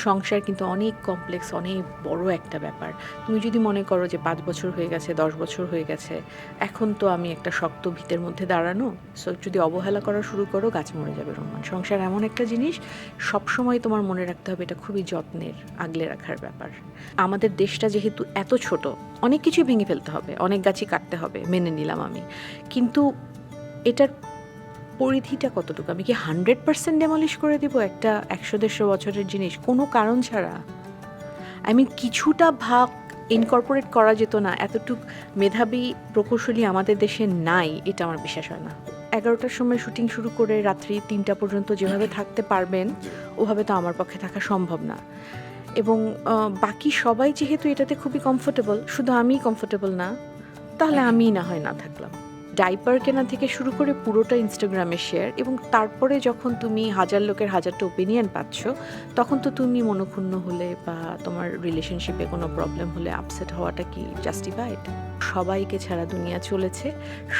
সংসার কিন্তু অনেক কমপ্লেক্স, অনেক বড় একটা ব্যাপার। তুমি যদি মনে করো যে ৫ বছর হয়ে গেছে, ১০ বছর হয়ে গেছে, এখন তো আমি একটা শক্ত ভিতের মধ্যে দাঁড়ানো। সো যদি অবহেলা করা শুরু করো, গাছ মরে যাবে রোমান। সংসার এমন একটা জিনিস, সবসময় তোমার মনে রাখতে হবে এটা খুবই যত্নের, আগলে রাখার ব্যাপার। আমাদের দেশটা যেহেতু এত ছোট, অনেক কিছুই ভেঙে ফেলতে হবে, অনেক গাছই কাটতে হবে, মেনে নিলাম আমি। কিন্তু এটার পরিধিটা কতটুকু? আমি কি 100% ডেমলিশ করে দিব একটা ১০০-১৫০ বছরের জিনিস কোনো কারণ ছাড়া? কিছুটা ভাগ ইনকর্পোরেট করা যেত না? এতটুক মেধাবী প্রকৌশলী আমাদের দেশে নাই, এটা আমার বিশ্বাস হয় না। ১১টার সময় শুটিং শুরু করে রাত্রি ৩টা পর্যন্ত যেভাবে থাকতে পারবেন, ওভাবে তো আমার পক্ষে থাকা সম্ভব না। এবং বাকি সবাই যেহেতু এটাতে খুবই কমফোর্টেবল, শুধু আমিই কমফোর্টেবল না, তাহলে আমিই না হয় না থাকলাম। ডাইপার কেনা থেকে শুরু করে পুরোটা ইনস্টাগ্রামে শেয়ার, এবং তারপরে যখন তুমি হাজার লোকের হাজারটা ওপিনিয়ন পাচ্ছ, তখন তো তুমি মনক্ষুণ্ণ হলে বা তোমার রিলেশনশিপে কোনো প্রবলেম হলে আপসেট হওয়াটা কি জাস্টিফাইড? সবাইকে ছাড়া দুনিয়া চলেছে,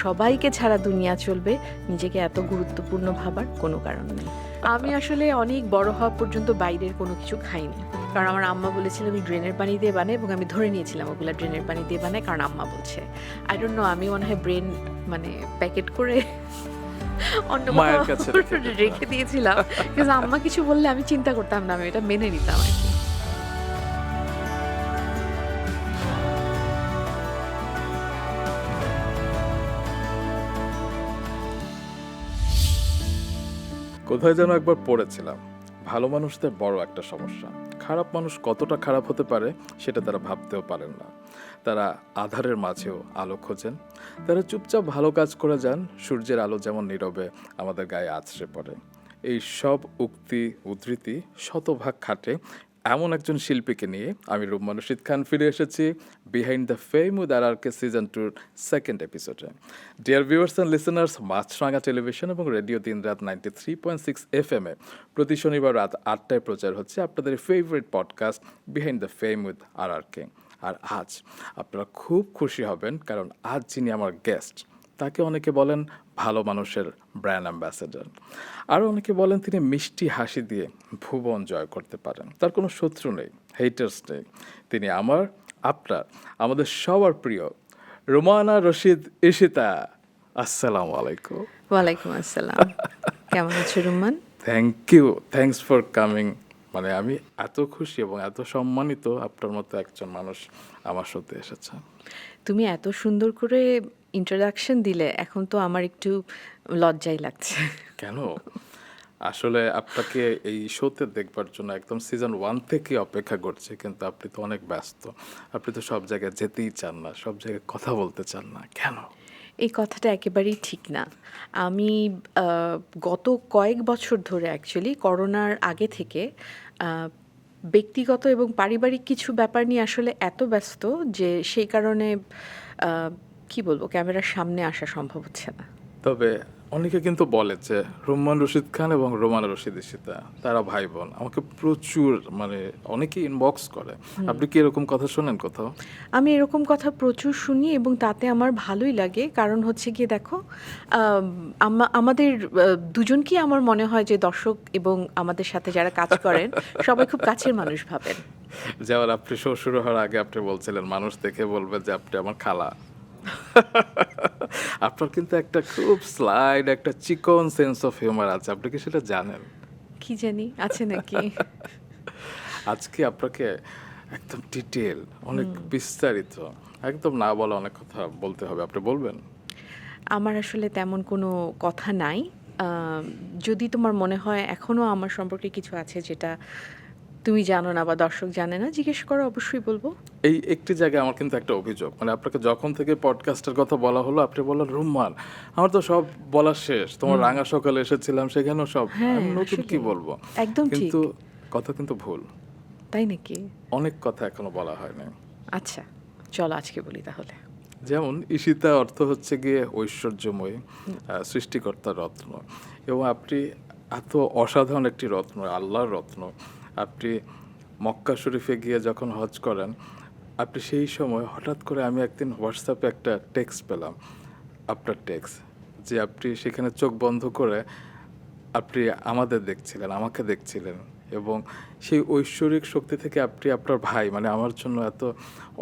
সবাইকে ছাড়া দুনিয়া চলবে, নিজেকে এত গুরুত্বপূর্ণ ভাবার কোনো কারণ নেই। আমি আসলে অনেক বড় হওয়া পর্যন্ত বাইরের কোনো কিছু খাইনি, কারণ আমার আম্মা বলেছিল আমি ড্রেনের পানি দিয়ে বানাই, এবং আমি ধরে নিয়েছিলাম ওগুলো ড্রেনের পানি দিয়ে বানাই, কারণ আম্মা বলছে। আই ডোন্ট নো, আমি মনে হয় ব্রেন প্যাকেট করে অন্য মায়ের কোথাও কাছে রেখে দিয়েছিলাম, কিন্তু আম্মা কিছু বললে আমি চিন্তা করতাম না, আমি এটা মেনে নিতাম আর কি। কোথায় যেন একবার পড়েছিলাম, ভালো মানুষদের বড় একটা সমস্যা, খারাপ মানুষ কতটা খারাপ হতে পারে সেটা তারা ভাবতেও পারেন না। তারা আঁধারের মাঝেও আলো খোঁজেন, তারা চুপচাপ ভালো কাজ করে যান, সূর্যের আলো যেমন নীরবে আমাদের গায়ে আছড়ে পড়ে। এই সব উক্তি উদ্ধৃতি শতভাগ খাটে এমন একজন শিল্পীকে নিয়ে আমি রুম্মান রশিদ খান ফিরে এসেছি behind the fame with RRK season 2-র সেকেন্ড এপিসোডে। Dear viewers and listeners, Maasranga television এবং রেডিও দিনরাত 93.6 FM-এ প্রতি শনিবার রাত 8টায় প্রচার হচ্ছে আপনাদের favourite podcast behind the fame with RRK। আর আজ আপনারা খুব খুশি হবেন, কারণ আজ যিনি আমার গেস্ট, তাকে অনেকে বলেন ভালো মানুষের ব্র্যান্ড অ্যাম্বাসেডর, আরও অনেকে বলেন তিনি মিষ্টি হাসি দিয়ে ভুবন জয় করতে পারেন, তার কোনো শত্রু নেই, হেটার্স নেই। তিনি আমার, আপনার, আমাদের সবার প্রিয় রুমানা রশিদ ঈশিতা। আসসালামু আলাইকুম। ওয়ালাইকুম আসসালাম। কেমন আছো Rumman? Thank you, thanks for coming. মানে আমি এত খুশি এবং এত সম্মানিত আপনার মতো একজন মানুষ আমার সাথে এসেছে। তুমি এত সুন্দর করে ইন্ট্রোডাকশন দিলে, এখন তো আমার একটু লজ্জাই লাগছে। কেন? আসলে আপনাকে এই শোতে দেখবার জন্য একদম সিজন 1 থেকে অপেক্ষা করছি, কিন্তু আপনি তো অনেক ব্যস্ত, আপনি তো সব জায়গায় যেতেই চান না, সব জায়গায় কথা বলতে চান না, কেন? এই কথাটা একেবারেই ঠিক না। আমি গত কয়েক বছর ধরে, অ্যাকচুয়ালি করোনার আগে থেকে, আহ, ব্যক্তিগত এবং পারিবারিক কিছু ব্যাপার নিয়ে আসলে এত ব্যস্ত যে সেই কারণে কি বলবো, ক্যামেরার সামনে আসা সম্ভব হচ্ছে না। তবে অনেকে কিন্তু বলে যে রুম্মান রশিদ খান এবং রোমানা রশিদ ঈশিতা তারা ভাই বোন, আমাকে প্রচুর অনেকে ইনবক্স করে। আপনি কি এরকম কথা শোনেন কোথাও? আমি এরকম কথা প্রচুর শুনি, এবং তাতে আমার ভালোই লাগে। কারণ হচ্ছে গিয়ে দেখো, আমাদের দুজনকেই আমার মনে হয় যে দর্শক এবং আমাদের সাথে যারা কাজ করেন সবাই খুব কাছের মানুষ ভাবেন। যেমন আপনি শো শুরু হওয়ার আগে আপনি বলছিলেন মানুষ দেখে বলবে যে আপনি আমার খালা। আপনার কিন্তু একটা খুব স্লাইড, একটা চিকন সেন্স অফ হিউমার আছে, আপনি কি সেটা জানেন? কি জানি আছে নাকি। আজকে আপনাকে একদম ডিটেল, অনেক বিস্তারিত, একদম না বলা অনেক কথা বলতে হবে, আপনি বলবেন? আমার আসলে তেমন কোনো কথা নাই। আম, যদি তোমার মনে হয় এখনও আমার সম্পর্কে কিছু আছে যেটা তুমি জানো না বা দর্শক জানে না, জিজ্ঞেস করো, অবশ্যই বলবো। এই একটি জায়গায় আমার কিন্তু একটা অভিযোগ, আপনাকে যখন থেকে পডকাস্টের কথা বলা হলো আপনি বললেন রুম্মান আমার তো সব বলা শেষ, তোমার রাঙা সকালে এসেছিলাম সেখানেও সব, হ্যাঁ, আমি নতুন কি আসলেই বলবো? একদম ঠিক। কিন্তু কথা কিন্তু ভুল, তাই নাকি? অনেক কথা এখনো বলা হয়নি। আচ্ছা, চলো আজকে বলি তাহলে। যেমন ঈশিতা অর্থ হচ্ছে গিয়ে ঐশ্বর্যময়ী, সৃষ্টিকর্তার রত্ন, এবং আপনি এত অসাধারণ একটি রত্ন, আল্লাহর রত্ন। আপনি মক্কা শরীফে গিয়ে যখন হজ করেন, আপনি সেই সময় হঠাৎ করে আমি একদিন হোয়াটসঅ্যাপে একটা টেক্সট পেলাম, আপনার টেক্সট, যে আপনি সেখানে চোখ বন্ধ করে আপনি আমাদের দেখছিলেন, আমাকে দেখছিলেন, এবং সেই ঐশ্বরিক শক্তি থেকে আপনি আপনার ভাই মানে আমার জন্য এত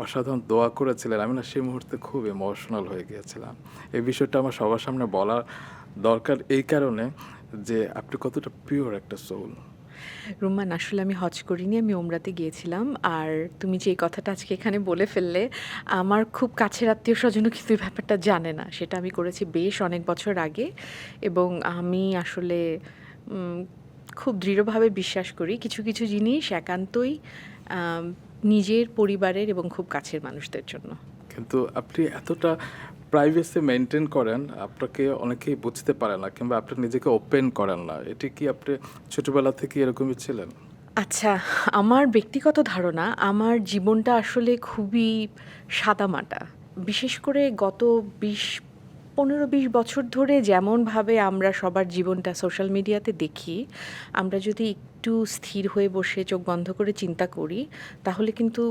অসাধারণ দোয়া করেছিলেন, আমি না সেই মুহূর্তে খুব ইমোশনাল হয়ে গিয়েছিলাম। এই বিষয়টা আমার সবার সামনে বলা দরকার এই কারণে যে আপনি কতটা পিওর একটা সোল। রুম্মান, আসলে আমি হজ করিনি, আমি ওমরাতে গিয়েছিলাম। আর তুমি যে এই কথাটা আজকে এখানে বলে ফেললে, আমার খুব কাছের আত্মীয় স্বজনও কিন্তু এই ব্যাপারটা জানে না। সেটা আমি করেছি বেশ অনেক বছর আগে, এবং আমি আসলে উম, খুব দৃঢ়ভাবে বিশ্বাস করি কিছু কিছু জিনিস একান্তই আম, নিজের পরিবারের এবং খুব কাছের মানুষদের জন্য। কিন্তু আপনি এতটা প্রাইভেসি মেনটেন করেন, আপনাকে অনেকেই বুঝতে পারে না কিংবা আপনি নিজেকে ওপেন করেন না। এটি কি আপনি ছোটবেলা থেকে এরকমই ছিলেন? আচ্ছা, আমার ব্যক্তিগত ধারণা, আমার জীবনটা আসলে খুবই সাদামাটা। বিশেষ করে গত 15-20 বছর ধরে যেমনভাবে আমরা সবার জীবনটা সোশ্যাল মিডিয়াতে দেখি, আমরা যদি একটু স্থির হয়ে বসে চোখ বন্ধ করে চিন্তা করি, তাহলে কিন্তু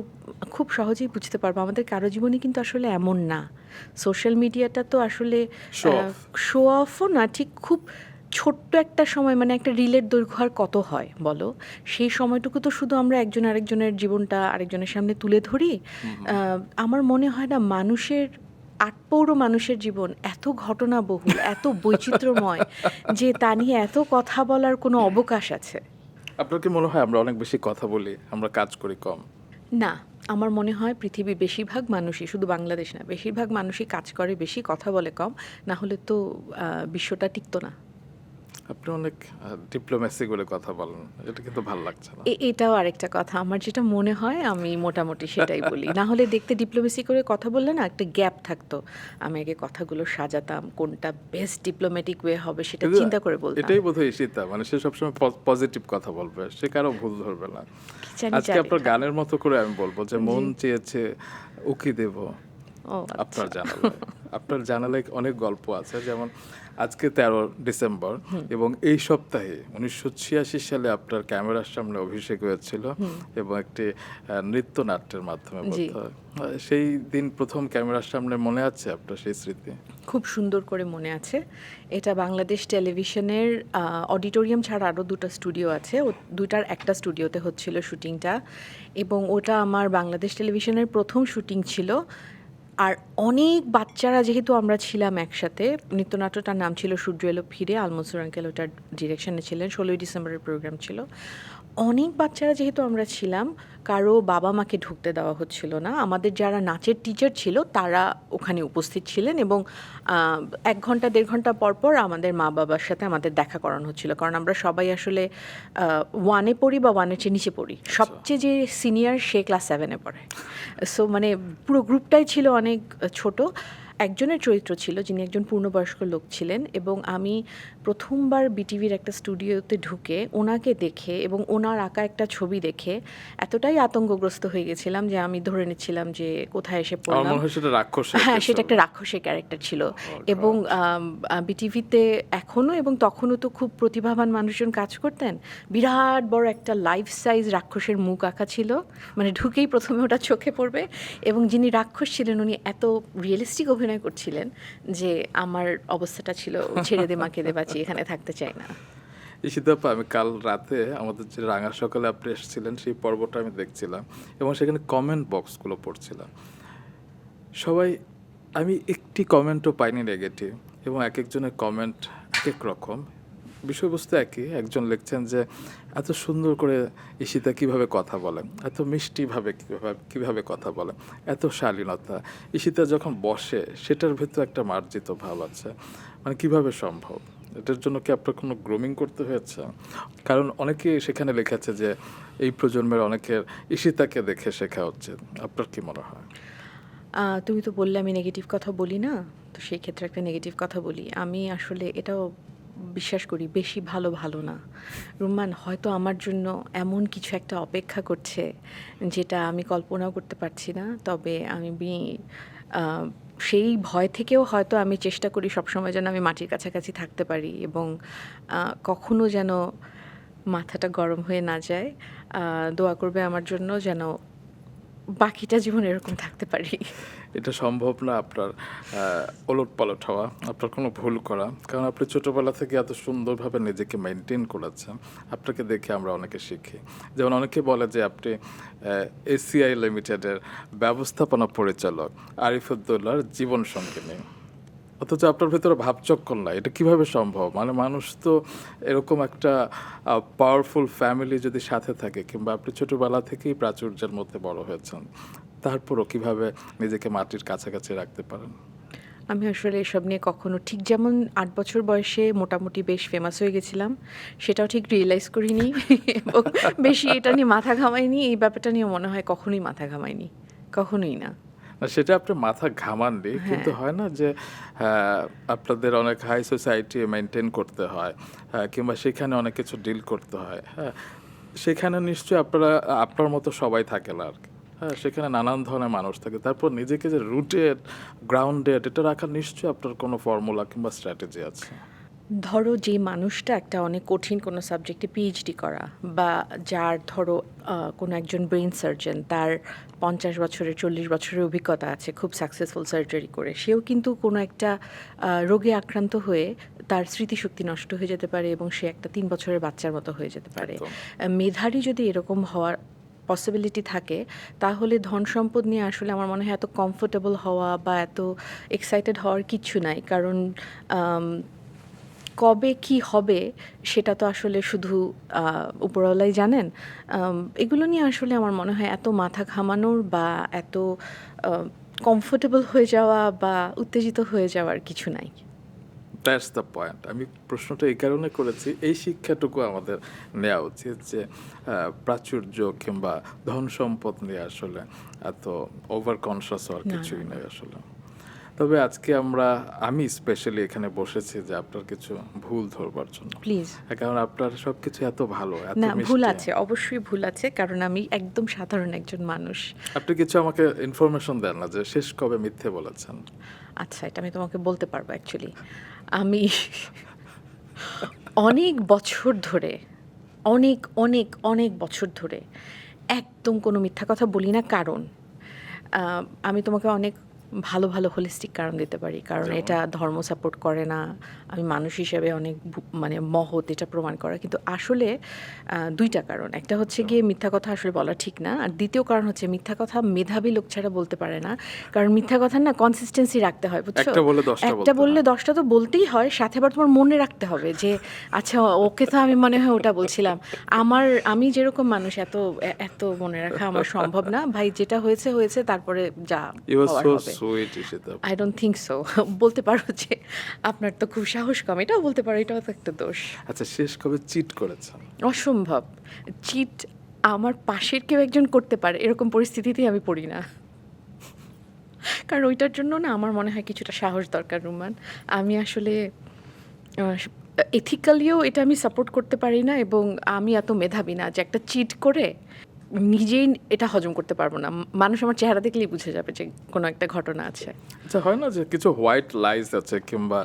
খুব সহজেই বুঝতে পারবো আমাদের কারো জীবনে কিন্তু আসলে এমন না। সোশ্যাল মিডিয়াটা তো আসলে Show off। শো অফও না, ঠিক খুব ছোট্ট একটা সময়, মানে একটা রিলের দৈর্ঘ্য আর কত হয় বলো? সেই সময়টুকু তো শুধু আমরা একজন আরেকজনের জীবনটা আরেকজনের সামনে তুলে ধরি। আমার মনে হয় না মানুষের, আটপৌর মানুষের জীবন এত ঘটনাবহুল, এত বৈচিত্র্যময় যে তা নিয়ে এত কথা বলার কোনো অবকাশ আছে। আপনার কি মনে হয় আমরা অনেক বেশি কথা বলি, আমরা কাজ করি কম? না, আমার মনে হয় পৃথিবীর বেশিরভাগ মানুষই, শুধু বাংলাদেশ না, বেশিরভাগ মানুষই কাজ করে বেশি, কথা বলে কম। না হলে তো বিশ্বটা টিকতো না। আপনি অনেক ডিপ্লোম্যাসি করে কথা বলেন, এটা কিন্তু ভালো লাগছে না। এটাও আরেকটা কথা, আমার যেটা মনে হয় আমি মোটামুটি সেটাই বলি। না হলে দেখতে ডিপ্লোমেসি করে কথা বললে না একটা গ্যাপ থাকতো। আমি আগে কথাগুলো সাজাতাম, কোনটা বেস্ট ডিপ্লোম্যাটিক ওয়ে হবে সেটা কিন্তু চিন্তা করে বলতাম। এটাই বোধহয় ঈশিতা, মানে সে সবসময় পজিটিভ কথা বলবে, সে কারো ভুল ধরবে না। কি জানি আজকে জানি আপনার না। গানের মতো করে আমি বলবো যে মন জি। চেয়েছে উকি দেব ও আপনার আচ্ছা। জানালায়। আপনার জানালায় অনেক গল্প আছে, যেমন আজকে 13 ডিসেম্বর এবং এই সপ্তাহে 1986 সালে আপনার ক্যামেরার সামনে অভিষেক হয়েছিল এবং একটি নৃত্যনাট্যের মাধ্যমে জি। বোধহয়। সেই দিন প্রথম ক্যামেরার সামনে মনে আছে আপনার সেই স্মৃতি? খুব সুন্দর করে মনে আছে। এটা বাংলাদেশ টেলিভিশনের অডিটোরিয়াম ছাড়া আরও দুটো স্টুডিও আছে, ও দুটার একটা স্টুডিওতে হচ্ছিল শুটিংটা, এবং ওটা আমার বাংলাদেশ টেলিভিশনের প্রথম শুটিং ছিল। আর অনেক বাচ্চারা যেহেতু আমরা ছিলাম একসাথে, নৃত্যনাট্যটার নাম ছিল সূর্য এলো ফিরে, আলমনসুর আঙ্কেল ওটার ডিরেকশনে ছিলেন, 16ই ডিসেম্বরের প্রোগ্রাম ছিল। অনেক বাচ্চারা যেহেতু আমরা ছিলাম, কারো বাবা মাকে ঢুকতে দেওয়া হচ্ছিল না। আমাদের যারা নাচের টিচার ছিল তারা ওখানে উপস্থিত ছিলেন, এবং 1 ঘন্টা 1.5 ঘন্টা পর পর আমাদের মা বাবার সাথে আমাদের দেখা করানো হচ্ছিল, কারণ আমরা সবাই আসলে 1-এ পড়ি বা 1-এর চেয়ে নিচে পড়ি। সবচেয়ে যে সিনিয়র সে ক্লাস 7-এ পড়ে। সো মানে পুরো গ্রুপটাই ছিল অনেক ছোট। একজনের চরিত্র ছিল যিনি একজন পূর্ণবয়স্ক লোক ছিলেন, এবং আমি প্রথমবার বিটিভির একটা স্টুডিওতে ঢুকে ওনাকে দেখে এবং ওনার আঁকা একটা ছবি দেখে এতটাই আতঙ্কগ্রস্ত হয়ে গেছিলাম যে আমি ধরে নিচ্ছিলাম যে কোথায় এসে আমার পড়লাম। মনে হয় সেটা রাক্ষস। হ্যাঁ, সেটা একটা রাক্ষসের ক্যারেক্টার ছিল। এবং বিটিভিতে এখনও এবং তখনও তো খুব প্রতিভাবান মানুষজন কাজ করতেন। বিরাট বড় একটা লাইফ সাইজ রাক্ষসের মুখ আঁকা ছিল, মানে ঢুকেই প্রথমে ওটা চোখে পড়বে। এবং যিনি রাক্ষস ছিলেন উনি এত রিয়েলিস্টিক অভিনয় করছিলেন যে আমার অবস্থাটা ছিল ছেড়ে দে মাকে দে বাঁচি, এখানে থাকতে চাই না। ঈশিতাপা, আমি কাল রাতে আমাদের যে রাঙা সকালে আপনি এসেছিলেন সেই পর্বটা আমি দেখছিলাম এবং সেখানে কমেন্ট বক্সগুলো পড়ছিলাম। সবাই, আমি একটি কমেন্টও পাইনি নেগেটিভ, এবং এক একজনের কমেন্ট এক এক রকম, বিষয়বস্তু একই। একজন লিখছেন যে এত সুন্দর করে ঈশিতা কিভাবে কথা বলেন, এত মিষ্টিভাবে কিভাবে কথা বলেন, এত শালীনতা, ঈশিতা যখন বসে সেটার ভেতর একটা মার্জিত ভাব আছে, মানে কিভাবে সম্ভব? এটার জন্য কি আপনার কোনো গ্রুমিং করতে হয়েছে? কারণ অনেকে সেখানে লেখেছে যে এই প্রজন্মের অনেকের ঈশিতাকে দেখে শেখা হচ্ছে। আপনার কি মনে হয়? তুমি তো বললে আমি নেগেটিভ কথা বলি না, তো সেই ক্ষেত্রে একটা নেগেটিভ কথা বলি। আমি আসলে এটাও বিশ্বাস করি বেশি ভালো ভালো না। রুম্মান, হয়তো আমার জন্য এমন কিছু একটা অপেক্ষা করছে যেটা আমি কল্পনাও করতে পারছি না। তবে আহ, সেই ভয় থেকেও হয়তো আমি চেষ্টা করি সবসময় যেন আমি মাটির কাছাকাছি থাকতে পারি, এবং কখনো যেন মাথাটা গরম হয়ে না যায়। দোয়া করবে আমার জন্য যেন বাকিটা জীবন এরকম থাকতে পারি। এটা সম্ভব না আপনার ওলটপালট হওয়া, আপনার কোনো ভুল করা। কারণ আপনি ছোটোবেলা থেকে এত সুন্দরভাবে নিজেকে মেনটেন করেছেন। আপনাকে দেখে আমরা অনেকে শিখি। যেমন অনেকে বলে যে আপনি এসিআই লিমিটেডের ব্যবস্থাপনা পরিচালক আরিফুদ্দৌলার জীবনসঙ্গিনী। অথচ আপনার ভেতরে ভাবচক্কর নাই। এটা কিভাবে সম্ভব? মানে মানুষ তো এরকম একটা পাওয়ারফুল ফ্যামিলি যদি সাথে থাকে, কিংবা আপনি ছোটোবেলা থেকেই প্রাচুর্যের মধ্যে বড় হয়েছেন, তারপরও কিভাবে নিজেকে মাটির কাছাকাছি রাখতে পারেন? আমি আসলে এসব নিয়ে কখনো ঠিক যেমন ৮ বছর বয়সে মোটামুটি বেশ ফেমাস হয়ে গেছিলাম, সেটাও ঠিক রিয়েলাইজ করিনি এবং বেশি এটা নিয়ে মাথা ঘামাইনি। এই ব্যাপারটা নিয়ে মনে হয় কখনোই মাথা ঘামাইনি। কখনোই না। না, সেটা আপনি মাথা ঘামাননি, কিন্তু হ্যাঁ। হয় না যে আপনাদের অনেক হাই সোসাইটি মেনটেন করতে হয়, কিংবা সেখানে অনেক কিছু ডিল করতে হয়, হ্যাঁ? সেখানে নিশ্চয়ই আপনার মতো সবাই থাকে না আর কি। হ্যাঁ, সেখানে নানান ধরনের মানুষ থাকে। তারপর নিজেকে যে রুটেড, গ্রাউন্ডেড এটা রাখার নিশ্চয়ই আপনার কোনো ফর্মুলা কিংবা স্ট্র্যাটেজি আছে। ধরো যে মানুষটা একটা অনেক কঠিন কোনো সাবজেক্টে পিএইচডি করা, বা যার ধরো কোনো একজন ব্রেন সার্জন, তার ৫০ বছরের ৪০ বছরের অভিজ্ঞতা আছে খুব সাকসেসফুল সার্জারি করে, সেও কিন্তু কোনো একটা রোগে আক্রান্ত হয়ে তার স্মৃতিশক্তি নষ্ট হয়ে যেতে পারে এবং সে একটা ৩ বছরের বাচ্চার মতো হয়ে যেতে পারে। একদম। মেধারী যদি এরকম হওয়ার পসিবিলিটি থাকে, তাহলে ধন সম্পদ নিয়ে আসলে আমার মনে হয় এত কমফোর্টেবল হওয়া বা এত এক্সাইটেড হওয়ার কিচ্ছু নাই। কারণ আম, কবে কি হবে সেটা তো আসলে শুধু উপরওয়ালাই জানেন। এগুলো নিয়ে আসলে আমার মনে হয় এত মাথা ঘামানোর বা এত কমফোর্টেবল হয়ে যাওয়া বা উত্তেজিত হয়ে যাওয়ার কিছু নাই। That's the point. আমি প্রশ্নটা এই কারণে করেছি, এই শিক্ষাটুকু আমাদের নেওয়া উচিত যে প্রাচুর্য কিংবা ধন সম্পদ নিয়ে আসলে এত ওভার কনসাস হওয়ার না, কিছুই না, না। নেই আসলে। তবে আজকে আমি স্পেশালি এখানে বসেছি যে আপনার কিছু ভুল ধরবার জন্য। প্লিজ। কারণ আপনার সব কিছু এত ভালো, এত না, ভুল মিষ্টি। আছে, অবশ্যই ভুল আছে, কারণ আমি একদম সাধারণ একজন মানুষ। আপনি কিছু আমাকে ইনফরমেশন দেন না যে শেষ কবে মিথ্যে বলেছেন। আচ্ছা, এটা আমি তোমাকে বলতে পারবো অ্যাকচুয়ালি। আমি অনেক বছর ধরে, অনেক অনেক অনেক বছর ধরে একদম কোনো মিথ্যা কথা বলি না। কারণ আমি তোমাকে অনেক ভালো ভালো হোলিস্টিক কারণ দিতে পারি, কারণ যেমন? এটা ধর্ম সাপোর্ট করে না, আমি মানুষ হিসেবে অনেক মানে মহৎ, এটা প্রমাণ করা। কিন্তু আসলে দুইটা কারণ। একটা হচ্ছে গিয়ে মিথ্যা কথা আসলে বলা ঠিক না, আর দ্বিতীয় কারণ হচ্ছে মিথ্যা কথা মেধাবী লোক ছাড়া বলতে পারে না। কারণ মিথ্যা কথা না কনসিস্টেন্সি রাখতে হয়, বুঝছো? একটা বলে 10টা একটা বলতে বললে হয়। 10টা তো বলতেই হয়, সাথে আবার তোমার মনে রাখতে হবে যে আচ্ছা ওকে তো আমি মনে হয় ওটা বলছিলাম। আমি যেরকম মানুষ এত এত মনে রাখা আমার সম্ভব না ভাই। যেটা হয়েছে হয়েছে, তারপরে যা ইউ আর হওয়ার সো হবে। Sweet Ishita. I don't think so. বলতে পারো যে আপনার তো খুব সাহস কম, এটাও বলতে পারো, এটাও তো একটা দোষ। আচ্ছা, শেষ কবে চিট করেছেন? অসম্ভব। চিট আমার পাশের কেউ একজন করতে পারে এরকম পরিস্থিতিতেই আমি পড়ি না। কারণ ওইটার জন্য না আমার মনে হয় কিছুটা সাহস দরকার, রুমান। আমি আসলে এথিক্যালিও এটা আমি সাপোর্ট করতে পারি না, এবং আমি এত মেধাবী না যে একটা চিট করে নিজেই এটা হজম করতে পারবো না। মানুষ আমার চেহারা দেখলেই বুঝে যাবে যে কোনো একটা ঘটনা আছে। আচ্ছা, হয় না যে কিছু হোয়াইট লাইজ আছে, কিংবা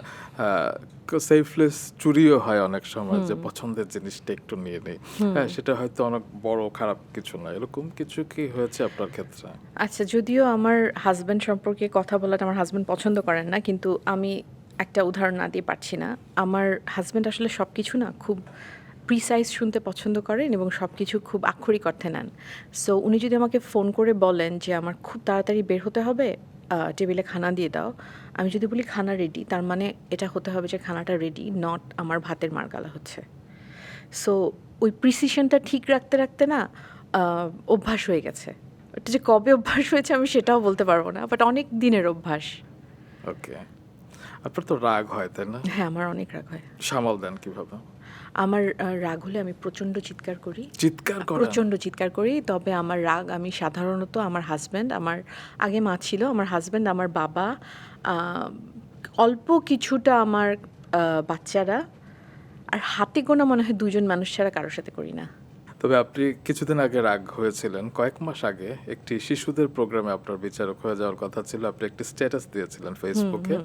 সেফলেস চুরিও হয় অনেক সময়, যে পছন্দের জিনিসটা একটু নিয়ে নেই, হ্যাঁ, সেটা হয়তো অনেক বড় খারাপ কিছু না। এরকম কিছু কি হয়েছে আপনার ক্ষেত্রে? আচ্ছা, যদিও আমার হাজব্যান্ড সম্পর্কে কথা বলাটা আমার হাজব্যান্ড পছন্দ করেন না, কিন্তু আমি একটা উদাহরণ না দিয়ে পারছি না। আমার হাজব্যান্ড আসলে সব কিছু না খুব প্রিসাইজ শুনতে পছন্দ করেন এবং সব কিছু খুব আক্ষরিক অর্থে নেন। সো উনি যদি আমাকে ফোন করে বলেন যে আমার খুব তাড়াতাড়ি বের হতে হবে, টেবিলে খানা দিয়ে দাও, আমি যদি বলি খানা রেডি, তার মানে এটা হতে হবে যে খানাটা রেডি, নট আমার ভাতের মারগালা হচ্ছে। সো ওই প্রিসিশনটা ঠিক রাখতে রাখতে না অভ্যাস হয়ে গেছে। এটা যে কবে অভ্যাস হয়েছে আমি সেটাও বলতে পারবো না, বাট অনেক দিনের অভ্যাস। ওকে। আপনার তো রাগ হয়, তাই না? হ্যাঁ, আমার অনেক রাগ হয়। সামাল দেন কিভাবে? আমার রাগ হলে আমি প্রচণ্ড চিৎকার করি। চিৎকার করেন? প্রচণ্ড চিৎকার করি। তবে আমার রাগ আমি সাধারণত আমার হাজব্যান্ড, আমার আগে মা ছিল, আমার হাজব্যান্ড, আমার বাবা, আহ, অল্প কিছুটা আমার বাচ্চারা, আর হাতে গোনা মনে হয় 2জন মানুষ ছাড়া কারোর সাথে করি না। তবে আপনি কিছুদিন আগে রাগ হয়েছিলেন, কয়েক মাস আগে একটি শিশুদের প্রোগ্রামে আপনার বিচারক হয়ে যাওয়ার কথা ছিল। আপনি একটি স্ট্যাটাস দিয়েছিলেন ফেসবুকে।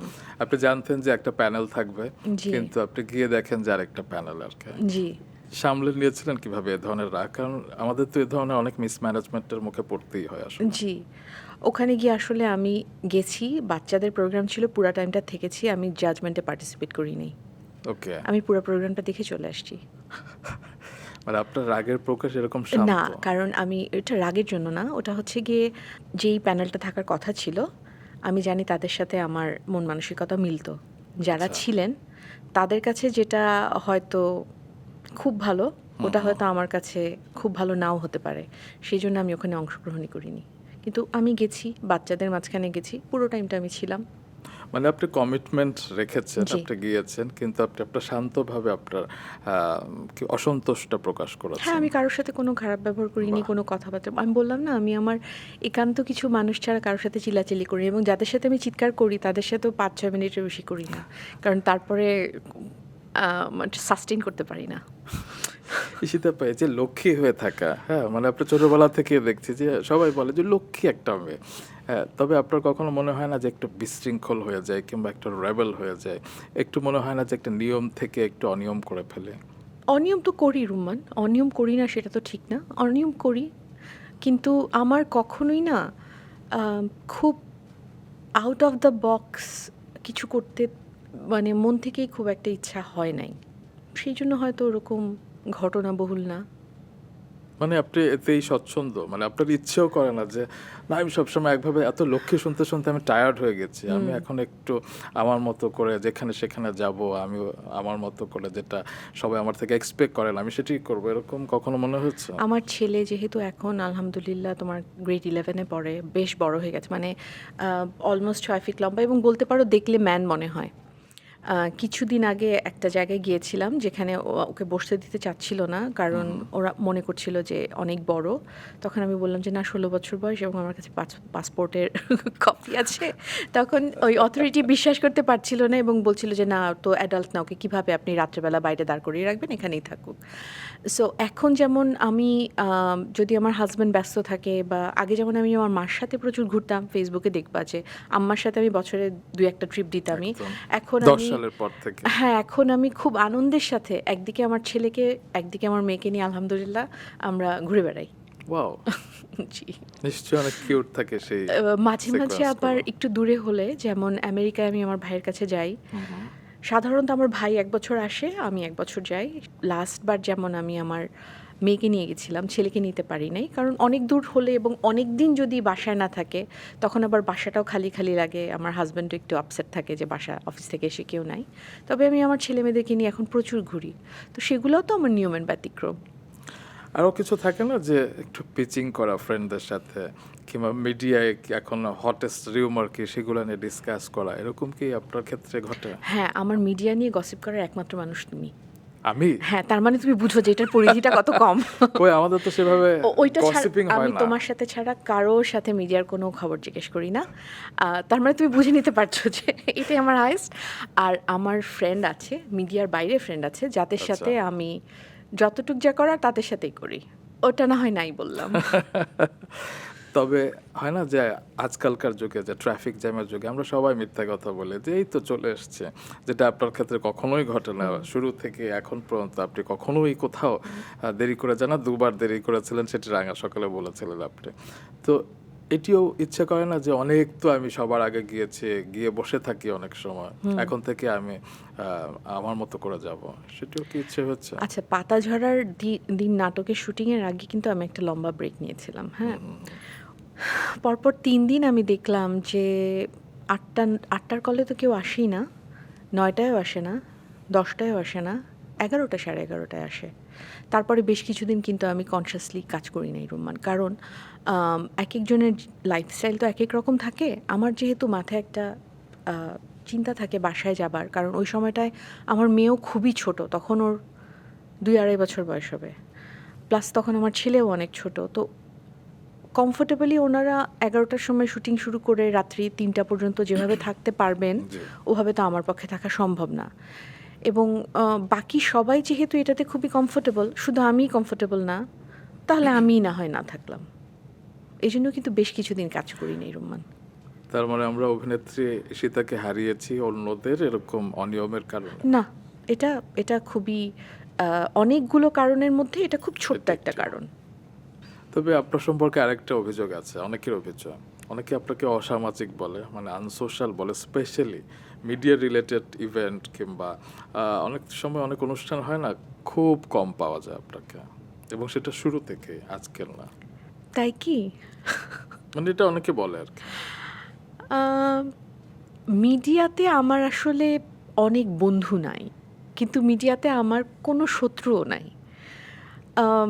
আপনি জানতেন যে একটা প্যানেল থাকবে, জি। কিন্তু আপনি গিয়ে দেখেন যে আরেকটা প্যানেল আর কি। জি। সামলে নিয়েছিলেন কিভাবে এ ধরনের রাগ? কারণ আমাদের তো এ ধরনের অনেক মিসম্যানেজমেন্টের মুখে পড়তেই হয় আসলে। জি। ওখানে গিয়ে আসলে আমি গেছি, বাচ্চাদের প্রোগ্রাম ছিল, পুরা টাইমটা থেকেছি। আমি জাজমেন্টে পার্টিসিপেট করিনি। ওকে। আমি পুরা প্রোগ্রামটা দেখে চলে আসছি। মানে আপনার রাগের প্রকাশ এরকম না, শান্ত? কারণ আমি এটা রাগের জন্য না। ওটা হচ্ছে গিয়ে যেই প্যানেলটা থাকার কথা ছিল, আমি জানি তাদের সাথে আমার মন মানসিকতা মিলত। যারা আচ্ছা। ছিলেন তাদের কাছে যেটা হয়তো খুব ভালো, হুম, ওটা হুম। হয়তো আমার কাছে খুব ভালো নাও হতে পারে। সেজন্য আমি ওখানে অংশগ্রহণই করিনি। কিন্তু আমি গেছি, বাচ্চাদের মাঝখানে গেছি। পুরো টাইমটা আমি ছিলাম। মানে আপনি কমিটমেন্ট রেখেছেন, জি। আপনি গিয়েছেন কিন্তু আপনি আপনার শান্তভাবে আপনার আ কি অসন্তোষটা প্রকাশ হ্যাঁ, করেছেন। আমি কারো সাথে কোনো খারাপ ব্যবহার করিনি, বাহ! কোনো কথাবার্তা আমি বললাম না, আমি আমার একান্ত কিছু মানুষ ছাড়া কারো সাথে চিল্লাচিল্লি করি এবং যাদের সাথে আমি চিৎকার করি তাদের সাথেও ৫-৬ মিনিটের বেশি করি না। কারণ তারপরে মানে সাস্টেইন করতে পারি না। ঈশিতা আপা এই যে লক্ষ্মী হয়ে থাকা, হ্যাঁ? মানে আপনি ছোটবেলা থেকে দেখছি যে সবাই বলে যে লক্ষ্মী একটা মেয়ে। হ্যাঁ, তবে আপনার কখনো মনে হয় না যে একটু বিশৃঙ্খল হয়ে যায় কিংবা একটা রেবেল হয়ে যায়? একটু মনে হয় না যে একটা নিয়ম থেকে একটু অনিয়ম করে ফেলে? অনিয়ম তো করি রুম্মান। অনিয়ম করি না সেটা তো ঠিক না। অনিয়ম করি। কিন্তু আমার কখনোই না আম খুব আউট অফ দ্য বক্স কিছু করতে মানে মন থেকেই খুব একটা ইচ্ছা হয় নাই। সেইজন্য হয়তো ওরকম ঘটনাবহুল না। মানে আপনি এতেই স্বচ্ছন্দ? মানে আপনার ইচ্ছেও করে না যে, না আমি সবসময় একভাবে এত লক্ষ্মী শুনতে, শুনতে আমি টায়ার্ড হয়ে গেছি। আমি হুম। এখন একটু আমার মতো করে যেখানে সেখানে যাবো। আমিও আমার মতো করে যেটা সবাই আমার থেকে এক্সপেক্ট করেন আমি সেটাই করবো। এরকম কখনো মনে হয়েছে? আমার ছেলে যেহেতু এখন আলহামদুলিল্লাহ তোমার গ্রেড 11 এ পড়ে, বেশ বড় হয়ে গেছে। মানে অলমোস্ট ৬ ফিট লম্বা এবং বলতে পারো দেখলে ম্যান মনে হয়। কিছুদিন আগে একটা জায়গায় গিয়েছিলাম যেখানে ওকে বসতে দিতে চাচ্ছিল না। কারণ ওরা মনে করছিল যে অনেক বড়। তখন আমি বললাম যে, "না ১৬ বছর বয়স এবং আমার কাছে পাসপোর্টের কপি আছে।" তখন ওই অথরিটি বিশ্বাস করতে পারছিল না এবং বলছিল যে, "না, তো অ্যাডাল্ট না, ওকে কিভাবে আপনি রাত্রেবেলা বাইরে দাঁড় করিয়ে রাখবেন? এখানেই থাকুক।" সো এখন যেমন আমি যদি আমার হাসব্যান্ড ব্যস্ত থাকে বা আগে যেমন আমি আমার মার সাথে প্রচুর ঘুরতাম, ফেসবুকে দেখবা যে আম্মার সাথে আমি বছরে ২-১ টা ট্রিপ দিতামই। একদম। এখন ১০ আমি সালের পর থেকে। হ্যাঁ, এখন আমি খুব আনন্দের সাথে একদিকে আমার ছেলেকে, একদিকে আমার মেয়েকে নিয়ে আলহামদুলিল্লাহ আমরা ঘুরে বেড়াই। ওয়াও! জি। নিশ্চয়ই অনেক কিউট থাকে সেই মাঝে, মাঝে সিকোয়েন্স আবার গুলো। একটু দূরে হলে যেমন আমেরিকায় আমি আমার ভাইয়ের কাছে যাই। হুম, হুম। সাধারণত আমার ভাই ১ বছর আসে, আমি ১ বছর যাই। লাস্ট বার যেমন আমি আমার মেয়েকে নিয়ে গেছিলাম, ছেলেকে নিতে পারি নাই। কারণ অনেক দূর হলে এবং অনেকদিন যদি বাসায় না থাকে, তখন আবার বাসাটাও খালি, খালি লাগে। আমার হাসব্যান্ডও একটু আপসেট থাকে যে বাসা অফিস থেকে এসে কেউ নাই। তবে আমি আমার ছেলেমেয়েদেরকে নিয়ে এখন প্রচুর ঘুরি। তো সেগুলোও তো আমার নিয়মের ব্যতিক্রম। আরো কিছু থাকে না যে একটু পিচিং করা ফ্রেন্ডদের সাথে কিংবা মিডিয়ায় এখন হটেস্ট রিউমার কি সেগুলো নিয়ে ডিসকাস করা এরকম কি আপনার ক্ষেত্রে ঘটে? হ্যাঁ, আমার মিডিয়া নিয়ে গসিপ করার একমাত্র মানুষ তুমি। আমি? হ্যাঁ, তার মানে তুমি বুঝো যে এটার পরিধিটা কত কম। কই আমাদের তো সেভাবে ওইটা ছাড়া গসিপিং হয় আমি না। তোমার সাথে ছাড়া কারোর সাথে মিডিয়ার কোনো খবর জিজ্ঞেস করি না। তার মানে তুমি বুঝে নিতে পারছো যে এটাই আমার হাইয়েস্ট। আর আমার ফ্রেন্ড আছে, মিডিয়ার বাইরে ফ্রেন্ড আছে, যাদের আচ্ছা। সাথে আমি যতটুক যা করার তাদের সাথেই করি। ওটা না হয় নাই বললাম। তবে হয় না যে আজকালকার যুগে যে ট্রাফিক জ্যামের যুগে আমরা সবাই মিথ্যা কথা বলি যে এই তো চলে এসছে। যেটা আপনার ক্ষেত্রে কখনোই ঘটে না। শুরু থেকে এখন পর্যন্ত আপনি কখনোই কোথাও দেরি করে যান না। ২ বার দেরি করেছিলেন সেটি রাঙা সকালে বলেছিলেন আপনি। তো এটিও ইচ্ছে করে না যে অনেক তো আমি সবার আগে গিয়েছি, গিয়ে বসে থাকি অনেক সময়। এখন থেকে আমি আমার মতো করে যাব। সেটিও কি ইচ্ছে হচ্ছে? আচ্ছা, পাতাঝরার দিন নাটকের শুটিং এর আগে কিন্তু আমি একটা লম্বা ব্রেক নিয়েছিলাম। হ্যাঁ? পরপর ৩ দিন আমি দেখলাম যে ৮টার কলে তো কেউ আসেই না, ৯টায়ও আসে না, ১০টায়ও আসে না, ১১টা ১১:৩০টায় আসে। তারপরে বেশ কিছুদিন কিন্তু আমি কনসিয়াসলি কাজ করি নাই রুম্মান। কারণ একেকজনের লাইফস্টাইল তো একেক রকম থাকে। আমার যেহেতু মাথায় একটা আ চিন্তা থাকে বাসায় যাবার, কারণ ওই সময়টায় আমার মেয়েও খুবই ছোট। তখন ওর ২-২.৫ বছর বয়স হবে। প্লাস তখন আমার ছেলেও অনেক ছোট। তো কমফোর্টেবলি ওনারা ১১টার সময় শুটিং শুরু করে রাত্রি ৩টা পর্যন্ত যেভাবে থাকতে পারবেন, জি। ওভাবে তো আমার পক্ষে থাকা সম্ভব না। এবং বাকি সবাই যেহেতু এটাতে খুবই কমফোর্টেবল, শুধু আমিই কমফোর্টেবল না, তাহলে আমিই না হয় না থাকলাম। এজন্য কিন্তু বেশ কিছুদিন কাজ করিনি রুম্মান। তার মানে আমরা অভিনেত্রী ঈশিতাকে হারিয়েছি অন্যদের এরকম অনিয়মের কারণে। না, এটা এটা খুবই অনেকগুলো কারণের মধ্যে এটা খুব ছোট্ট এটা একটা একটা। কারণ। তবে আপনার সম্পর্কে আরেকটা অভিযোগ আছে, অনেকের অভিযোগ। অনেকে আপনাকে অসামাজিক বলে, মানে আনসোশ্যাল বলে, স্পেশালি মিডিয়া রিলেটেড ইভেন্ট কিংবা অনেক সময় অনেক অনুষ্ঠান হয় না, খুব কম পাওয়া যায় আপনাকে, এবং সেটা শুরু থেকে, আজকাল না। তাই কি? মানে এটা অনেকে বলে আর কি। মিডিয়াতে আমার আসলে অনেক বন্ধু নাই, কিন্তু মিডিয়াতে আমার কোনো শত্রুও নাই। আম,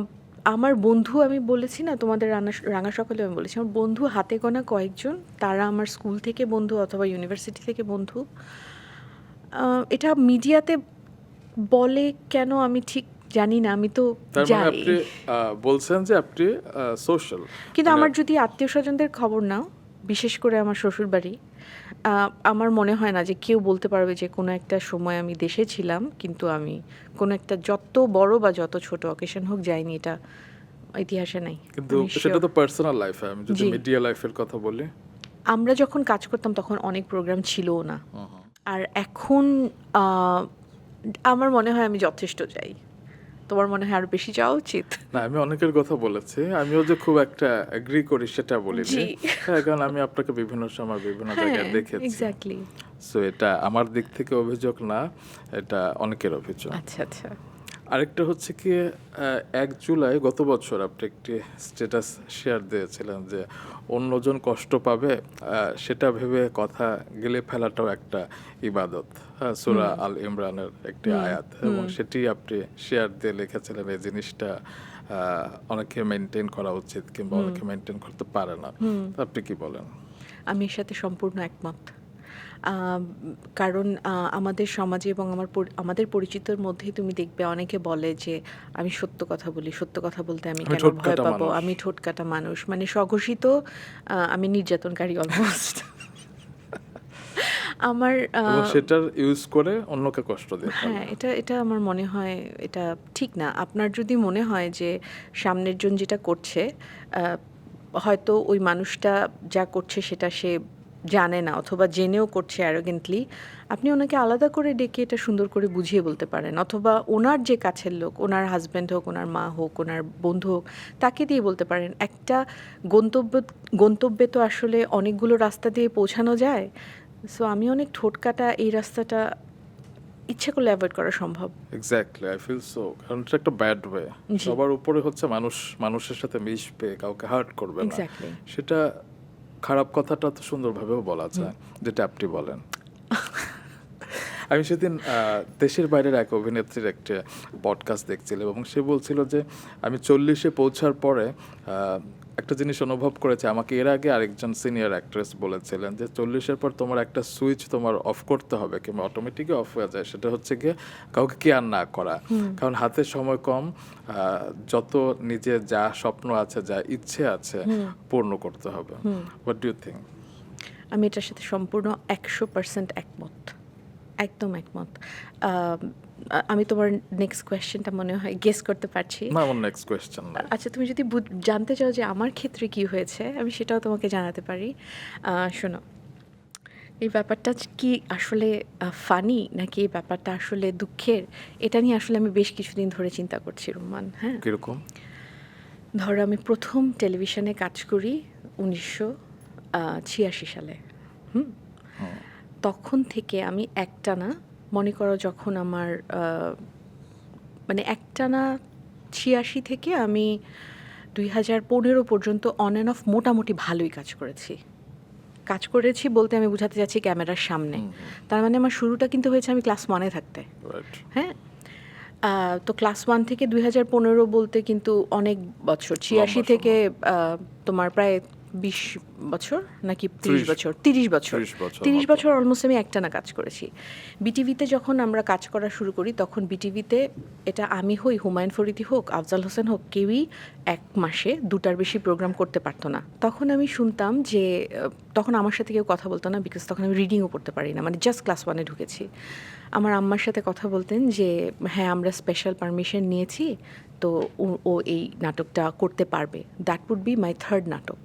আমার বন্ধু, আমি বলেছি না তোমাদের রাঙা সকালে আমি বলেছি, আমার বন্ধু হাতে গোনা কয়েকজন, তারা আমার স্কুল থেকে বন্ধু অথবা ইউনিভার্সিটি থেকে বন্ধু। এটা মিডিয়াতে বলে কেন আমি ঠিক জানি না, আমি তো তার মানে যাই। আপনি বলছেন যে আপনি সোশ্যাল, কিন্তু আমার যদি আত্মীয় স্বজনদের খবর নাও, বিশেষ করে আমার শ্বশুর বাড়ি, আমার মনে হয় না যে কেউ বলতে পারবে যে কোনো একটা সময় আমি দেশে ছিলাম কিন্তু আমি কোনো একটা যত বড় বা যত ছোট অকেশন হোক যাইনি, এটা ইতিহাসে নাই। কিন্তু আমি সেটা sure। তো পার্সোনাল লাইফ। আমি যদি জি। মিডিয়া লাইফের কথা বলি, আমরা যখন কাজ করতাম তখন অনেক প্রোগ্রাম ছিলও না, আর এখন আহ, আমার মনে হয় আমি যথেষ্ট যাই। তোমার মনে হয় আরো বেশি যাওয়া উচিত? না আমি অনেকের কথা বলেছি, আমিও যে খুব একটা এগ্রি করি সেটা বলিনি। জি। হ্যাঁ, কারণ আমি আপনাকে বিভিন্ন সময় বিভিন্ন জায়গায় হ্যাঁ, দেখেছি। এক্স্যাক্টলি। সো এটা আমার দিক থেকে অভিযোগ না, এটা অনেকের অভিযোগ। আচ্ছা আচ্ছা। আরেকটা হচ্ছে কি, 1 জুলাই গত বছর আপনি একটি স্ট্যাটাস শেয়ার দিয়েছিলেন যে অন্যজন কষ্ট পাবে, সেটা ভেবে কথা গেলে ফেলাটাও একটা ইবাদত। হ্যাঁ, সূরা আল ইমরানের একটি আয়াত, এবং সেটি আপনি শেয়ার দিয়ে লিখেছিলেন এই জিনিসটা অনেকে মেনটেন করা উচিত কিংবা অনেকে মেনটেন করতে পারে না। আপনি কি বলেন? আমি এর সাথে সম্পূর্ণ একমত। কারণ আমাদের সমাজে এবং আমাদের পরিচিতর মধ্যেই তুমি দেখবে অনেকে বলে যে আমি সত্য কথা বলি, সত্য কথা বলতে আমি আমি কেন ভয় ঠোঁটকাটা পাবো, মানুষ। আমি ঠোঁটকাটা মানুষ, মানে স্বঘোষিত আমি নির্যাতনকারী অলমোস্ট। আমার এবং সেটার ইউজ করে অন্যকে কষ্ট দিয়ে ফেলে। হ্যাঁ, এটা এটা আমার মনে হয় এটা ঠিক না। আপনার যদি মনে হয় যে সামনের জন যেটা করছে, আহ, হয়তো ওই মানুষটা যা করছে সেটা সে জানে না অথবা জেনেও করছে অ্যারোগেন্টলি, আপনি ওনাকে আলাদা করে ডেকে এটা সুন্দর করে বুঝিয়ে বলতে পারেন, অথবা ওনার যে কাছের লোক, ওনার হাজব্যান্ড হোক, ওনার মা হোক, ওনার বন্ধু হোক, তাকে দিয়ে বলতে পারেন। একটা গন্তব্যে তো আসলে অনেকগুলো রাস্তা দিয়ে পৌঁছানো যায়। সো আমি অনেক ঠোঁটকাটা এই রাস্তাটা ইচ্ছে করলে অ্যাভয়েড করা সম্ভব। Exactly, I feel so. কারণ এটা একটা ব্যাড ওয়ে। জি। সবার উপরে হচ্ছে মানুষ মানুষের সাথে মিশবে, কাউকে হার্ট করবে না। এক্স্যাক্টলি। সেটা খারাপ কথাটা তো সুন্দরভাবেও বলা যায়, যেটা আপনি বলেন। আমি সেদিন দেশের বাইরের এক অভিনেত্রীর একটা পডকাস্ট দেখছিলাম, এবং সে বলছিল যে আমি 40-এ পৌঁছার পরে একটা জিনিস অনুভব করেছে। আমাকে এর আগে আরেকজন সিনিয়র অ্যাক্ট্রেস বলেছিলেন যে 40-এর পর তোমার একটা সুইচ তোমার অফ করতে হবে, কিংবা অটোমেটিকই অফ হয়ে যায়। সেটা হচ্ছে গিয়ে কাউকে কেয়ার না করা। কারণ হাতে সময় কম, যত নিজের যা স্বপ্ন আছে, যা ইচ্ছে আছে, পূর্ণ করতে হবে। What do you think? আমি এটার সাথে সম্পূর্ণ 100% একমত, একদম একমত। আমি তোমার নেক্সট কোয়েশ্চেনটা মনে হয় গেস করতে পারছি। না, আমার নেক্সট কোয়েশ্চেন না। আচ্ছা, তুমি যদি জানতে চাও যে আমার ক্ষেত্রে কি হয়েছে, আমি সেটাও তোমাকে জানাতে পারি। শোনো, এই ব্যাপারটা কি আসলে ফানি নাকি এই ব্যাপারটা আসলে দুঃখের, এটা নিয়ে আসলে আমি বেশ কিছুদিন ধরে চিন্তা করছি রুমান। হ্যাঁ, কিরকম? ধরো আমি প্রথম টেলিভিশনে কাজ করি 1986 সালে। তখন থেকে আমি একটানা, মনে করো যখন আমার মানে একটানা 86 থেকে আমি 2015 পর্যন্ত অন অ্যান্ড অফ মোটামুটি ভালোই কাজ করেছি। কাজ করেছি বলতে আমি বোঝাতে চাচ্ছি ক্যামেরার সামনে। তার মানে আমার শুরুটা কিন্তু হয়েছে আমি ক্লাস 1-এ থাকতে। রাইট। হ্যাঁ, তো ক্লাস 1 থেকে 2015 বলতে কিন্তু অনেক বছর। 86 লম্বা থেকে তোমার প্রায় 20 বছর নাকি 30 বছর, 30 বছর, 30 বছর অলমোস্ট আমি একটানা কাজ করেছি। বিটিভিতে যখন আমরা কাজ করা শুরু করি, তখন বিটিভিতে এটা আমি হই, হুমায়ুন ফরিদি হোক, আফজাল হোসেন হোক, কেউই এক মাসে 2টার বেশি প্রোগ্রাম করতে পারতো না। তখন আমি শুনতাম যে তখন আমার সাথে কেউ কথা বলতো না, বিকজ তখন আমি রিডিংও পড়তে পারি না, মানে জাস্ট ক্লাস 1-এ ঢুকেছি। আমার আম্মার সাথে কথা বলতেন যে হ্যাঁ আমরা স্পেশাল পারমিশন নিয়েছি, তো ও এই নাটকটা করতে পারবে। That would be my third নাটক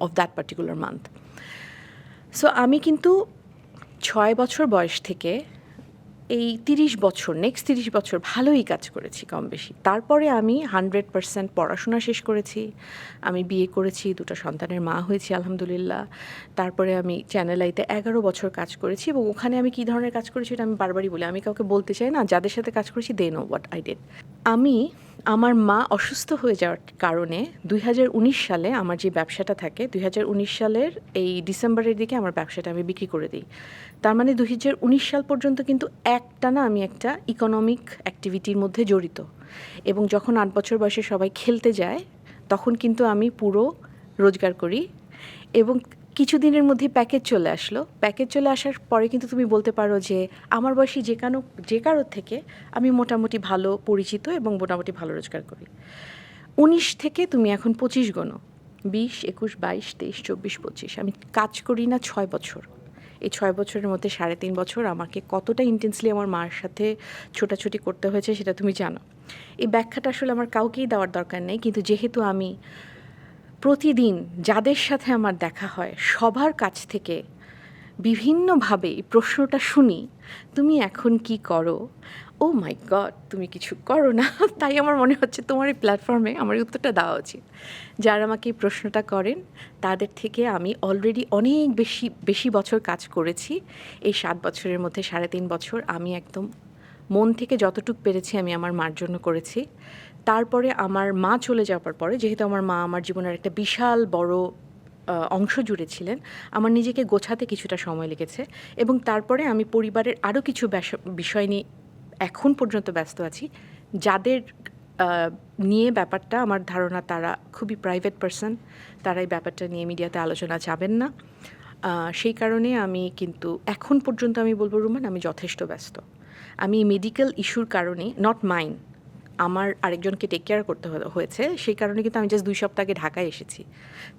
of that particular month. So আমি কিন্তু 6 বছর বয়স থেকে এই 30 বছর নেক্সট 30 বছর ভালোই কাজ করেছি কম বেশি। তারপরে আমি 100% পড়াশোনা শেষ করেছি, আমি বিয়ে করেছি, 2টা সন্তানের মা হয়েছি আলহামদুলিল্লাহ। তারপরে আমি চ্যানেল আইতে 11 বছর কাজ করেছি, এবং ওখানে আমি কী ধরনের কাজ করেছি এটা আমি বারবারই বলি, আমি কাউকে বলতে চাই না। যাদের সাথে কাজ করেছি they know what I did. আমার মা অসুস্থ হয়ে যাওয়ার কারণে 2019 সালে আমার যে ব্যবসাটা থাকে, 2019 সালের এই ডিসেম্বরের দিকে আমার ব্যবসাটা আমি বিক্রি করে দিই। তার মানে 2019 সাল পর্যন্ত কিন্তু একটানা আমি একটা ইকোনমিক অ্যাক্টিভিটির মধ্যে জড়িত, এবং যখন 8 বছর বয়সে সবাই খেলতে যায় তখন কিন্তু আমি পুরো রোজগার করি, এবং কিছুদিনের মধ্যে প্যাকেজ চলে আসলো। প্যাকেজ চলে আসার পরে কিন্তু তুমি বলতে পারো যে আমার বয়সী যে কারোর থেকে আমি মোটামুটি ভালো পরিচিত এবং মোটামুটি ভালো রোজগার করি। 19 থেকে তুমি এখন 25 গোনো, 20, 21, 22, 23, 24, 25, আমি কাজ করি না 6 বছর। এই 6 বছরের মধ্যে 3.5 বছর আমাকে কতটা ইন্টেন্সলি আমার মার সাথে ছোটাছুটি করতে হয়েছে সেটা তুমি জানো। এই ব্যাখ্যাটা আসলে আমার কাউকেই দেওয়ার দরকার নেই, কিন্তু যেহেতু আমি প্রতিদিন যাদের সাথে আমার দেখা হয় সবার কাছ থেকে বিভিন্নভাবে এই প্রশ্নটা শুনি, তুমি এখন কি করো? ও মাই গড, তুমি কিছু করো না। তাই আমার মনে হচ্ছে তোমার এই প্ল্যাটফর্মে আমার এই উত্তরটা দেওয়া উচিত। যারা আমাকে এই প্রশ্নটা করেন তাদের থেকে আমি অলরেডি অনেক বেশি বছর কাজ করেছি। এই 7 বছরের মধ্যে 3.5 বছর আমি একদম মন থেকে যতটুকু পেরেছি আমি আমার মার জন্য করেছি। তারপরে আমার মা চলে যাওয়ার পরে, যেহেতু আমার মা আমার জীবনের একটা বিশাল বড় অংশ জুড়ে ছিলেন, আমার নিজেকে গোছাতে কিছুটা সময় লেগেছে, এবং তারপরে আমি পরিবারের আরও কিছু বিষয় নিয়ে এখন পর্যন্ত ব্যস্ত আছি, যাদের নিয়ে ব্যাপারটা আমার ধারণা তারা খুবই প্রাইভেট পারসন, তারা এই ব্যাপারটা নিয়ে মিডিয়াতে আলোচনা যাবেন না। সেই কারণে আমি কিন্তু এখন পর্যন্ত আমি বলবো রুমান, আমি যথেষ্ট ব্যস্ত। আমি মেডিকেল ইস্যুর কারণে, নট মাইন, আমার আরেকজনকে টেক কেয়ার করতে হয়েছে, সেই কারণে কিন্তু আমি জাস্ট 2 সপ্তাহ আগে ঢাকায় এসেছি।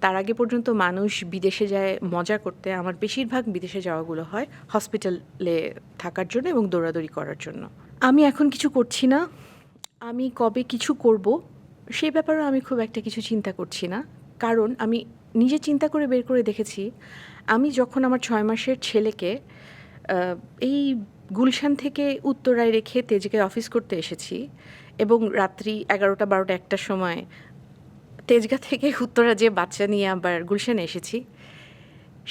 তার আগে পর্যন্ত মানুষ বিদেশে যায় মজা করতে, আমার বেশিরভাগ বিদেশে যাওয়াগুলো হয় হসপিটালে থাকার জন্য এবং দৌড়াদৌড়ি করার জন্য। আমি এখন কিছু করছি না, আমি কবে কিছু করব সেই ব্যাপারেও আমি খুব একটা কিছু চিন্তা করছি না, কারণ আমি নিজে চিন্তা করে বের করে দেখেছি, আমি যখন আমার 6 মাসের ছেলেকে এই গুলশান থেকে উত্তরায় রেখে তেজগাঁয় অফিস করতে এসেছি, এবং রাত্রি 11টা 12টা 1টার সময় তেজগাঁ থেকে উত্তরা যে বাচ্চা নিয়ে আবার গুলশানে এসেছি,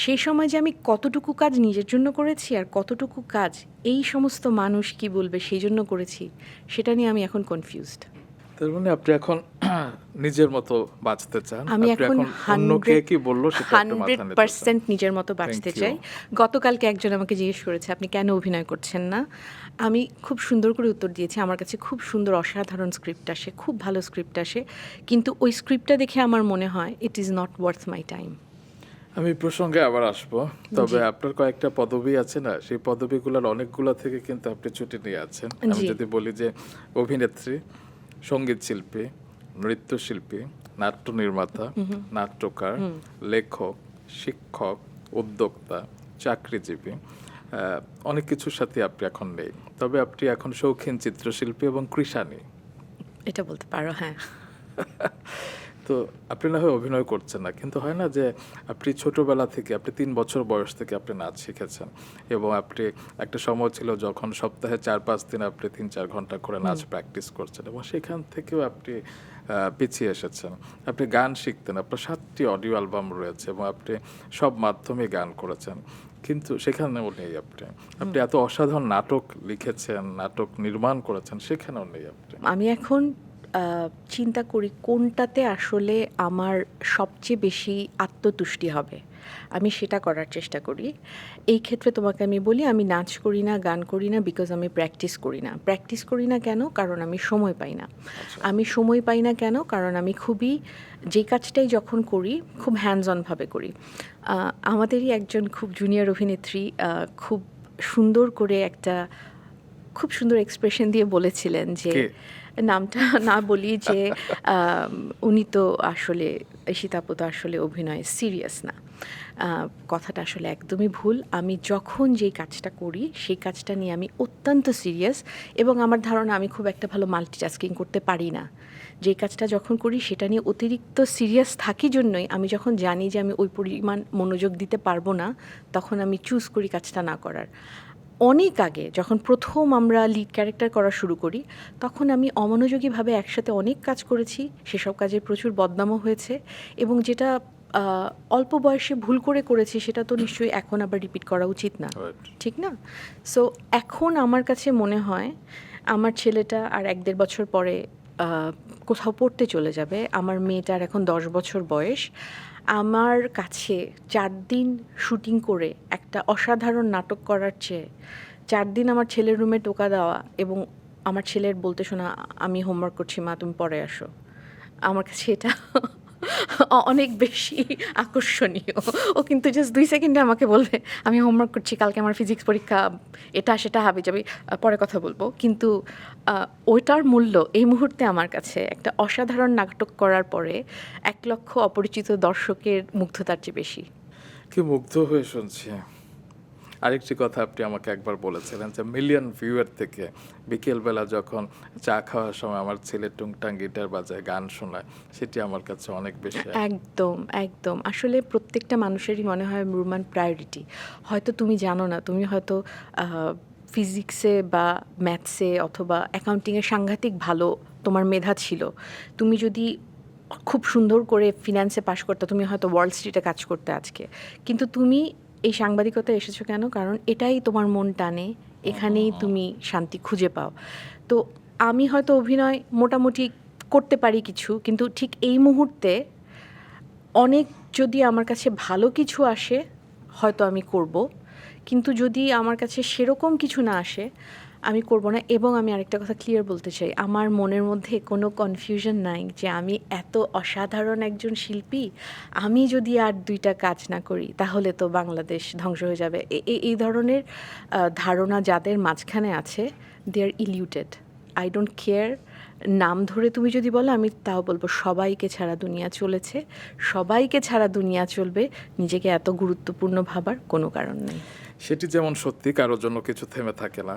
সেই সময় যে আমি কতটুকু কাজ নিজের জন্য করেছি আর কতটুকু কাজ এই সমস্ত মানুষ কি বলবে সেই জন্য করেছি, সেটা নিয়ে আমি এখন কনফিউজড। তার মানে আপনি এখন নিজের মতো বাঁচতে চান। আমি আপনি এখন অন্যকে কি বললো সেটা একটু মাথায় নিতে চান। 100% নিজের মতো বাঁচতে Thank you. চাই। গতকালকে একজন আমাকে জিজ্ঞেস করেছে আপনি কেন অভিনয় করছেন না। আমি খুব সুন্দর করে উত্তর দিয়েছি, আমার কাছে খুব সুন্দর অসাধারণ স্ক্রিপ্ট আসে, খুব ভালো স্ক্রিপ্ট আসে, কিন্তু ওই স্ক্রিপ্টটা দেখে আমার মনে হয় it is not worth my time. আমি এই প্রসঙ্গে আবার আসবো, তবে আপনার কয়েকটা পদবি আছে না, সেই পদবিগুলোর অনেকগুলো থেকে কিন্তু আপনি ছুটি নিয়ে আছেন। আমি জি। যদি বলি যে অভিনেত্রী, সঙ্গীত শিল্পী, নৃত্যশিল্পী, নাট্য নির্মাতা, নাট্যকার, লেখক, শিক্ষক, উদ্যোক্তা, চাকরিজীবী, অনেক কিছুর সাথে আপনি এখন নেই। তবে আপনি এখন শৌখিন চিত্রশিল্পী এবং কৃষানী। এটা বলতে পারো, হ্যাঁ। তো আপনি না হয় অভিনয় করছেন না, কিন্তু হয় না যে আপনি ছোটবেলা থেকে, আপনি 3 বছর বয়স থেকে আপনি নাচ শিখেছেন, এবং আপনি একটা সময় ছিল যখন সপ্তাহে 4-5 দিন আপনি 3-4 ঘন্টা করে নাচ প্র্যাকটিস করছেন, এবং সেখান থেকেও আপনি পিছিয়ে এসেছেন। আপনি গান শিখতেন, আপনার 7টি অডিও অ্যালবাম রয়েছে এবং আপনি সব মাধ্যমে গান করেছেন, কিন্তু সেখানেও নেই আপনি। আপনি এত অসাধারণ নাটক লিখেছেন, নাটক নির্মাণ করেছেন, সেখানেও নেই আপনি। আমি এখন চিন্তা করি কোনটাতে আসলে আমার সবচেয়ে বেশি আত্মতুষ্টি হবে, আমি সেটা করার চেষ্টা করি। এই ক্ষেত্রে তোমাকে আমি বলি, আমি নাচ করি না, গান করি না, বিকজ আমি প্র্যাকটিস করি না। প্র্যাকটিস করি না কেন? কারণ আমি সময় পাই না। আমি সময় পাই না কেন? কারণ আমি খুবই, যে কাজটাই যখন করি খুব হ্যান্ডস অনভাবে করি। আমাদেরই একজন খুব জুনিয়র অভিনেত্রী খুব সুন্দর করে একটা খুব সুন্দর এক্সপ্রেশন দিয়ে বলেছিলেন যে, নামটা না বলি, যে উনি তো আসলে, ঈশিতাপু তো আসলে অভিনয় সিরিয়াস না। কথাটা আসলে একদমই ভুল। আমি যখন যেই কাজটা করি সেই কাজটা নিয়ে আমি অত্যন্ত সিরিয়াস, এবং আমার ধারণা আমি খুব একটা ভালো মাল্টিটাস্কিং করতে পারি না। যেই কাজটা যখন করি সেটা নিয়ে অতিরিক্ত সিরিয়াস থাকি জন্যই আমি যখন জানি যে আমি ওই পরিমাণ মনোযোগ দিতে পারবো না, তখন আমি চুজ করি কাজটা না করার। অনেক আগে যখন প্রথম আমরা লিড ক্যারেক্টার করা শুরু করি, তখন আমি অমনোযোগীভাবে একসাথে অনেক কাজ করেছি, সেসব কাজে প্রচুর বদনামও হয়েছে, এবং যেটা অল্প বয়সে ভুল করে করেছি সেটা তো নিশ্চয়ই এখন আবার রিপিট করা উচিত না, Right. ঠিক না? সো এখন আমার কাছে মনে হয় আমার ছেলেটা আর 1-1.5 বছর পরে কোথাও পড়তে চলে যাবে, আমার মেয়েটার এখন 10 বছর বয়স। আমার কাছে 4 দিন শুটিং করে একটা অসাধারণ নাটক করার চেয়ে 4 দিন আমার ছেলের রুমে টোকা দেওয়া এবং আমার ছেলের বলতে শোনা, আমি হোমওয়ার্ক করছি মা, তুমি পরে আসো, আমার কাছে এটা অনেক বেশি আকর্ষণীয়। ও কিন্তু জাস্ট 2 সেকেন্ডে আমাকে বলবে আমি হোমওয়ার্ক করছি, কালকে আমার ফিজিক্স পরীক্ষা, এটা সেটা হাবি যাবি, পরে কথা বলবো। কিন্তু ওইটার মূল্য এই মুহূর্তে আমার কাছে একটা অসাধারণ নাটক করার পরে 1 লক্ষ অপরিচিত দর্শকের মুগ্ধতার চেয়ে বেশি। কি মুগ্ধ হয়ে শুনছি। আরেকটি কথা আপনি আমাকে একবার বলেছিলেন যে মিলিয়ন ভিউয়ার থেকে বিকেলবেলা যখন চা খাওয়ার সময় আমার ছেলে টুংটাং গিটার বাজায়, গান শোনায়, সেটি আমার কাছে অনেক বেশি। একদম একদম, আসলে প্রত্যেকটা মানুষেরই মনে হয় রুমান প্রায়োরিটি। হয়তো তুমি জানো না, তুমি হয়তো ফিজিক্সে বা ম্যাথসে অথবা অ্যাকাউন্টিংয়ে সাংঘাতিক ভালো তোমার মেধা ছিল, তুমি যদি খুব সুন্দর করে ফিন্যান্সে পাশ করতে, তুমি হয়তো ওয়াল স্ট্রিটে কাজ করতে আজকে। কিন্তু তুমি এই সাংবাদিকতায় এসেছো কেন? কারণ এটাই তোমার মন টানে, এখানেই তুমি শান্তি খুঁজে পাও। তো আমি হয়তো অভিনয় মোটামুটি করতে পারি কিছু, কিন্তু ঠিক এই মুহূর্তে অনেক যদি আমার কাছে ভালো কিছু আসে হয়তো আমি করব, কিন্তু যদি আমার কাছে সেরকম কিছু না আসে আমি করব না। এবং আমি আরেকটা কথা ক্লিয়ার বলতে চাই, আমার মনের মধ্যে কোনো কনফিউশন নাই যে আমি এত অসাধারণ একজন শিল্পী, আমি যদি আর 2টা কাজ না করি তাহলে তো বাংলাদেশ ধ্বংস হয়ে যাবে। এই ধরনের ধারণা যাদের মাঝখানে আছে, দে আর ইলিউটেড। আই ডোন্ট কেয়ার, নাম ধরে তুমি যদি বলো আমি তাও বলবো সবাইকে ছাড়া দুনিয়া চলেছে, সবাইকে ছাড়া দুনিয়া চলবে, নিজেকে এত গুরুত্বপূর্ণ ভাবার কোনো কারণ নেই। সেটি যেমন সত্যি, কারোর জন্য কিছু থেমে থাকে না,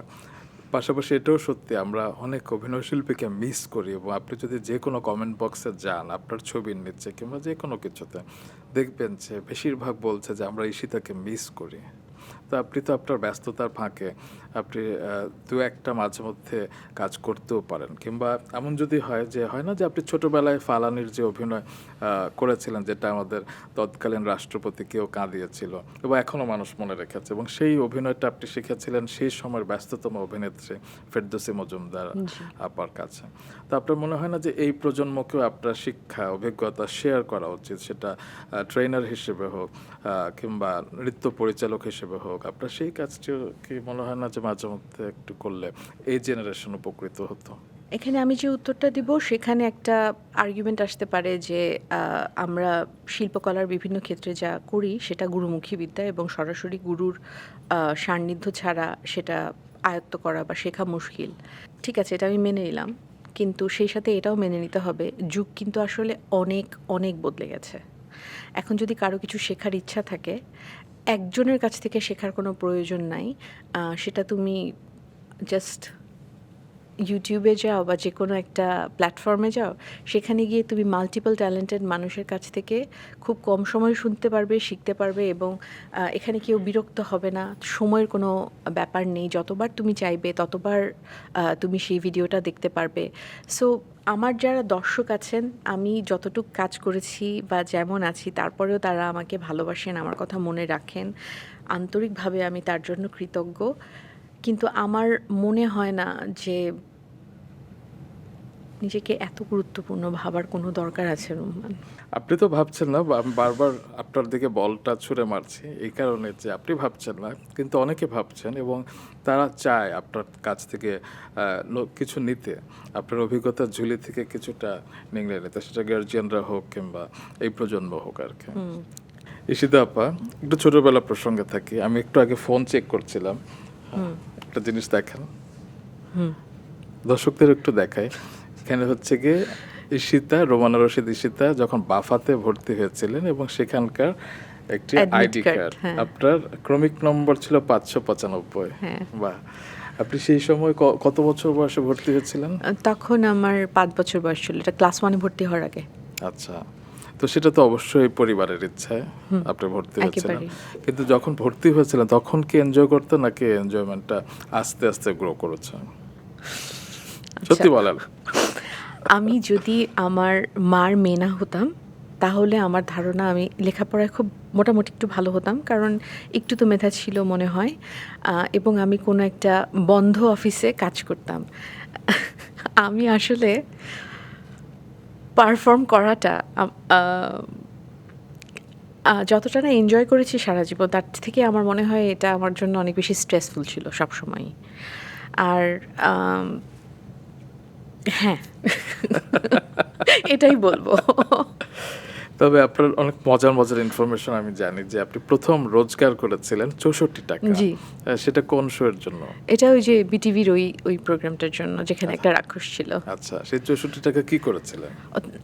পাশাপাশি এটাও সত্যি আমরা অনেক অভিনয় শিল্পীকে মিস করি। এবং আপনি যদি যে কোনো কমেন্ট বক্সে যান আপনার ছবির নিচে কিংবা যে কোনো কিছুতে, দেখবেন যে বেশিরভাগ বলছে যে আমরা ঈশিতাকে মিস করি। তো আপনি তো আপনার ব্যস্ততার ফাঁকে আপনি 2-1টা মাঝে মধ্যে কাজ করতেও পারেন, কিংবা এমন যদি হয় যে হয় না যে আপনি ছোটোবেলায় ফালানির যে অভিনয় করেছিলেন, যেটা আমাদের তৎকালীন রাষ্ট্রপতিকেও কাঁদিয়েছিল এবং এখনও মানুষ মনে রেখেছে, এবং সেই অভিনয়টা আপনি শিখেছিলেন সেই সময়ের ব্যস্ততম অভিনেত্রী ফেরদৌসী মজুমদার আপার কাছে। তো আপনার মনে হয় না যে এই প্রজন্মকেও আপনার শিক্ষা অভিজ্ঞতা শেয়ার করা উচিত, সেটা ট্রেনার হিসেবে হোক কিংবা নৃত্য পরিচালক হিসেবে হোক, আপনার সেই কাজটিও কি মনে হয় না যে মাঝে মধ্যে একটু করলে এই জেনারেশন উপকৃত হতো? এখানে আমি যে উত্তরটা দিব সেখানে একটা আর্গুমেন্ট আসতে পারে যে আমরা শিল্পকলার বিভিন্ন ক্ষেত্রে যা করি সেটা গুরুমুখী বিদ্যা এবং সরাসরি গুরুর সান্নিধ্য ছাড়া সেটা আয়ত্ত করা বা শেখা মুশকিল। ঠিক আছে, এটা আমি মেনে নিলাম, কিন্তু সেই সাথে এটাও মেনে নিতে হবে যুগ কিন্তু আসলে অনেক অনেক বদলে গেছে। এখন যদি কারো কিছু শেখার ইচ্ছা থাকে, একজনের কাছ থেকে শেখার কোনো প্রয়োজন নাই। সেটা তুমি জাস্ট ইউটিউবে যাও বা যে কোনো একটা প্ল্যাটফর্মে যাও, সেখানে গিয়ে তুমি মাল্টিপল ট্যালেন্টেড মানুষের কাছ থেকে খুব কম সময়ে শুনতে পারবে, শিখতে পারবে, এবং এখানে কেউ বিরক্ত হবে না, সময়ের কোনো ব্যাপার নেই, যতবার তুমি চাইবে ততবার তুমি সেই ভিডিওটা দেখতে পারবে। সো আমার যারা দর্শক আছেন, আমি যতটুক কাজ করেছি বা যেমন আছি তারপরেও তারা আমাকে ভালোবাসেন, আমার কথা মনে রাখেন, আন্তরিকভাবে আমি তার জন্য কৃতজ্ঞ। কিন্তু আমার মনে হয় না যে নিজেকে এত গুরুত্বপূর্ণ ভাবার কোনো দরকার আছে রুম্মান। আপনি তো ভাবছেন না, বা আমি বারবার আপনার দিকে বলটা ছুঁড়ে মারছি এই কারণে যে আপনি ভাবছেন না, কিন্তু অনেকে ভাবছেন এবং তারা চায় আপনার কাছ থেকে কিছু নিতে, আপনার অভিজ্ঞতার ঝুলি থেকে কিছুটা নিংড়ে নিতে, সেটা গার্জিয়ানরা হোক কিংবা এই প্রজন্ম হোক আর কি। ঈশিতা আপা, একটু ছোটবেলা প্রসঙ্গে থাকি, আমি একটু আগে ফোন চেক করছিলাম, একটা জিনিস দেখেন, দর্শকদের একটু দেখায়। এখানে হচ্ছে গিয়ে ঈশিতা, রোমানা রশিদ ঈশিতা যখন বাফাতে ভর্তি হয়েছিলেন এবং সেখানকার একটি Admit আইডি card, কার্ড, হ্যাঁ। আপনার ক্রমিক নম্বর ছিল 595। হ্যাঁ। বাহ! আপনি সেই সময় কত বছর বয়সে ভর্তি হয়েছিলেন? তখন আমার 5 বছর বয়স ছিল, এটা ক্লাস 1-এ ভর্তি হওয়ার আগে। আচ্ছা, তো সেটা তো অবশ্যই পরিবারের ইচ্ছায় আপনি ভর্তি হয়েছিলেন, একেবারেই। কিন্তু যখন ভর্তি হয়েছিলেন তখন কি এনজয় করতেন নাকি এনজয়মেন্টটা আস্তে আস্তে গ্রো করেছে? আচ্ছা, সত্যি বলেন। আমি যদি আমার মার মেয়ে না হতাম তাহলে আমার ধারণা আমি লেখাপড়ায় খুব মোটামুটি একটু ভালো হতাম, কারণ একটু তো মেধা ছিল মনে হয়, এবং আমি কোনো একটা বন্ধ অফিসে কাজ করতাম। আমি আসলে পারফর্ম করাটা যতটা না এনজয় করেছি সারা জীবন, তার থেকে আমার মনে হয় এটা আমার জন্য অনেক বেশি স্ট্রেসফুল ছিল সবসময়ই। আর আম, হ্যাঁ, এটাই বলবো। তবে আপনার অনেক মজার মজার ইনফরমেশন আমি জানি যে আপনি প্রথম রোজগার করেছিলেন 64 টাকা। জি। সেটা কোন শোয়ের জন্য? এটা ওই যে বিটিভির ওই প্রোগ্রামটার জন্য যেখানে একটা রাক্ষস ছিল। আচ্ছা, সেই 64 টাকা কি করেছিলেন?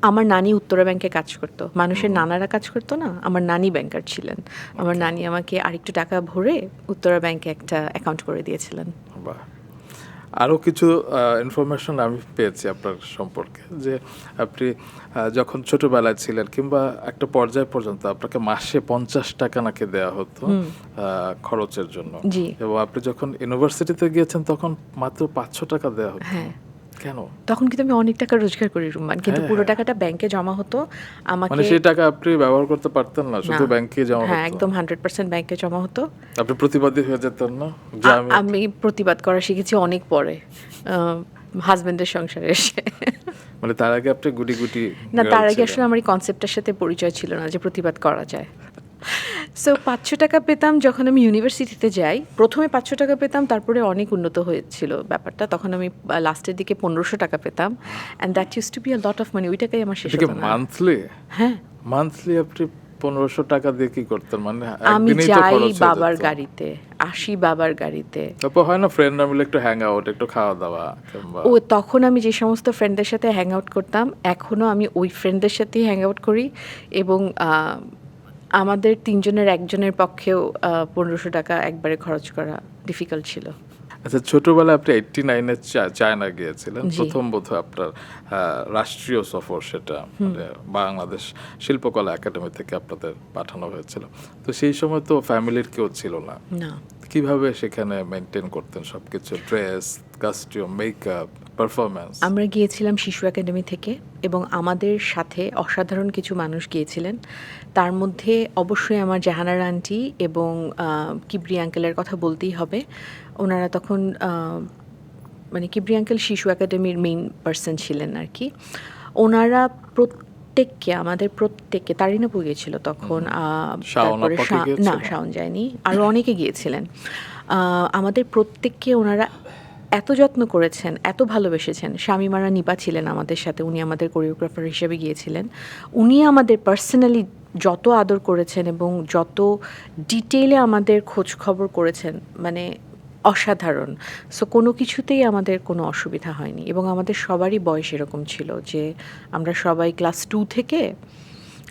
আমার নানি উত্তরা ব্যাংকে কাজ করতো, মানুষের নানারা কাজ করতো না, আমার নানি ব্যাংকার ছিলেন। আমার নানি আমাকে আরেকটু টাকা ভরে উত্তরা ব্যাংকে একটা অ্যাকাউন্ট করে দিয়েছিলেন। বাহ। আরও কিছু ইনফরমেশন আমি পেয়েছি আপনার সম্পর্কে, যে আপনি যখন ছোটবেলায় ছিলেন কিংবা একটা পর্যায় পর্যন্ত আপনাকে মাসে 50 টাকা নাকি দেওয়া হতো খরচের জন্য। জি। এবং আপনি যখন ইউনিভার্সিটিতে গিয়েছেন তখন মাত্র 500 টাকা দেওয়া হতো। হ্যাঁ। কেন? তখন কিন্তু আমি অনেক টাকা রোজগার করি রুম্মান, কিন্তু হ্যাঁ, পুরো হ্যাঁ। টাকাটা ব্যাংকে জমা হতো মানে আমাকে। সেই টাকা আপনি ব্যবহার করতে পারতেন না, শুধু না। ব্যাংকে জমা হ্যাঁ, হতো? একদম 100% ব্যাংকে জমা হতো। আপনি প্রতিবাদী হয়ে যেতেন না যে আমি আমি প্রতিবাদ করা শিখেছি অনেক পরে, হাজবেন্ডের সংসারে এসে। মানে তার আগে আপনি গুটি গুটি না, girl তার আগে ছিলেন। আসলে আমার এই কনসেপ্টের সাথে পরিচয় ছিল না যে প্রতিবাদ করা যায়। সো 500 টাকা পেতাম যখন আমি ইউনিভার্সিটিতে যাই। প্রথমে 500 টাকা পেতাম, তারপরে অনেক উন্নত হয়েছিল ব্যাপারটা। তখন আমি লাস্টের দিকে 1500 টাকা পেতাম, and that use to be a lot of money. ওই টাকাই আমার শেষ এটা কি হতো না। মান্থলি? হ্যাঁ, মান্থলি আপনি 1500 টাকা দিয়ে কি করতেন? মানে আমি একদিনেই তো যাই খরচ হয়ে বাবার যেত। গাড়িতে, আসি বাবার গাড়িতে। তারপর হয় না ফ্রেন্ডরা মিলে একটু হ্যাং আউট, একটু খাওয়া দাওয়া কিংবা ও তখন আমি যে সমস্ত ফ্রেন্ডদের সাথে হ্যাং আউট করতাম, এখনও আমি ওই ফ্রেন্ডদের সাথেই হ্যাং আউট করি, এবং আমাদের তিনজনের একজনের পক্ষেও 1500 টাকা একবারে খরচ করা ডিফিকাল্ট ছিল। আচ্ছা, ছোটবেলায় আপনি 89-এ চায়না গিয়েছিলেন, জি। প্রথম বোধহয় আপনার রাষ্ট্রীয় সফর সেটা, মানে বাংলাদেশ শিল্পকলা একাডেমি থেকে আপনাদের পাঠানো হয়েছিল। তো সেই সময় তো ফ্যামিলির কেউ ছিল না, না, কিভাবে সেখানে মেনটেন করতেন সবকিছু, ড্রেস, কস্টিউম, মেকআপ, পারফরমেন্স? আমরা গিয়েছিলাম শিশু একাডেমি থেকে, এবং আমাদের সাথে অসাধারণ কিছু মানুষ গিয়েছিলেন। তার মধ্যে অবশ্যই আমার জাহানারা আন্টি এবং কিবরি আঙ্কেলের কথা বলতেই হবে। ওনারা তখন মানে কিবরি আঙ্কেল শিশু একাডেমির মেইন পার্সন ছিলেন আর কি। ওনারা প্রত্যেককে, আমাদের প্রত্যেককে, তারিনাপু গিয়েছিল তখন, শাওন তারপরে আপা কি না, গিয়েছিল? শাওন যায়নি, আরও অনেকে গিয়েছিলেন। আমাদের প্রত্যেককে ওনারা এত যত্ন করেছেন, এত ভালোবেসেছেন। শামিমারা নিপা ছিলেন আমাদের সাথে, উনি আমাদের কোরিওগ্রাফার হিসেবে গিয়েছিলেন। উনি আমাদের পার্সোনালি যত আদর করেছেন এবং যত ডিটেইলে আমাদের খোঁজ খবর করেছেন, মানে অসাধারণ। সো কোনো কিছুতেই আমাদের কোনো অসুবিধা হয়নি, এবং আমাদের সবারই বয়স এরকম ছিল যে আমরা সবাই ক্লাস 2 থেকে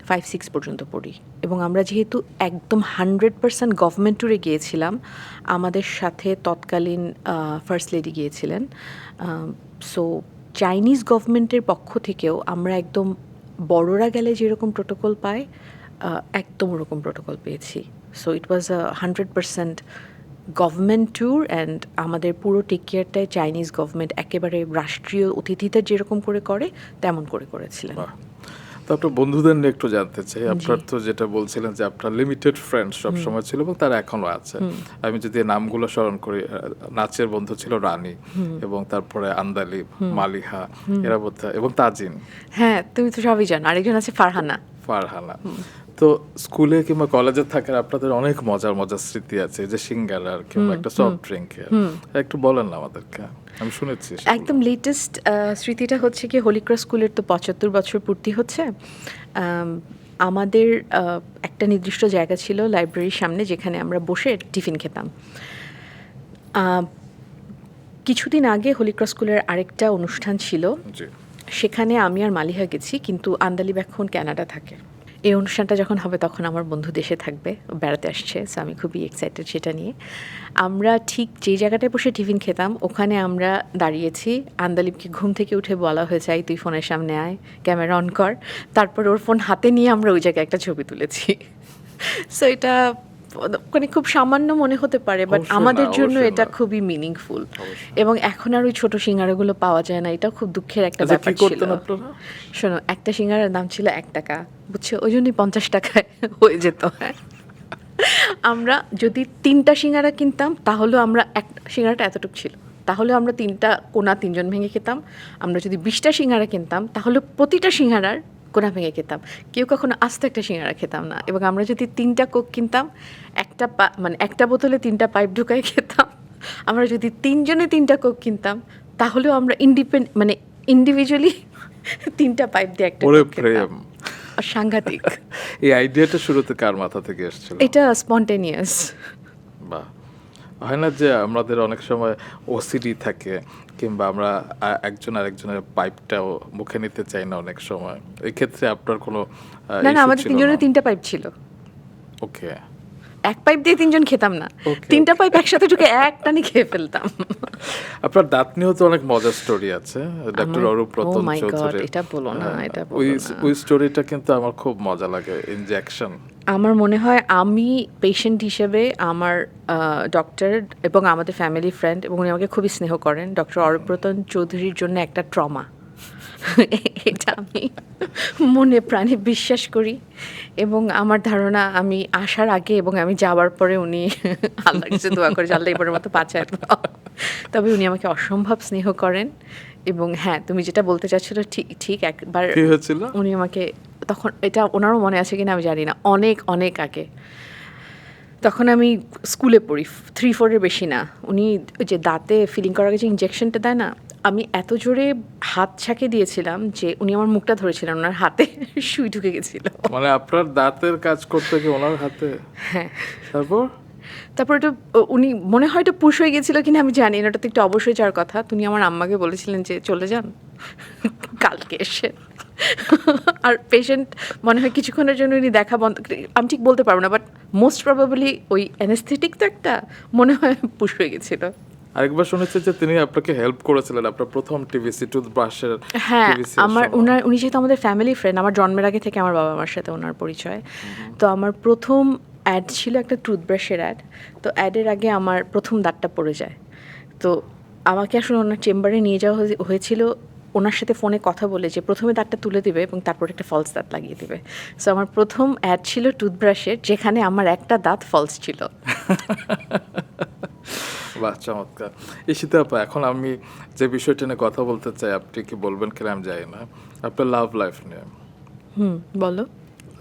5-6 পর্যন্ত পড়ি, এবং আমরা যেহেতু একদম 100% গভর্নমেন্ট ট্যুরে গিয়েছিলাম, আমাদের সাথে তৎকালীন ফার্স্ট লেডি গিয়েছিলেন। সো চাইনিজ গভর্নমেন্টের পক্ষ থেকেও আমরা একদম বড়রা গেলে যেরকম প্রোটোকল পায়, একদম ওরকম প্রোটোকল পেয়েছি। So it was 100% government tour, and আমাদের পুরো টেক কেয়ারটাই চাইনিজ গভর্নমেন্ট একেবারে রাষ্ট্রীয় অতিথিদের যেরকম করে করে তেমন করে করেছিলেন। বাহ। তো আপনার বন্ধুদের নিয়ে একটু জানতে চাই। আপনার তো যেটা বলছিলেন যে আপনার লিমিটেড ফ্রেন্ডস সব সময় ছিল এবং তারা এখনো আছে। আমি যদি নামগুলো স্মরণ করি, নাচের বন্ধু ছিল রানী, এবং তারপরে আন্দালি, মালিহা, এরা বোধহয়, এবং তাজিন, হ্যাঁ, তুমি তো সবই জানো। আরেকজন আছে ফারহানা। ফারহানা। তো স্কুলে কিংবা কলেজে থাকার আপনাদের অনেক মজার মজার স্মৃতি আছে, যে সিঙ্গারার কিংবা একটা সফট ড্রিঙ্কের, একটু বলেন না আমাদেরকে, আমি শুনেছি সেগুলো। একদম লেটেস্ট স্মৃতিটা হচ্ছে কি, হলিক্রস স্কুলের তো 75 বছর পূর্তি হচ্ছে। আমাদের একটা নির্দিষ্ট জায়গা ছিল লাইব্রেরির সামনে, যেখানে আমরা বসে টিফিন খেতাম। কিছুদিন আগে হলিক্রস স্কুলের আরেকটা অনুষ্ঠান ছিল, জি। সেখানে আমি আর মালিহা গেছি, কিন্তু আন্দালিব এখন ক্যানাডা থাকে। এই অনুষ্ঠানটা যখন হবে তখন আমার বন্ধু দেশে থাকবে, ও বেড়াতে আসছে, সো আমি খুবই এক্সাইটেড সেটা নিয়ে। আমরা ঠিক যেই জায়গাটায় বসে টিফিন খেতাম ওখানে আমরা দাঁড়িয়েছি, আন্দালিবকে ঘুম থেকে উঠে বলা হয়েছে এই তুই ফোনের সামনে আয়, ক্যামেরা অন কর, তারপর ওর ফোন হাতে নিয়ে আমরা ওই জায়গায় একটা ছবি তুলেছি। সো এটা মানে খুব সামান্য মনে হতে পারে, বাট অবশ্যই না, আমাদের জন্য অবশ্যই এটা না। খুবই মিনিংফুল। অবশ্যই। এবং এখন আর ওই ছোট সিঙ্গারাগুলো পাওয়া যায় না, এটাও খুব দুঃখের একটা আচ্ছা, কি ব্যাপার ছিল। করতেন আপনারা? শোনো, একটা সিঙ্গারার দাম ছিল 1 টাকা, বুঝছো, ওই জন্যই 50 টাকায় হয়ে যেত। হ্যাঁ, আমরা যদি 3টা সিঙ্গারা কিনতাম তাহলেও আমরা সিঙ্গারাটা এতটুকু ছিল, তাহলে আমরা 3টা কোনা 3জন ভেঙে খেতাম। আমরা যদি 20টা সিঙ্গারা কিনতাম তাহলে প্রতিটা সিঙ্গারার কোনা ভেঙে খেতাম, কেউ কখনো আস্ত একটা সিঙ্গারা খেতাম না। এবং আমরা যদি 3টা কোক কিনতাম, মানে একটা বোতলে 3টা পাইপ ঢুকাই খেতাম। আমরা যদি 3জনে 3টা কোক কিনতাম তাহলেও আমরা মানে ইন্ডিভিজুয়ালি 3টা পাইপ দিয়ে একটা ওরে কোক খেতাম। প্রেম! সাংঘাতিক। এই আইডিয়াটা শুরুতে কার মাথা থেকে এসেছিল? এটা স্পন্টেনিয়াস। বাহ! হয় না যে আমাদের অনেক সময় ওসিডি থাকে, কিংবা আমরা একজন আরেকজনের পাইপটাও মুখে নিতে চাই না অনেক সময়। এক্ষেত্রে আপনার কোনো না না, ইস্যু আমাদের ছিল 3জনের না? 3টা পাইপ ছিল। ওকে। এক পাইপ দিয়ে 3জন খেতাম না, Okay, 3টা পাইপ একসাথে ঢুকে এক টানে খেয়ে ফেলতাম। আপনার দাঁত নিয়েও তো অনেক মজার স্টোরি আছে। ডক্টর আমার- Arup Ratan Oh my God, Chowdhury. এটা বলো না, হ্যাঁ, এটা বলো ওই না। ওই স্টোরিটা কিন্তু আমার খুব মজা লাগে। ইনজেকশন। আমার মনে হয় আমি পেশেন্ট হিসেবে আমার ডক্টর এবং আমাদের ফ্যামিলি ফ্রেন্ড, এবং উনি আমাকে খুবই স্নেহ করেন, ডক্টর অরূপরতন চৌধুরীর জন্য একটা ট্রমা। এটা আমি মনে প্রাণে বিশ্বাস করি। এবং আমার ধারণা আমি আসার আগে এবং আমি যাওয়ার পরে উনি আল্লাহর কাছে দোয়া করে যে আল্লাহ এবারের মতো বাঁচায় দাও। তবে উনি আমাকে অসম্ভব স্নেহ করেন। এবং হ্যাঁ, তুমি যেটা বলতে চাচ্ছিল ঠিক ঠিক একবার কি হয়েছিল? উনি আমাকে তখন, এটা ওনারও মনে আছে কিনা আমি জানি না, অনেক অনেক আগে, তখন আমি স্কুলে পড়ি, 3-4-এর বেশি না। উনি ওই যে দাঁতে ফিলিং করার আগে যে ইঞ্জেকশনটা দেয় না, আমি এত জোরে হাত ছাকে দিয়েছিলাম যে উনি আমার মুখটা ধরেছিলেন, ওনার হাতে সুই ঢুকে গেছিল। মানে আপনার দাঁতের কাজ করতে গিয়ে ওনার হাতে? হ্যাঁ, তারপর এটা উনি মনে হয় এটা পুশ হয়ে গেছিল কিনা আমি জানি না, ওটাতে একটু অবশ্যই যাওয়ার কথা। তুমি আমার আম্মাকে বলেছিলেন যে চলে যান কালকে এসে। আর পেশেন্ট মনে হয় কিছুক্ষণের জন্য উনি দেখা বন্ধ, আমি ঠিক বলতে পারবো না, বাট মোস্ট প্রবাবলি ওই অ্যানেস্থেটিক তো একটা মনে হয় পুশ হয়ে গেছিল। আরেকবার শুনেছি যে তিনি আপনাকে হেল্প করেছিলেন আপনার প্রথম টিভিসি টুথব্রাশের। হ্যাঁ, উনি যেহেতু আমাদের ফ্যামিলি ফ্রেন্ড, আমার জন্মের আগে থেকে আমার বাবা মার সাথে ওনার পরিচয়। তো আমার প্রথম অ্যাড ছিল একটা টুথব্রাশের অ্যাড। তো অ্যাডের আগে আমার প্রথম দাঁতটা পড়ে যায়। তো আমাকে আসলে ওনার চেম্বারে নিয়ে যাওয়া হয়েছিল ওনার সাথে ফোনে কথা বলে যে প্রথমে দাঁতটা তুলে দিবে এবং তারপর একটা ফলস দাঁত লাগিয়ে দিবে। সো আমার প্রথম অ্যাড ছিল টুথব্রাশের, যেখানে আমার একটা দাঁত ফলস ছিল। বাহ, চমৎকার! ঈশিতা আপা, এখন আমি যে বিষয়টা নিয়ে কথা বলতে চাই, আপনি কি বলবেন কিনা আমি জানি না, আপনার লাভ লাইফ নিয়ে। বলো।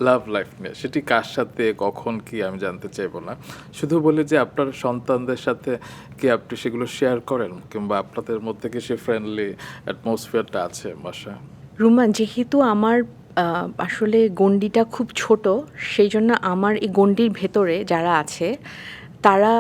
লাভ লাইফ নিয়ে, সেটি কার সাথে কখন কি আমি জানতে চাইবো না, শুধু বলি যে আপনার সন্তানদের সাথে কি আপনি সেগুলো শেয়ার করেন, কিংবা আপনাদের মধ্যে কি সে ফ্রেন্ডলি অ্যাটমসফিয়ারটা আছে বাসায়? রুমান, যেহেতু আমার আসলে গণ্ডিটা খুব ছোট, সেই জন্য আমার এই গণ্ডির ভেতরে যারা আছে তারা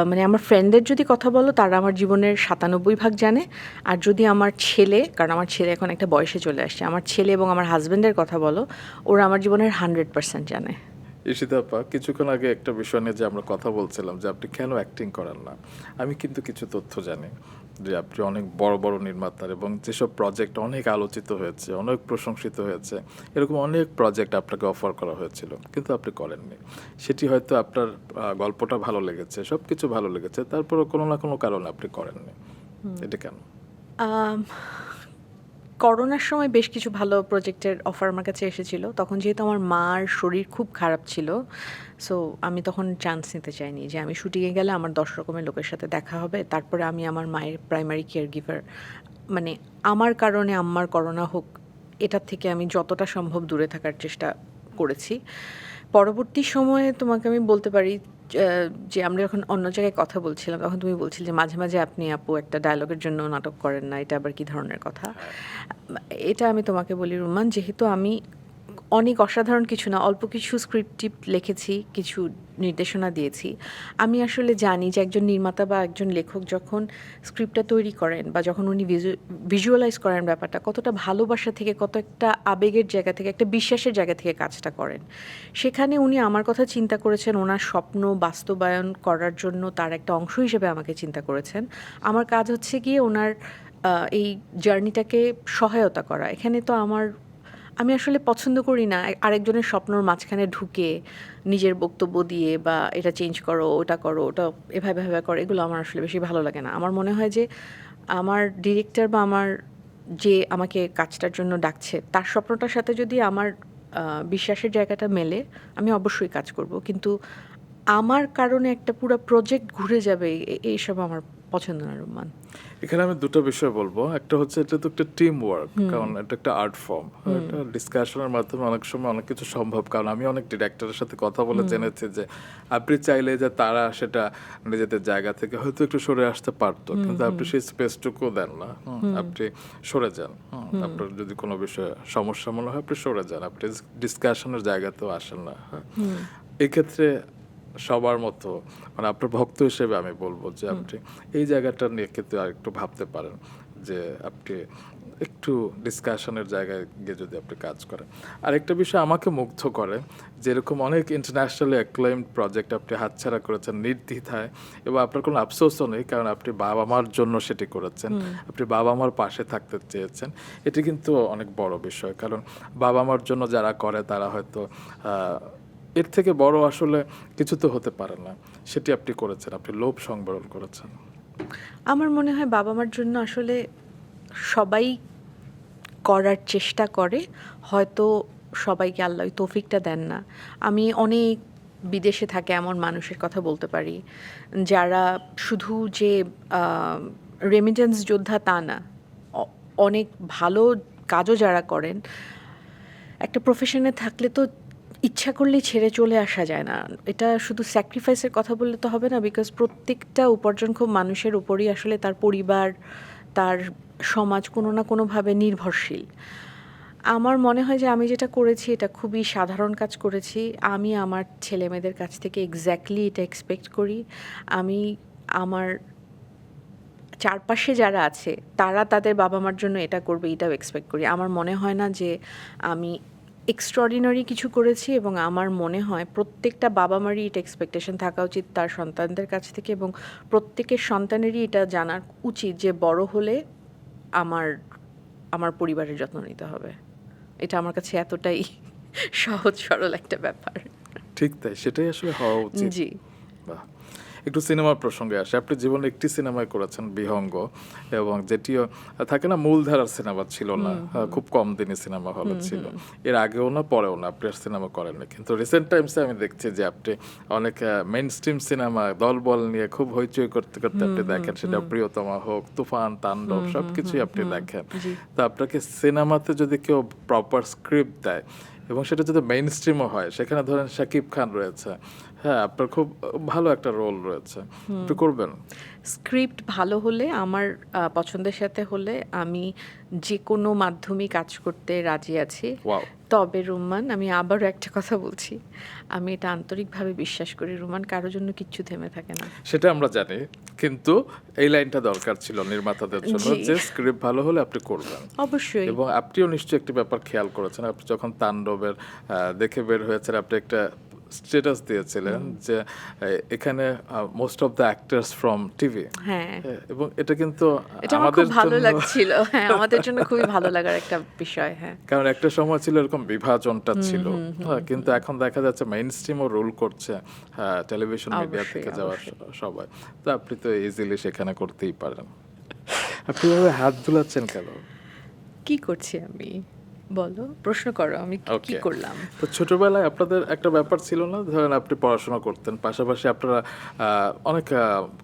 মানে আমার ফ্রেন্ডদের যদি কথা বলো, তারা আমার জীবনের 97% জানে। আর যদি আমার ছেলে, কারণ আমার ছেলে এখন একটা বয়সে চলে আসছে, আমার ছেলে এবং আমার হাজব্যান্ডের কথা বলো, ওরা আমার জীবনের 100% জানে। ঈশিতা আপা, কিছুক্ষণ আগে একটা বিষয় নিয়ে যে আমরা কথা বলছিলাম যে আপনি কেন অ্যাক্টিং করেন না, আমি কিন্তু কিছু তথ্য জানি যে আপনি অনেক বড় বড় নির্মাতার, এবং যেসব প্রজেক্ট অনেক আলোচিত হয়েছে, অনেক প্রশংসিত হয়েছে, এরকম অনেক প্রজেক্ট আপনাকে অফার করা হয়েছিল, কিন্তু আপনি করেননি। সেটি হয়তো আপনার গল্পটা ভালো লেগেছে, সব কিছু ভালো লেগেছে, তারপরও কোনো না কোনো কারণে আপনি করেননি। এটা কেন? করোনার সময় বেশ কিছু ভালো প্রজেক্টের অফার আমার কাছে এসেছিল, তখন যেহেতু আমার মার শরীর খুব খারাপ ছিল, সো আমি তখন চান্স নিতে চাইনি যে আমি শুটিংয়ে গেলে আমার 10 রকমের লোকের সাথে দেখা হবে, তারপরে আমি আমার মায়ের প্রাইমারি কেয়ার গিভার, মানে আমার কারণে আম্মার করোনা হোক, এটার থেকে আমি যতটা সম্ভব দূরে থাকার চেষ্টা করেছি। পরবর্তী সময়ে তোমাকে আমি বলতে পারি যে আমরা যখন অন্য জায়গায় কথা বলছিলাম, তখন তুমি বলছিলে যে মাঝে মাঝে আপনি আপু একটা ডায়লগের জন্য নাটক করেন না, এটা আবার কি ধরনের কথা? এটা আমি তোমাকে বলি রুমান, যেহেতু আমি অনেক অসাধারণ কিছু না, অল্প কিছু স্ক্রিপ্ট টিপ লিখেছি, কিছু নির্দেশনা দিয়েছি। আমি আসলে জানি যে একজন নির্মাতা বা একজন লেখক যখন স্ক্রিপ্টটা তৈরি করেন বা যখন উনি ভিজুয়ালাইজ করেন ব্যাপারটা, কতটা ভালোবাসা থেকে, কত একটা আবেগের জায়গা থেকে, একটা বিশ্বাসের জায়গা থেকে কাজটা করেন। সেখানে উনি আমার কথা চিন্তা করেছেন, ওনার স্বপ্ন বাস্তবায়ন করার জন্য তার একটা অংশ হিসেবে আমাকে চিন্তা করেছেন। আমার কাজ হচ্ছে গিয়ে ওনার এই জার্নিটাকে সহায়তা করা। এখানে তো আমি আসলে পছন্দ করি না আরেকজনের স্বপ্নর মাঝখানে ঢুকে নিজের বক্তব্য দিয়ে বা এটা চেঞ্জ করো, ওটা করো, ওটা এভাবে এভাবে করো, এগুলো আমার আসলে বেশি ভালো লাগে না। আমার মনে হয় যে আমার ডিরেক্টর বা আমার যে আমাকে কাজটার জন্য ডাকছে তার স্বপ্নটার সাথে যদি আমার বিশ্বাসের জায়গাটা মেলে, আমি অবশ্যই কাজ করব। কিন্তু আমার কারণে একটা পুরো প্রজেক্ট ঘুরে যাবে, এইসব আমার পছন্দ না, রোমান। এখানে আমি দুটো বিষয় বলবো। একটা হচ্ছে এটা তো একটা টিম ওয়ার্ক, কারণ এটা একটা আর্ট ফর্ম। এটা ডিসকাশনের মাধ্যমে অনেক সময় অনেক কিছু সম্ভব। কারণ আমি অনেক ডিরেক্টরের সাথে কথা বলে জেনেছি যে আপনি চাইলে যে তারা সেটা নিজেদের জায়গা থেকে হয়তো একটু সরে আসতে পারতো, কিন্তু আপনি সেই স্পেসটুকু দেন না। আপনি সরে যান। আপনার যদি কোনো বিষয়ে সমস্যা মনে হয় আপনি সরে যান, আপনি ডিসকাশনের জায়গাতেও আসেন না। এক্ষেত্রে সবার মতো মানে আপনার ভক্ত হিসেবে আমি বলবো যে আপনি এই জায়গাটা নিয়ে কিন্তু আর একটু ভাবতে পারেন, যে আপনি একটু ডিসকাশনের জায়গায় গিয়ে যদি আপনি কাজ করেন। আর একটা বিষয় আমাকে মুগ্ধ করে, যেরকম অনেক ইন্টারন্যাশনালি অ্যাক্লেইমড প্রজেক্ট আপনি হাতছাড়া করেছেন নির্দ্বিধায়, এবং আপনার কোনো আফসোসও নেই, কারণ আপনি বাবা মার জন্য সেটি করেছেন, আপনি বাবা মার পাশে থাকতে চেয়েছেন। এটি কিন্তু অনেক বড় বিষয়, কারণ বাবা মার জন্য যারা করে তারা হয়তো এর থেকে বড় আসলে কিছু তো হতে পারে না। সেটি আপনি করেছেন, আপনি লোভ সংবরণ করেছেন। আমার মনে হয় বাবা মার জন্য আসলে সবাই করার চেষ্টা করে, হয়তো সবাইকে আল্লাহ ওই তৌফিকটা দেন না। আমি অনেক বিদেশে থাকে এমন মানুষের কথা বলতে পারি যারা শুধু যে রেমিটেন্স যোদ্ধা তা না, অ- অনেক ভালো কাজও যারা করেন। একটা প্রফেশনে থাকলে তো ইচ্ছা করলেই ছেড়ে চলে আসা যায় না। এটা শুধু স্যাক্রিফাইসের কথা বললে তো হবে না, বিকজ প্রত্যেকটা উপার্জনক্ষম মানুষের উপরই আসলে তার পরিবার, তার সমাজ কোনো না কোনোভাবে নির্ভরশীল। আমার মনে হয় যে আমি যেটা করেছি এটা খুবই সাধারণ কাজ করেছি। আমি আমার ছেলেমেয়েদের কাছ থেকে এক্স্যাক্টলি এটা এক্সপেক্ট করি। আমি আমার চারপাশে যারা আছে তারা তাদের বাবা মার জন্য এটা করবে, এটাও এক্সপেক্ট করি। আমার মনে হয় না যে আমি এক্সট্রাঅর্ডিনারি কিছু করেছি, এবং আমার মনে হয় প্রত্যেকটা বাবা মারই এটা এক্সপেকটেশন থাকা উচিত তার সন্তানদের কাছ থেকে, এবং প্রত্যেকের সন্তানেরই এটা জানার উচিত যে বড় হলে আমার আমার পরিবারের যত্ন নিতে হবে। এটা আমার কাছে এতটাই সহজ সরল একটা ব্যাপার। ঠিক তাই, সেটাই আসলে হওয়া উচিত। জি। বাহ। একটু সিনেমার প্রসঙ্গে আসে। আপনি জীবনে একটি সিনেমায় করেছেন বিহঙ্গ, এবং যেটিও থাকে না মূলধারার সিনেমা ছিল না, খুব কম দিনই সিনেমা হলে ছিল। এর আগেও না পরেও না আপনি আর সিনেমা করেননি, কিন্তু রিসেন্ট টাইমসে আমি দেখছি যে আপনি অনেক মেইন স্ট্রিম সিনেমা দলবল নিয়ে খুব হইচই করতে করতে আপনি দেখেন, সেটা প্রিয়তমা হোক, তুফান, তাণ্ডব, সব কিছুই আপনি দেখেন। তো আপনাকে সিনেমাতে যদি কেউ প্রপার স্ক্রিপ্ট দেয় এবং সেটা যদি মেইন স্ট্রিমও হয়, সেখানে ধরেন শাকিব খান রয়েছে, হ্যাঁ আপনার খুব ভালো একটা রোল রয়েছে, একটু করবেন? স্ক্রিপ্ট ভালো হলে, আমার পছন্দের সাথে হলে, আমি যে কোনো মাধ্যমেই কাজ করতে রাজি আছি। ওয়াও। তবে রুমান, আমি আবারও একটা কথা বলছি, আমি এটা আন্তরিকভাবে বিশ্বাস করি, রুমান, কারোর জন্য কিচ্ছু থেমে থাকে না। সেটা আমরা জানি, কিন্তু এই লাইনটা দরকার ছিল নির্মাতাদের জন্য, জি। যে স্ক্রিপ্ট ভালো হলে আপনি করবেন। অবশ্যই। এবং আপনিও নিশ্চয়ই একটি ব্যাপার খেয়াল করেছেন, আপনি যখন তাণ্ডবের দেখে বের হয়েছেন, আপনি একটা স্ট্যাটাস দিয়েছিলেন যে এখানে most of the actors from TV. হ্যাঁ, এবং এটা কিন্তু এটা আমার আমাদের খুব ভালো জন্য লাগছিল। হ্যাঁ, আমাদের জন্য খুবই ভালো লাগার একটা বিষয়। হ্যাঁ, কারণ একটা সময় ছিল এরকম বিভাজনটা ছিল, হ্যাঁ, কিন্তু এখন দেখা যাচ্ছে মেইন স্ট্রিমও রোল করছে, হ্যাঁ, টেলিভিশন মিডিয়া অবশ্যই, থেকে যাওয়া অবশ্যই। সবাই। তো আপনি তো ইজিলি সেখানে করতেই পারেন। আপনি এভাবে হাত দুলাচ্ছেন কেন? কি করছি আমি? বলো, প্রশ্ন করো, আমি কি ওকে। করলাম? তো ছোটবেলায় আপনাদের একটা ব্যাপার ছিল না, ধরেন আপনি পড়াশোনা করতেন, পাশাপাশি আপনারা অনেক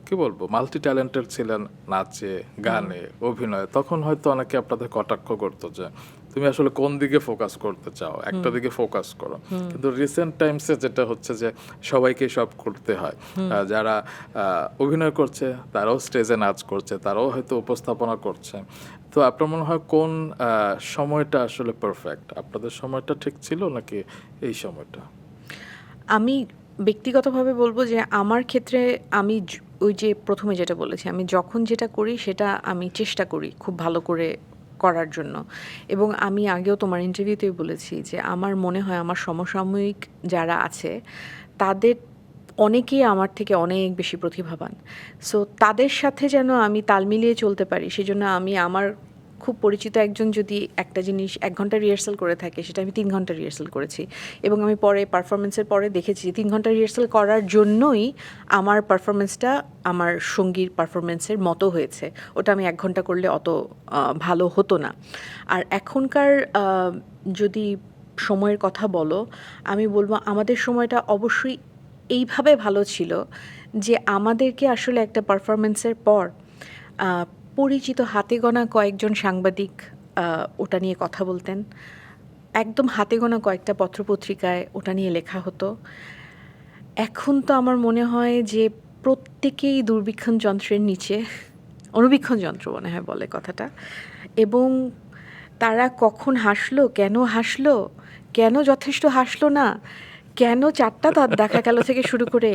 কি বলবো মাল্টি ট্যালেন্টেড ছিলেন, নাচে, গানে, অভিনয়ে। তখন হয়তো অনেকে আপনাদের কটাক্ষ করতো যে তুমি আসলে কোন দিকে ফোকাস করতে চাও, একটা দিকে ফোকাস করো। কিন্তু রিসেন্ট টাইমসে যেটা হচ্ছে যে সবাইকে সব করতে হয়। যারা অভিনয় করছে তারাও স্টেজে নাচ করছে, তারাও হয়তো উপস্থাপনা করছে। তো আপনার মনে হয় কোন সময়টা আসলে পারফেক্ট? আপনাদের সময়টা ঠিক ছিল নাকি এই সময়টা? আমি ব্যক্তিগতভাবে বলব যে আমার ক্ষেত্রে আমি ওই যে প্রথমে যেটা বলেছি, আমি যখন যেটা করি সেটা আমি চেষ্টা করি খুব ভালো করে করার জন্য। এবং আমি আগেও তোমার ইন্টারভিউতেই বলেছি যে আমার মনে হয় আমার সমসাময়িক যারা আছে তাদের অনেকেই আমার থেকে অনেক বেশি প্রতিভাবান। সো তাদের সাথে যেন আমি তাল মিলিয়ে চলতে পারি, সেজন্য আমি আমার খুব পরিচিত একজন যদি একটা জিনিস ১ ঘন্টা রিহার্সাল করে থাকে, সেটা আমি ৩ ঘন্টা রিহার্সাল করেছি। এবং আমি পরে পারফরমেন্সের পরে দেখেছি যে ৩ ঘন্টা রিহার্সাল করার জন্যই আমার পারফরমেন্সটা আমার সঙ্গীর পারফরমেন্সের মতো হয়েছে। ওটা আমি ১ ঘন্টা করলে অত ভালো হতো না। আর এখনকার যদি সময়ের কথা বলো, আমি বলব আমাদের সময়টা অবশ্যই এইভাবে ভালো ছিল যে আমাদেরকে আসলে একটা পারফরমেন্সের পর পরিচিত হাতে গোনা কয়েকজন সাংবাদিক ওটা নিয়ে কথা বলতেন। একদম হাতে গোনা কয়েকটা পত্রপত্রিকায় ওটা নিয়ে লেখা হতো। এখন তো আমার মনে হয় যে প্রত্যেকেই দূরবীক্ষণ যন্ত্রের নিচে, অণুবীক্ষণ যন্ত্র মনে হয় বলে কথাটা, এবং তারা কখন হাসলো, কেন হাসলো, কেন যথেষ্ট হাসলো না, কেন ৪টা দাঁত দেখা গেল থেকে শুরু করে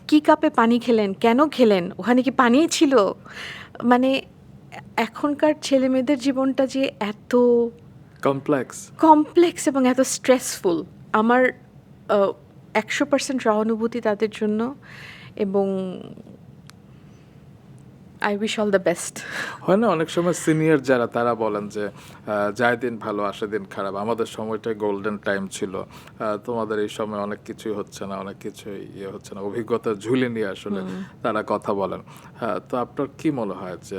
কি কাপে পানি খেলেন, কেন খেলেন, ওখানে কি পানিই ছিল, মানে এখনকার ছেলেমেয়েদের জীবনটা যে এত কমপ্লেক্স এবং এত স্ট্রেসফুল, আমার ১০০% সহানুভূতি তাদের জন্য। এবং I wish all the best. হয় না অনেক সময় সিনিয়র যারা তারা বলেন যে যায় দিন ভালো আসে দিন খারাপ, আমাদের সময়টাই গোল্ডেন টাইম ছিল, তোমাদের এই সময় অনেক কিছুই হচ্ছে না, অনেক কিছুই ইয়ে হচ্ছে না, অভিজ্ঞতা ঝুলে নিয়ে আসলে তারা কথা বলেন। তো আপনার কি মনে হয় যে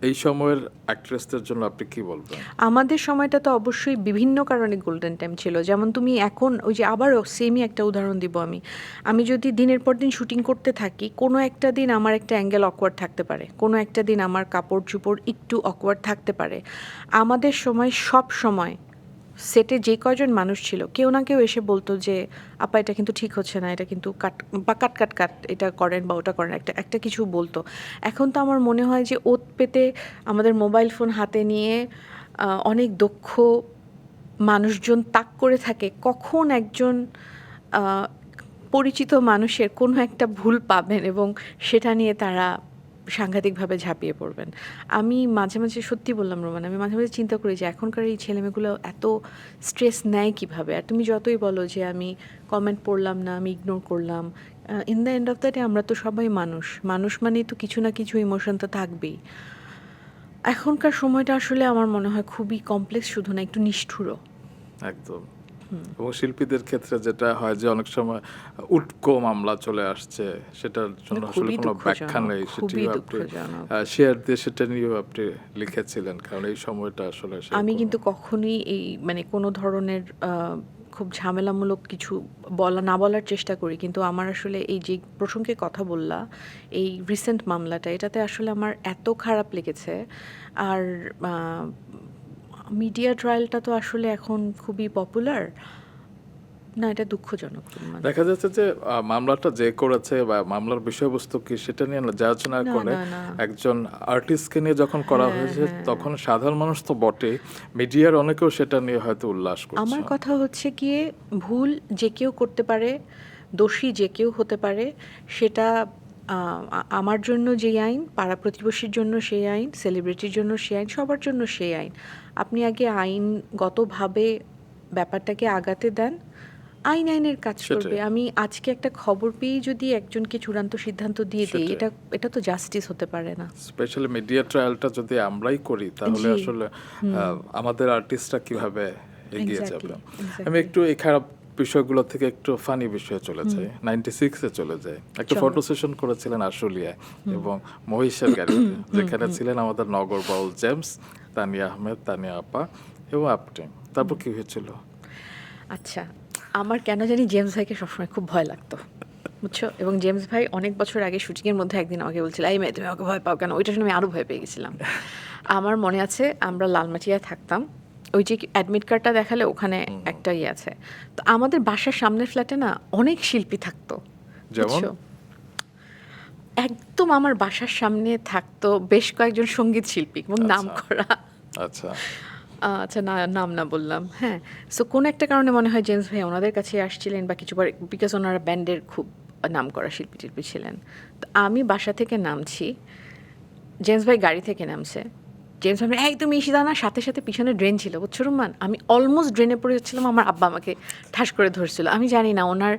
এই সময়ের অ্যাক্ট্রেসদের জন্য আপনি কি বলবেন? আমাদের সময়টা তো অবশ্যই বিভিন্ন কারণে গোল্ডেন টাইম ছিল। যেমন তুমি এখন ওই যে আবারও সেমই একটা উদাহরণ দিব আমি। আমি যদি দিনের পর দিন শুটিং করতে থাকি, কোনো একটা দিন আমার একটা অ্যাঙ্গেল অকওয়ার্ড থাকতে পারে, কোনো একটা দিন আমার কাপড় চোপড় একটু অকওয়ার্ড থাকতে পারে। আমাদের সময় সব সময় সেটে যে কয়জন মানুষ ছিল কেউ না কেউ এসে বলতো যে আপা এটা কিন্তু ঠিক হচ্ছে না, এটা কিন্তু কাট বা কাট কাট কাট, এটা করেন বা ওটা করেন, একটা একটা কিছু বলতো। এখন তো আমার মনে হয় যে ওত পেতে আমাদের মোবাইল ফোন হাতে নিয়ে অনেক দক্ষ মানুষজন তাক করে থাকে কখন একজন পরিচিত মানুষের কোনো একটা ভুল পাবেন এবং সেটা নিয়ে তারা সাংঘাতিকভাবে ঝাঁপিয়ে পড়বেন। আমি মাঝে মাঝে সত্যি বললাম রোমান, আমি মাঝে মাঝে চিন্তা করি যে এখনকার এই ছেলেমেয়েগুলো এত স্ট্রেস নেয় কীভাবে। আর তুমি যতই বলো যে আমি কমেন্ট পড়লাম না, আমি ইগনোর করলাম, in the end of the day আমরা তো সবাই মানুষ, মানুষ মানেই তো কিছু না কিছু ইমোশন তো থাকবেই। এখনকার সময়টা আসলে আমার মনে হয় খুবই কমপ্লেক্স, শুধু না একটু নিষ্ঠুরও। একদম। এবং শিল্পীদের ক্ষেত্রে যেটা হয় যে অনেক সময় উটকো মামলা চলে আসছে, সেটার জন্য আসলে কোনো ব্যাখ্যা নেই, সেটিও আপনি শেয়ার দিয়ে সেটা নিয়েও আপনি লিখেছিলেন, কারণ এই সময়টা আসলে আমি কিন্তু কখনোই এই মানে কোনো ধরনের খুব ঝামেলামূলক কিছু না বলার চেষ্টা করি, কিন্তু আমার আসলে এই যে প্রসঙ্গে কথা বললা, এই রিসেন্ট মামলাটা, এটাতে আসলে আমার এত খারাপ লেগেছে। আর মিডিয়া ট্রায়ালটা তো আসলে এখন খুবই পপুলার না, এটা দুঃখজনক। দেখা যাচ্ছে যে মামলাটা যে করেছে বা মামলার বিষয়বস্তু কি সেটা নিয়ে জাজ না করে একজন আর্টিস্টকে নিয়ে যখন করা হয়েছে, তখন সাধারণ মানুষ তো বটে, মিডিয়ার অনেকেও সেটা নিয়ে হয়তো উল্লাস করছে। আমার কথা হচ্ছে গিয়ে ভুল যে কেউ করতে পারে, দোষী যে কেউ হতে পারে, সেটা আমার জন্য যেই আইন, পাড়া প্রতিবেশীর জন্য সেই আইন, সেলিব্রিটির জন্য সেই আইন, সবার জন্য সেই আইন। আপনি আগে আইনগতভাবে ব্যাপারটাকে আগাতে দেন, আইনের কাজ করবে। আমি আজকে একটা খবর পেয়ে যদি একজনকে চূড়ান্ত সিদ্ধান্ত দিয়ে দিই, এটা তো জাস্টিস হতে পারে না। স্পেশালি মিডিয়া ট্রায়ালটা যদি আমরাই করি, তাহলে আসলে আমাদের আর্টিস্টরা কিভাবে এগিয়ে যাবে। আমি একটু এই খারাপ বিষয়গুলো থেকে একটু ফানি বিষয়ে চলে যাই, 96-এ চলে যায়। একটা ফটো সেশন করেছিলেন আশুলিয়ায় এবং মহিষের গাড়িতে, যেখানে ছিলেন আমাদের নগর বাউল জেমস, তানিয়া আহমেদ, তানিয়া আপা এবং আপনি। তারপর কি হয়েছিল? আচ্ছা, আমার কেন জানি জেমস ভাইকে সবসময় খুব ভয় লাগতো, বুঝছো। এবং জেমস ভাই অনেক বছর আগে শুটিংয়ের মধ্যে একদিন আমাকে বলছিল, এই মেয়ে তুমি আমাকে ভয় পাও কেন? ওইটার জন্য আমি আরও ভয় পেয়ে গেছিলাম। আমার মনে আছে আমরা লালমাটিয়ায় থাকতাম, ওই যে অ্যাডমিট কার্ডটা দেখালে ওখানে একটা ইয়ে আছে। তো আমাদের বাসার সামনের ফ্ল্যাটে না অনেক শিল্পী থাকতো, যেমন? বুঝছো? একদম আমার বাসার সামনে থাকতো বেশ কয়েকজন সঙ্গীত শিল্পী এবং নাম আচ্ছা। করা। আচ্ছা। আচ্ছা, না নাম না বললাম, হ্যাঁ। সো কোনো একটা কারণে মনে হয় জেমস ভাই ওনাদের কাছে আসছিলেন বা কিছু, বিকজ ওনারা ব্যান্ডের খুব নাম করা শিল্পী টিল্পী ছিলেন। তো আমি বাসা থেকে নামছি, জেমস ভাই গাড়ি থেকে নামছে। জেমস ভাই এই তুমি ঈশিতা না, সাথে সাথে পিছনে ড্রেন ছিল, বুঝছো রুম্মান? আমি অলমোস্ট ড্রেনে পড়ে যাচ্ছিলাম, আমার আব্বা আমাকে ঠাস করে ধরছিল। আমি জানি না ওনার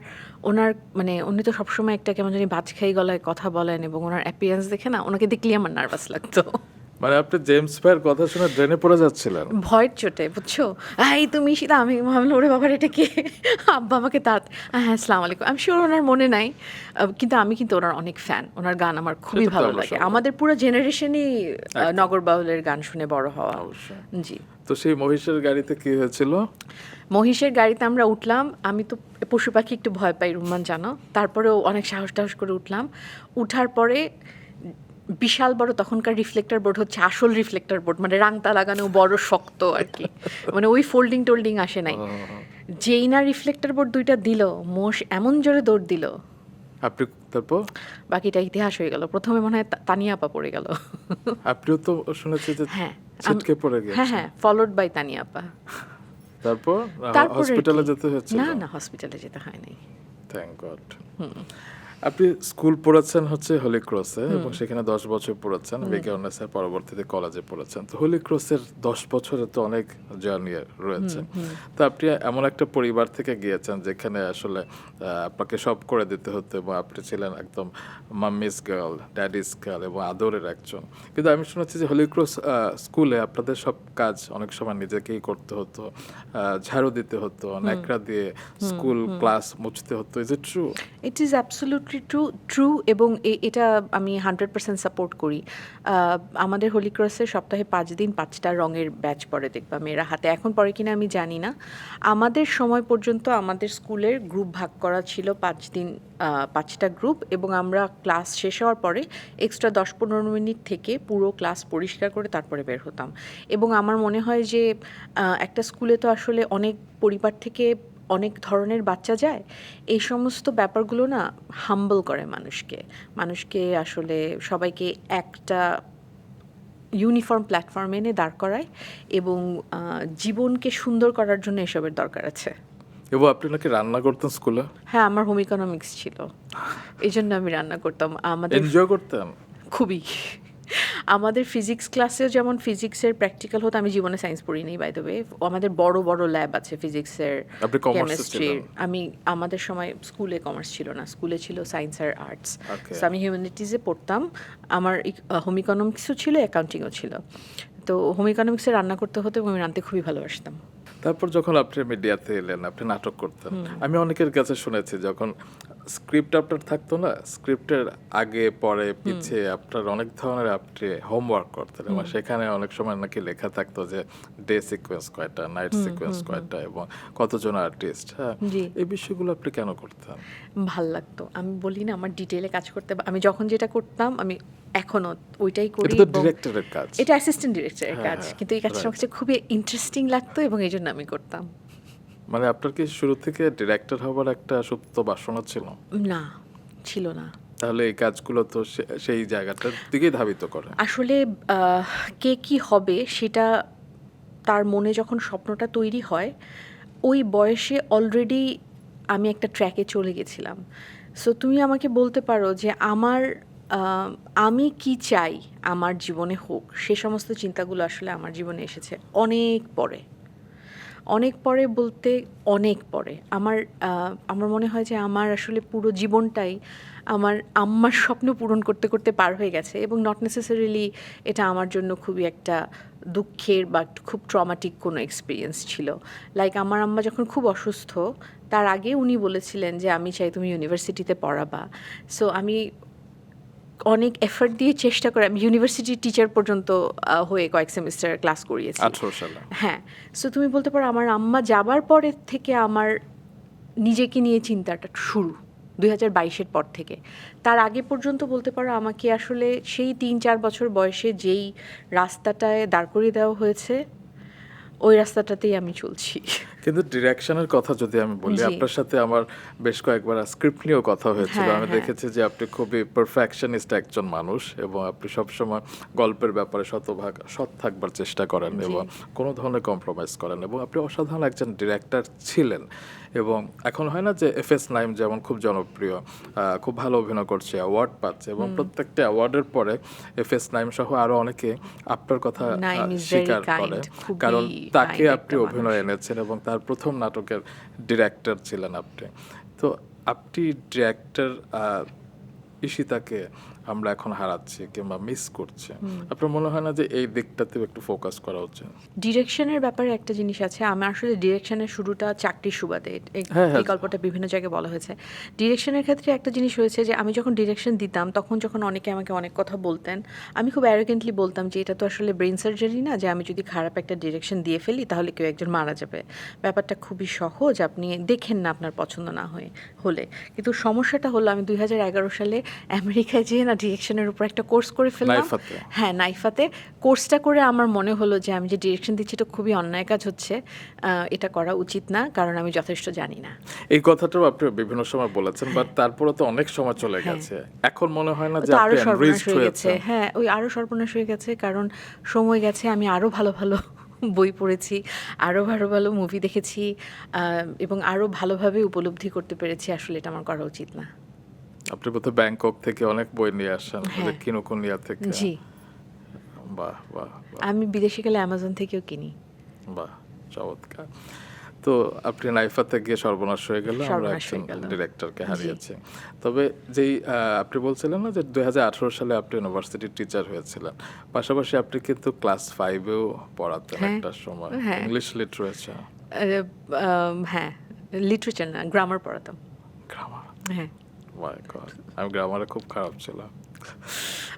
ওনার মানে উনি তো সবসময় একটা কেমন জানি বাজখাই গলায় কথা বলেন, এবং ওনার অ্যাপিয়ারেন্স দেখে না ওনাকে দেখলেই আমার নার্ভাস লাগতো। মানে আপনি জেমস ভাইয়ের কথা শুনে ড্রেনে পড়ে যাচ্ছিলেন? ভয়ের চোটে, বুঝছো? এই তুমি ঈশিতা, আমি ভাবলাম ওরে বাবার এটা কে। আব্বা আমাকে হ্যাঁ আসসালামু আলাইকুম। আমি শিওর ওনার মনে নাই, কিন্তু আমি কিন্তু ওনার অনেক ফ্যান, ওনার গান আমার খুবই সেটা তো ভালো আমরা লাগে। সবাই। আমাদের পুরো জেনারেশনই একদম। নগর বাউলের গান শুনে বড় হওয়া। অবশ্যই। জি। তো সেই মহিষের গাড়িতে কি হয়েছিল? মহিষের গাড়িতে আমরা উঠলাম। আমি তো পশু পাখি একটু ভয় পাই রুম্মান, জানো। তারপরেও অনেক সাহস টাহস করে উঠলাম। উঠার পরে বিশাল বড়, তখনকার রিফ্লেক্টর বোর্ড হচ্ছে আসল রিফ্লেক্টর বোর্ড, মানে রাংতা লাগানো বড় শক্ত আর কি, মানে ওই ফোল্ডিং টোল্ডিং আসে নাই। যেই না রিফ্লেক্টর বোর্ড দুইটা দিল, মোষ এমন জোরে দৌড় দিল, আপনি তারপর? বাকিটা ইতিহাস হয়ে গেল। প্রথমে মনে হয় তানিয়া আপা পড়ে গেল। আপনিও তো শুনেছি যে হ্যাঁ, ছিটকে পড়ে হ্যাঁ গেছে। হ্যাঁ, ফলোড বাই তানিয়া আপা। তারপর তারপরে হসপিটালে কি? যেতে হয়েছিল? না না, হসপিটালে যেতে হয় নাই। Thank god. আপনি স্কুল পড়েছেন হচ্ছে হোলি ক্রসে, এবং সেখানে 10 বছর পড়েছেন বিকেএনএস এর, পরবর্তীতে কলেজে পড়েছেন। তো হোলি ক্রসের 10 বছরে তো অনেক জার্নি রয়েছে। তো আপনি এমন একটা পরিবার থেকে গিয়েছেন যেখানে আসলে আপনাকে সব করে দিতে হতো, এবং আপনি ছিলেন একদম মাম্মিস গার্ল, ড্যাডিস গার্ল এবং আদরের একজন। কিন্তু আমি শুনেছি যে হোলি ক্রস স্কুলে আপনাদের সব কাজ অনেক সময় নিজেকেই করতে হতো, ঝাড়ু দিতে হতো, ন্যাকড়া দিয়ে স্কুল ক্লাস মুছতে হতো। Is it true? It is absolutely true, এবং এটা আমি 100% সাপোর্ট করি। আমাদের হোলি ক্রসে সপ্তাহে 5 দিন 5টা রঙের ব্যাচ পড়ে, দেখবা মেয়েরা হাতে। এখন পরে কিনা আমি জানি না। আমাদের সময় পর্যন্ত আমাদের স্কুলের গ্রুপ ভাগ করা ছিল 5 দিন, 5টা গ্রুপ, এবং আমরা ক্লাস শেষ হওয়ার পরে এক্সট্রা 10-15 মিনিট থেকে পুরো ক্লাস পরিষ্কার করে তারপরে বের হতাম। এবং আমার মনে হয় যে একটা স্কুলে তো আসলে অনেক পরিবার থেকে অনেক ধরনের বাচ্চা যায়, এই সমস্ত ব্যাপারগুলো না হাম্বল করে মানুষকে আসলে সবাইকে একটা ইউনিফর্ম প্ল্যাটফর্মে এনে দাঁড় করায়, এবং জীবনকে সুন্দর করার জন্য এসবের দরকার আছে। এবং আপনি নাকি রান্না করতেন স্কুলে? হ্যাঁ, আমার হোম ইকোনমিক্স ছিল, এই জন্য আমি রান্না করতাম। আমাদের এনজয় করতেন? খুবই। আমাদের ফিজিক্স ক্লাসেও যেমন ফিজিক্সের প্র্যাকটিক্যাল হতো, আমি জীবনে সায়েন্স পড়িনি বাই দ্য ওয়ে। আমাদের বড় বড় ল্যাব আছে ফিজিক্সের, আপনি কমার্সে কেমিস্ট্রির। ছিলেন? আমাদের সময় স্কুলে কমার্স ছিল না, স্কুলে ছিল সায়েন্স আর আর্টস। Okay. সো আমি হিউম্যানিটিজে পড়তাম। আমার হোম ইকোনমিক্সও ছিল, অ্যাকাউন্টিংও ছিল। তো হোম ইকোনমিক্সে রান্না করতে হতো, এবং আমি রাঁধতে খুবই ভালোবাসতাম। তারপর যখন আপনি মিডিয়াতে এলেন, আপনি নাটক করতেন। আমি অনেকের কাছে শুনেছি যখন স্ক্রিপ্ট আপনার থাকতো না, স্ক্রিপ্টের আগে পরে পিছে আপনার অনেক ধরনের আপনি হোমওয়ার্ক করতেন, এবং সেখানে অনেক সময় নাকি লেখা থাকতো যে ডে সিকোয়েন্স কয়টা, নাইট সিকোয়েন্স কয়টা, এবং কতজন আর্টিস্ট। হ্যাঁ, জি। এই বিষয়গুলো আপনি কেন করতেন? ভাল লাগতো। আমি বলি না, আমার ডিটেইলে কাজ করতে, আমি যখন যেটা করতাম আমি এখনো ওইটাই করি। এটা তো এবং ডিরেক্টরের কাজ। এটা অ্যাসিস্ট্যান্ট ডিরেক্টরের হ্যাঁ, কাজ, হ্যাঁ, কিন্তু এই কাজটা আমার right. কাছে খুবই ইন্টারেস্টিং লাগতো, এবং এই জন্য আমি করতাম। মানে আপনার কি শুরু থেকে ডিরেক্টর হবার একটা সুপ্ত বাসনা ছিল? না, ছিল না। তাহলে এই কাজগুলো তো সেই জায়গাটার দিকেই ধাবিত করে। আসলে কে কি হবে সেটা তার মনে যখন স্বপ্নটা তৈরি হয়, ওই বয়সে অলরেডি আমি একটা ট্র্যাকে চলে গেছিলাম। সো তুমি আমাকে বলতে পারো যে আহ, আমি কি চাই আমার জীবনে হোক, সে সমস্ত চিন্তাগুলো আসলে আমার জীবনে এসেছে অনেক পরে। অনেক পরে বলতে অনেক পরে। আমার মনে হয় যে আমার আসলে পুরো জীবনটাই আমার আম্মার স্বপ্ন পূরণ করতে করতে পার হয়ে গেছে, এবং নট নেসেসারিলি এটা আমার জন্য খুবই একটা দুঃখের বা খুব ট্রমাটিক কোনো এক্সপিরিয়েন্স ছিল। লাইক আমার আম্মা যখন খুব অসুস্থ, তার আগে উনি বলেছিলেন যে আমি চাই তুমি ইউনিভার্সিটিতে পড়াবা। সো আমি অনেক এফর্ট দিয়ে চেষ্টা করে আমি ইউনিভার্সিটি টিচার পর্যন্ত হয়ে কয়েক সেমিস্টার ক্লাস করিয়েছি। 18 সালে? হ্যাঁ। সো তুমি বলতে পারো আমার আম্মা যাবার পরের থেকে আমার নিজেকে নিয়ে চিন্তাটা শুরু 2022-এর পর থেকে। তার আগে পর্যন্ত বলতে পারো আমাকে আসলে সেই 3-4 বছর বয়সে যেই রাস্তাটায় দাঁড় করিয়ে দেওয়া হয়েছে, ওই রাস্তাটাতেই আমি চলছি। কিন্তু ডিরেকশনের কথা যদি আমি বলি, জি। আপনার সাথে আমার বেশ কয়েকবার স্ক্রিপ্ট নিয়েও কথা হয়েছিল। হ্যাঁ, আমি হ্যাঁ। দেখেছি যে আপনি খুবই পারফেকশনিস্ট একজন মানুষ এবং আপনি সবসময় গল্পের ব্যাপারে শতভাগ সৎ থাকবার চেষ্টা করেন জি। এবং কোনো ধরনের কম্প্রোমাইজ করেন এবং আপনি অসাধারণ একজন ডিরেক্টর ছিলেন। এবং এখন হয় না যে এফএস নাইম যেমন খুব জনপ্রিয়, খুব ভালো অভিনয় করছে, অ্যাওয়ার্ড পাচ্ছে এবং প্রত্যেকটা অ্যাওয়ার্ডের পরে এফএস নাইম সহ আরও অনেকে আপনার কথা নাইম is very স্বীকার করে, kind, খুবই কারণ তাকে kind আপনি একটা অভিনয় মানুষ। এনেছেন এবং তার প্রথম নাটকের ডিরেক্টর ছিলেন আপনি। তো আপনি ডিরেক্টর ঈশিতাকে আমরা এখন হারাচ্ছি কিংবা মিস করছি। আপনার মনে হয় না যে এই দিকটাতেও একটু ফোকাস করা উচিত? ডিরেকশনের ব্যাপারে একটা জিনিস আছে। আমার আসলে ডিরেকশনের শুরুটা চাকরির সুবাদে। হ্যাঁ, হ্যাঁ। এই গল্পটা বিভিন্ন জায়গায় বলা হয়েছে। ডিরেকশনের ক্ষেত্রে একটা জিনিস হয়েছে যে আমি যখন ডিরেকশন দিতাম তখন যখন অনেকে আমাকে অনেক কথা বলতেন, আমি খুব অ্যারোগেন্টলি বলতাম যে এটা তো আসলে ব্রেইন সার্জারি না, যে আমি যদি খারাপ একটা ডিরেকশন দিয়ে ফেলি তাহলে কেউ একজন মারা যাবে। ব্যাপারটা খুবই সহজ, আপনি দেখেন না আপনার পছন্দ না হলে। কিন্তু সমস্যাটা হলো আমি 2011 সালে আমেরিকায় যেয়ে না ডিরেকশনের উপর একটা কোর্স করে ফেললাম। নাইফাতে? হ্যাঁ, নাইফাতে। কোর্সটা করে আমার মনে হলো যে আমি যে ডিরেকশন দিচ্ছি এটা খুবই অন্যায় কাজ হচ্ছে, এটা করা উচিত না, কারণ আমি যথেষ্ট জানি না। এই কথাটাও আপনি বিভিন্ন সময় বলেছেন, বাট তারপরে তো অনেক সময় চলে হ্যাঁ। গেছে। এখন মনে হয় না যে তো আপনি আরো সর্বনাশ এনরিচড হয়ে গেছে। হয়েছেন? হ্যাঁ, ওই আরো সর্বনাশ হয়ে গেছে, কারণ সময় গেছে, আমি আরো ভালো ভালো বই পড়েছি, আরো ভালো ভালো মুভি দেখেছি, এবং আরো ভালোভাবে উপলব্ধি করতে পেরেছি আসলে এটা আমার করা উচিত না। আপনি বোধহয় ব্যাংকক থেকে অনেক বই নিয়ে আসেন, হ্যাঁ। কিনোকুনিয়া থেকে। জি, বাহ বাহ বাহ আমি বিদেশে গেলে অ্যামাজন থেকেও কিনি। বাহ, চমৎকার। তো আপনি নাইফাতে গিয়ে সর্বনাশ হয়ে গেল, আমরা সর্বনাশ একজন হয়ে গেল। ডিরেক্টরকে জি। হারিয়েছি। তবে যেই আপনি বলছিলেন না যে 2018 সালে আপনি ইউনিভার্সিটির টিচার হয়েছিলেন, পাশাপাশি আপনি কিন্তু ক্লাস 5-এও পড়াতেন হ্যাঁ। একটা সময়, হ্যাঁ। ইংলিশ লিটারেচার, হ্যাঁ, লিটারেচার না, গ্রামার পড়াতাম। গ্রামার। হ্যাঁ, মাই গড, আমি গ্রামারে খুব খারাপ ছিলাম।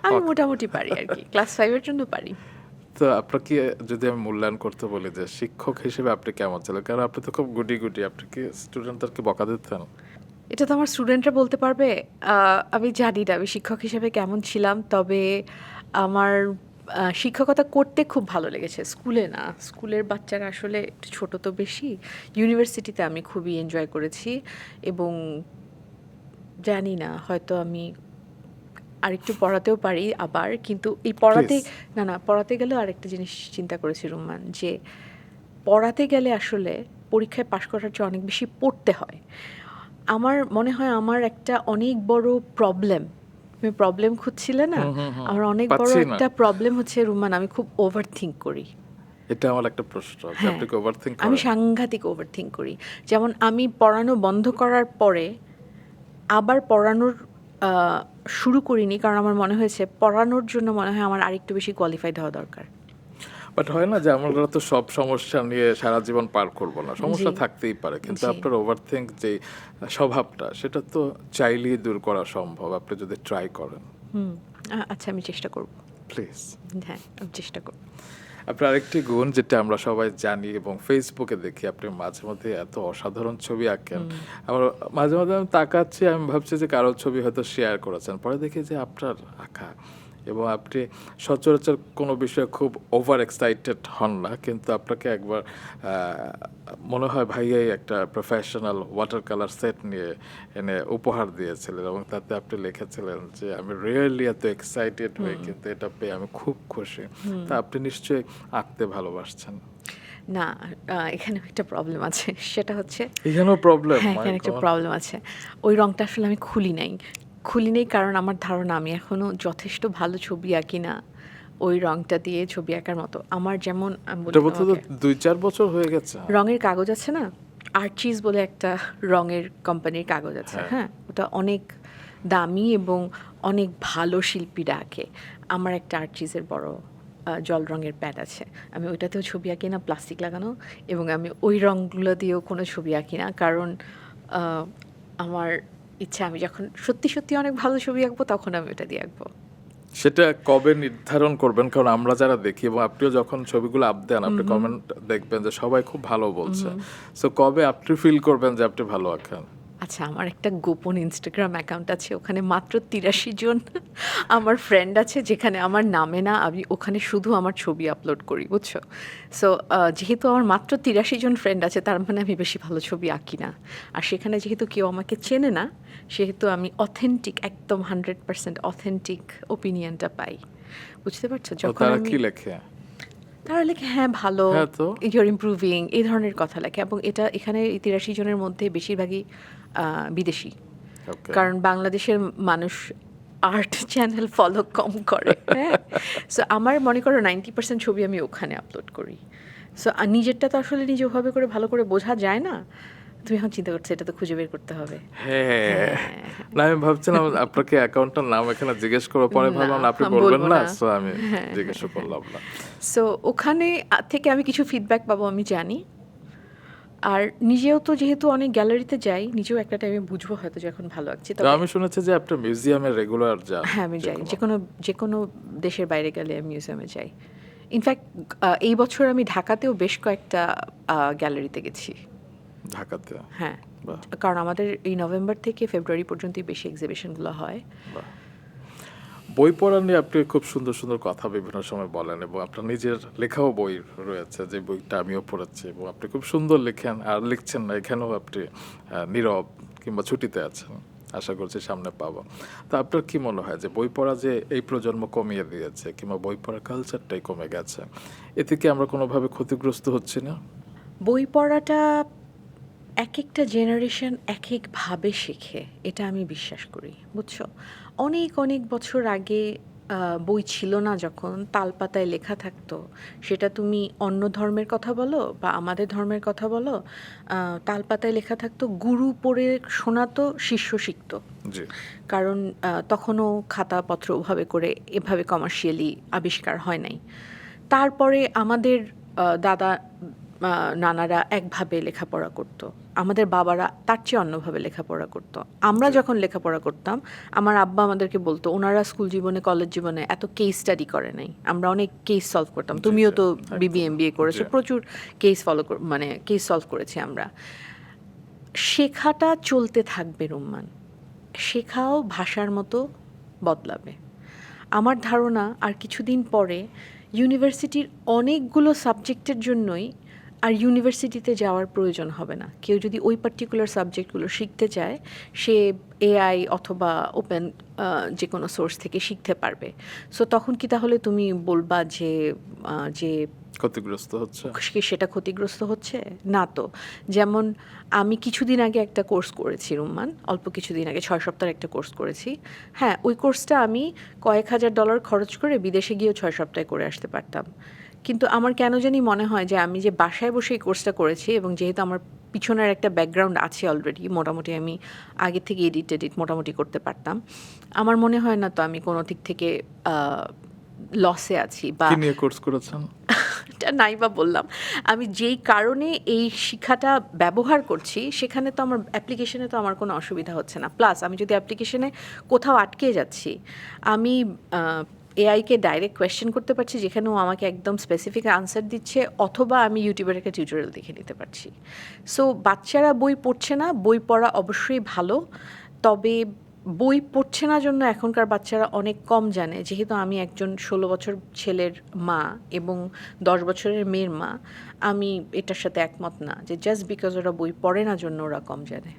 আমি মোটামুটি পারি আর কি, ক্লাস 5-এর জন্য পারি। তো আপনার কি, যদি আমি মূল্যায়ন করতে বলি যে শিক্ষক হিসেবে আপনি কেমন ছিলেন? কারণ আপনি তো খুব গুটি গুটি, আপনি কি স্টুডেন্টদেরকে বকা দিতেন? এটা তো আমার স্টুডেন্টরা বলতে পারবে। আমি জানি না আমি শিক্ষক হিসেবে কেমন ছিলাম, তবে আমার শিক্ষকতা করতে খুব ভালো লেগেছে। স্কুলে না, স্কুলের বাচ্চারা আসলে একটু ছোট তো বেশি। ইউনিভার্সিটিতে আমি খুবই এনজয় করেছি এবং জানি না, হয়তো আমি আরেকটু পড়াতেও পারি আবার, কিন্তু এই পড়াতে Please. না, পড়াতে গেলেও আরেকটা জিনিস চিন্তা করেছি রুম্মান, যে পড়াতে গেলে আসলে পরীক্ষায় পাশ করার চেয়ে অনেক বেশি পড়তে হয়। আমার মনে হয় আমার একটা অনেক বড় প্রবলেম, তুমি প্রবলেম খুঁজছিলে না, আমার অনেক বড় পাচ্ছি না। একটা প্রবলেম হচ্ছে রুম্মান, আমি খুব ওভার থিঙ্ক করি। এটা আমার একটা প্রশ্ন যে হ্যাঁ, আপনি কি ওভারথিংক আমি করেন? সাংঘাতিক ওভার থিঙ্ক করি। যেমন আমি পড়ানো বন্ধ করার পরে আবার পড়ানোর শুরু করিনি, কারণ আমার মনে হয়েছে পড়ানোর জন্য মনে হয় আমার আরেকটু বেশি কোয়ালিফাইড হওয়া দরকার। বাট হয় না যে আমরা তো সব সমস্যা নিয়ে সারা জীবন পার করব না, সমস্যা জি। থাকতেই পারে, কিন্তু জি। আপনার ওভারথিংক যে স্বভাবটা, সেটা তো চাইলেই দূর করা সম্ভব আপনি যদি ট্রাই করেন। আচ্ছা, আমি চেষ্টা করব। প্লিজ। হ্যাঁ, আমি চেষ্টা করব। আপনার আরেকটি গুণ যেটা আমরা সবাই জানি এবং ফেসবুকে দেখি, আপনি মাঝে মধ্যে এত অসাধারণ ছবি আঁকেন। আমার মাঝে মাঝে আমি তাকাচ্ছি, আমি ভাবছি যে কারোর ছবি হয়তো শেয়ার করেছেন, পরে দেখি যে আপনার আঁকা, এবং আপনি সচরাচর কোনো বিষয়ে খুব ওভার এক্সাইটেড হন না, কিন্তু আপনাকে একবার মনে হয় ভাইয়াই একটা প্রফেশনাল ওয়াটার কালার সেট নিয়ে এনে উপহার দিয়েছিলেন এবং তাতে আপনি লিখেছিলেন যে আমি রিয়েলি এত এক্সাইটেড হই, কিন্তু এটা পেয়ে আমি খুব খুশি। তা আপনি নিশ্চয়ই আঁকতে ভালোবাসছেন। না, এখানে একটা প্রবলেম আছে, সেটা হচ্ছে, এখানেও প্রবলেম? হ্যাঁ, এখানে একটা প্রবলেম আছে। ওই রংটা আসলে আমি খুলি নাই, কারণ আমার ধারণা আমি এখনো যথেষ্ট ভালো ছবি আঁকি না ওই রংটা দিয়ে ছবি আঁকার মতো। আমার যেমন আমি বলি এটা বলতে তো তোমাকে, 2-4 বছর হয়ে গেছে। রঙের কাগজ আছে না, আর্চিজ বলে একটা রঙের কোম্পানির কাগজ আছে, হ্যাঁ, ওটা অনেক দামি এবং অনেক ভালো শিল্পীরা আঁকে। আমার একটা আর্চিজের বড় জল রঙের প্যাড আছে, আমি ওইটাতেও ছবি আঁকি না, প্লাস্টিক লাগানো, এবং আমি ওই রঙগুলো দিয়েও কোনো ছবি আঁকি না, কারণ আমার ইচ্ছা আমি যখন সত্যি সত্যি অনেক ভালো ছবি আঁকবো তখন আমি ওটা দিয়ে আঁকবো। সেটা কবে নির্ধারণ করবেন? কারণ আমরা যারা দেখি এবং আপনিও যখন ছবিগুলো আপ দেন, আপনি কমেন্ট দেখবেন যে সবাই খুব ভালো বলছে, সো কবে আপনি ফিল করবেন যে আপনি ভালো আঁকেন? আচ্ছা, আমার একটা গোপন ইনস্টাগ্রাম অ্যাকাউন্ট আছে, ওখানে মাত্র ৮৩ জন আমার ফ্রেন্ড আছে, যেখানে আমার নামে না, আমি ওখানে শুধু আমার ছবি আপলোড করি, বুঝছো? সো যেহেতু আমার মাত্র ৮৩ জন ফ্রেন্ড আছে, তার মানে আমি বেশি ভালো ছবি আঁকি না। আর সেখানে যেহেতু কেউ আমাকে চেনে না, সেহেতু আমি অথেন্টিক, একদম 100% অথেন্টিক ওপিনিয়নটা পাই। বুঝতে পারছো? তো যখন তারা আমি কি লেখে? তারা লেখে হ্যাঁ ভালো, হ্যাঁ, তো ইউর ইমপ্রুভিং, এই ধরনের কথা লেখে। এবং এটা এখানে এই ৮৩ জনের মধ্যে বেশিরভাগই বিদেশি, ওকে। কারণ বাংলাদেশের মানুষ আর্ট চ্যানেল ফলো কম করে। হ্যাঁ, সো আমার মনে করো 90% ছবি আমি ওখানে আপলোড করি। সো নিজেরটা তো আসলে নিজে ওভাবে করে ভালো করে বোঝা যায় না। তুমি এখন চিন্তা করছো এটা তো খুঁজে বের করতে হবে। হ্যাঁ, হ্যাঁ, না আমি ভাবছিলাম আপনাকে অ্যাকাউন্টটার নাম এখানে জিজ্ঞেস করবো, পরে না ভাবলাম না আপনি বলবেন বলবো না, না। সো আমি জিজ্ঞেস করলাম না। সো ওখানে থেকে আমি কিছু ফিডব্যাক পাবো আমি জানি। আর নিজেও তো যেহেতু অনেক গ্যালারিতে যাই, নিজেও একটা টাইমে বুঝবো হয়তো যে এখন ভালো আঁকছি। তো তবে আমি শুনেছি যে আপনি মিউজিয়ামে রেগুলার যান। হ্যাঁ, আমি যাই। যেকোনো। যে কোনো দেশের বাইরে গেলে আমি মিউজিয়ামে যাই। ইনফ্যাক্ট এই বছর আমি ঢাকাতেও বেশ কয়েকটা গ্যালারিতে গেছি। ঢাকাতে? হ্যাঁ, বাহ, কারণ আমাদের এই নভেম্বর থেকে ফেব্রুয়ারি পর্যন্তই বেশি এক্সিবিশনগুলো হয়। বাহ। বই পড়া নিয়ে আপনি খুব সুন্দর সুন্দর কথা বিভিন্ন সময় বলেন, এবং আপনার নিজের লেখাও বই রয়েছে, যে বইটা আমিও পড়েছি, এবং আপনি খুব সুন্দর লেখেন, আর লিখছেন না এখানেও আপনি নীরব কিংবা ছুটিতে আছেন, আশা করছি সামনে পাবো। তো আপনার কি মনে হয় যে বই পড়া যে এই প্রজন্ম কমিয়ে দিয়েছে, কিংবা বই পড়ার কালচারটাই কমে গেছে, এতে কি আমরা কোনোভাবে ক্ষতিগ্রস্ত হচ্ছি না? বই পড়াটা এক একটা জেনারেশন এক একভাবে শেখে, এটা আমি বিশ্বাস করি, বুঝছো? অনেক অনেক বছর আগে বই ছিল না, যখন তালপাতায় লেখা থাকতো, সেটা তুমি অন্য ধর্মের কথা বলো বা আমাদের ধর্মের কথা বলো, তালপাতায় লেখা থাকতো, গুরু পড়ে শোনাতো, শিষ্য শিখতো। জি। কারণ তখনও খাতাপত্র ওভাবে করে এভাবে কমার্শিয়ালি আবিষ্কার হয় নাই। তারপরে আমাদের দাদা নানারা একভাবে লেখাপড়া করতো, আমাদের বাবারা তার চেয়ে অন্যভাবে লেখাপড়া করতো। আমরা জি। যখন লেখাপড়া করতাম, আমার আব্বা আমাদেরকে বলতো ওনারা স্কুল জীবনে, কলেজ জীবনে এত কেস স্টাডি করে নাই, আমরা অনেক কেস সলভ করতাম। জি, তুমিও জি, তো একদম। বিবিএ এমবিএ করেছো, জি। প্রচুর কেস মানে কেস সলভ করেছি আমরা। শেখাটা চলতে থাকবে রুম্মান, শেখাও ভাষার মতো বদলাবে। আমার ধারণা আর কিছুদিন পরে ইউনিভার্সিটির অনেকগুলো সাবজেক্টের জন্যই আর ইউনিভার্সিটিতে যাওয়ার প্রয়োজন হবে না। কেউ যদি ওই পার্টিকুলার সাবজেক্টগুলো শিখতে চায়, সে এআই অথবা ওপেন যে কোনো সোর্স থেকে শিখতে পারবে। সো তখন কি তাহলে তুমি বলবা যে যে ক্ষতিগ্রস্ত হচ্ছে? সেটা ক্ষতিগ্রস্ত হচ্ছে না? তো যেমন আমি কিছুদিন আগে একটা কোর্স করেছি রুম্মান, অল্প কিছুদিন আগে 6 সপ্তাহের একটা কোর্স করেছি। হ্যাঁ, ওই কোর্সটা আমি কয়েক হাজার ডলার খরচ করে বিদেশে গিয়েও 6 সপ্তাহে করে আসতে পারতাম। কিন্তু আমার কেন জানি মনে হয় যে আমি যে বাসায় বসে এই কোর্সটা করেছি, এবং যেহেতু আমার পিছনের একটা ব্যাকগ্রাউন্ড আছে অলরেডি, মোটামুটি আমি আগে থেকে এডিট মোটামুটি করতে পারতাম, আমার মনে হয় না তো আমি কোনো দিক থেকে লসে আছি। বা কি নিয়ে কোর্স করেছেন? এটা নাই বা বললাম, আমি যেই কারণে এই শিক্ষাটা ব্যবহার করছি, সেখানে তো আমার অ্যাপ্লিকেশনে তো আমার কোনো অসুবিধা হচ্ছে না। প্লাস আমি যদি অ্যাপ্লিকেশনে কোথাও আটকে যাচ্ছি, আমি এআইকে ডাইরেক্ট কোয়েশ্চেন করতে পারছি, যেখানে ও আমাকে একদম স্পেসিফিক আনসার দিচ্ছে, অথবা আমি ইউটিউবের একটা টিউটোরিয়াল দেখে নিতে পারছি। সো বাচ্চারা বই পড়ছে না, বই পড়া অবশ্যই ভালো, তবে বই পড়ছে না জন্য এখনকার বাচ্চারা অনেক কম জানে। যেহেতু আমি একজন 16 বছর ছেলের মা এবং 10 বছরের মেয়ের মা, আমি এটার সাথে একমত না যে জাস্ট বিকজ ওরা বই পড়ে না জন্য ওরা কম জানে।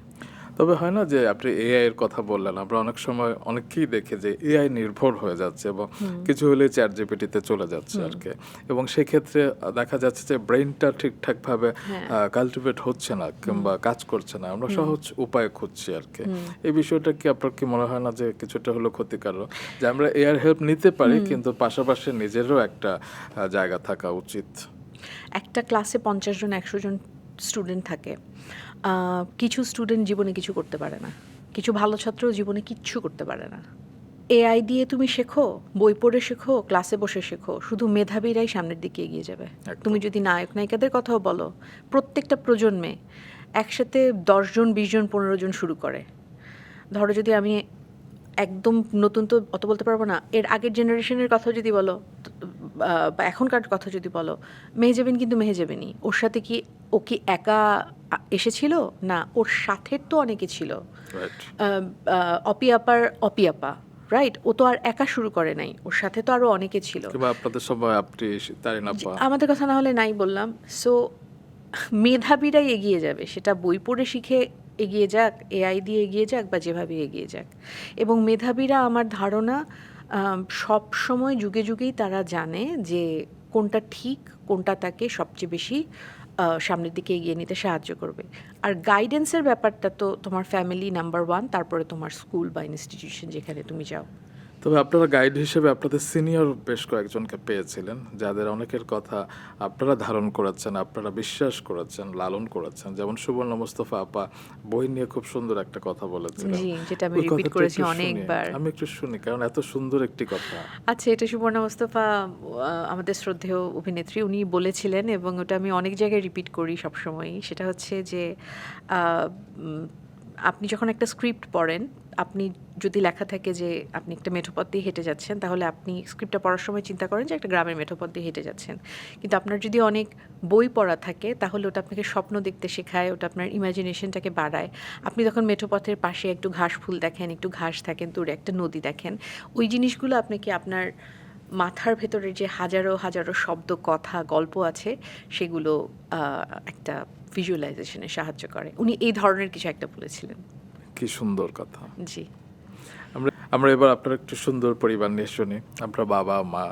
তবে হয় না যে আপনি এআই এর কথা বললেন, আমরা অনেক সময় অনেকেই দেখে যে এআই নির্ভর হয়ে যাচ্ছে, এবং কিছু হলে চ্যাট জিপিটিতে চলে যাচ্ছে আর কি, এবং সেক্ষেত্রে দেখা যাচ্ছে যে ব্রেইনটা ঠিকঠাকভাবে হ্যাঁ। কাল্টিভেট হচ্ছে না কিংবা কাজ করছে না, আমরা সহজ উপায় খুঁজছি আর কি। এই বিষয়টা কি আপনার কি মনে হয় না যে কিছুটা হলো ক্ষতিকারক, যে আমরা এআই হেল্প নিতে পারি কিন্তু পাশাপাশি নিজেরও একটা জায়গা থাকা উচিত? একটা ক্লাসে 50 জন 100 জন স্টুডেন্ট থাকে। কিছু স্টুডেন্ট জীবনে কিছু করতে পারে না, কিছু ভালো ছাত্র জীবনে কিচ্ছু করতে পারে না। এআই দিয়ে তুমি শেখো, বই পড়ে শেখো, ক্লাসে বসে শেখো, শুধু মেধাবীরাই সামনের দিকে এগিয়ে যাবে। একদম। তুমি যদি নায়ক নায়িকাদের কথাও বলো, প্রত্যেকটা প্রজন্মে একসাথে 10 জন 20 জন 15 জন শুরু করে। ধরো যদি আমি একদম নতুন তো অত বলতে পারবো না, এর আগের জেনারেশনের কথা যদি বলো বা এখনকার কথা যদি বলো, মেহেজাবিন কিন্তু মেহেজাবিনই, ওর সাথে কি ও কি একা এসেছিল? না, ওর সাথে তো অনেকে ছিল। রাইট। অপি আপা, রাইট? ও তো আর একা শুরু করে নাই, ওর সাথে তো আরো অনেকে ছিল। কিংবা আপনাদের সময় আপনি তারিন আপা। আমাদের কথা না হলে নাই বললাম। সো মেধাবীরাই এগিয়ে যাবে, সেটা বই পড়ে শিখে এগিয়ে যাক, এআই দিয়ে এগিয়ে যাক, বা যেভাবে এগিয়ে যাক। এবং মেধাবীরা আমার ধারণা সব সময় যুগে যুগেই তারা জানে যে কোনটা ঠিক, কোনটা তাকে সবচেয়ে বেশি সামনের দিকে এগিয়ে নিতে সাহায্য করবে। আর গাইডেন্সের ব্যাপারটা তো তোমার ফ্যামিলি নাম্বার ওয়ান, তারপরে তোমার স্কুল বা ইনস্টিটিউশন যেখানে তুমি যাও। তবে আপনারা গাইড হিসেবে আপনাদের সিনিয়র বেশ কয়েকজনকে পেয়েছিলেন, যাদের অনেকের কথা আপনারা ধারণ করেছেন, আপনারা বিশ্বাস করেছেন, লালন করেছেন। যেমন সুবর্ণা মুস্তফা আপা বই নিয়ে খুব সুন্দর একটা কথা বলেছিলেন। জি, যেটা আমি ওই রিপিট কথাটা করেছি একটু শুনি। অনেকবার। আমি একটু শুনি, কারণ এত সুন্দর একটি কথা। আচ্ছা, এটা সুবর্ণা মোস্তফা, আমাদের শ্রদ্ধেয় অভিনেত্রী, উনি বলেছিলেন, এবং ওটা আমি অনেক জায়গায় রিপিট করি সবসময়ই। সেটা হচ্ছে যে আহ, উম, আপনি যখন একটা স্ক্রিপ্ট পড়েন, আপনি যদি লেখা থাকে যে আপনি একটা মেঠোপথ দিয়ে হেঁটে যাচ্ছেন, তাহলে আপনি স্ক্রিপ্টটা পড়ার সময় চিন্তা করেন যে একটা গ্রামের মেঠোপথ দিয়ে হেঁটে যাচ্ছেন। কিন্তু আপনার যদি অনেক বই পড়া থাকে, তাহলে ওটা আপনাকে স্বপ্ন দেখতে শেখায়, ওটা আপনার ইমাজিনেশনটাকে বাড়ায়। আপনি তখন মেঠোপথের পাশে একটু ঘাস ফুল দেখেন, একটু ঘাস থাকেন, দূরে একটা নদী দেখেন। ওই জিনিসগুলো আপনাকে আপনার মাথার ভেতরে যে হাজারো হাজারো শব্দ, কথা, গল্প আছে, সেগুলো একটা ভিজুয়ালাইজেশনে সাহায্য করে। উনি এই ধরনের কিছু একটা বলেছিলেন। কি সুন্দর কথা। জি। আমরা এবার আপনার একটু সুন্দর পরিবার নিয়ে শুনি। আপনার বাবা মা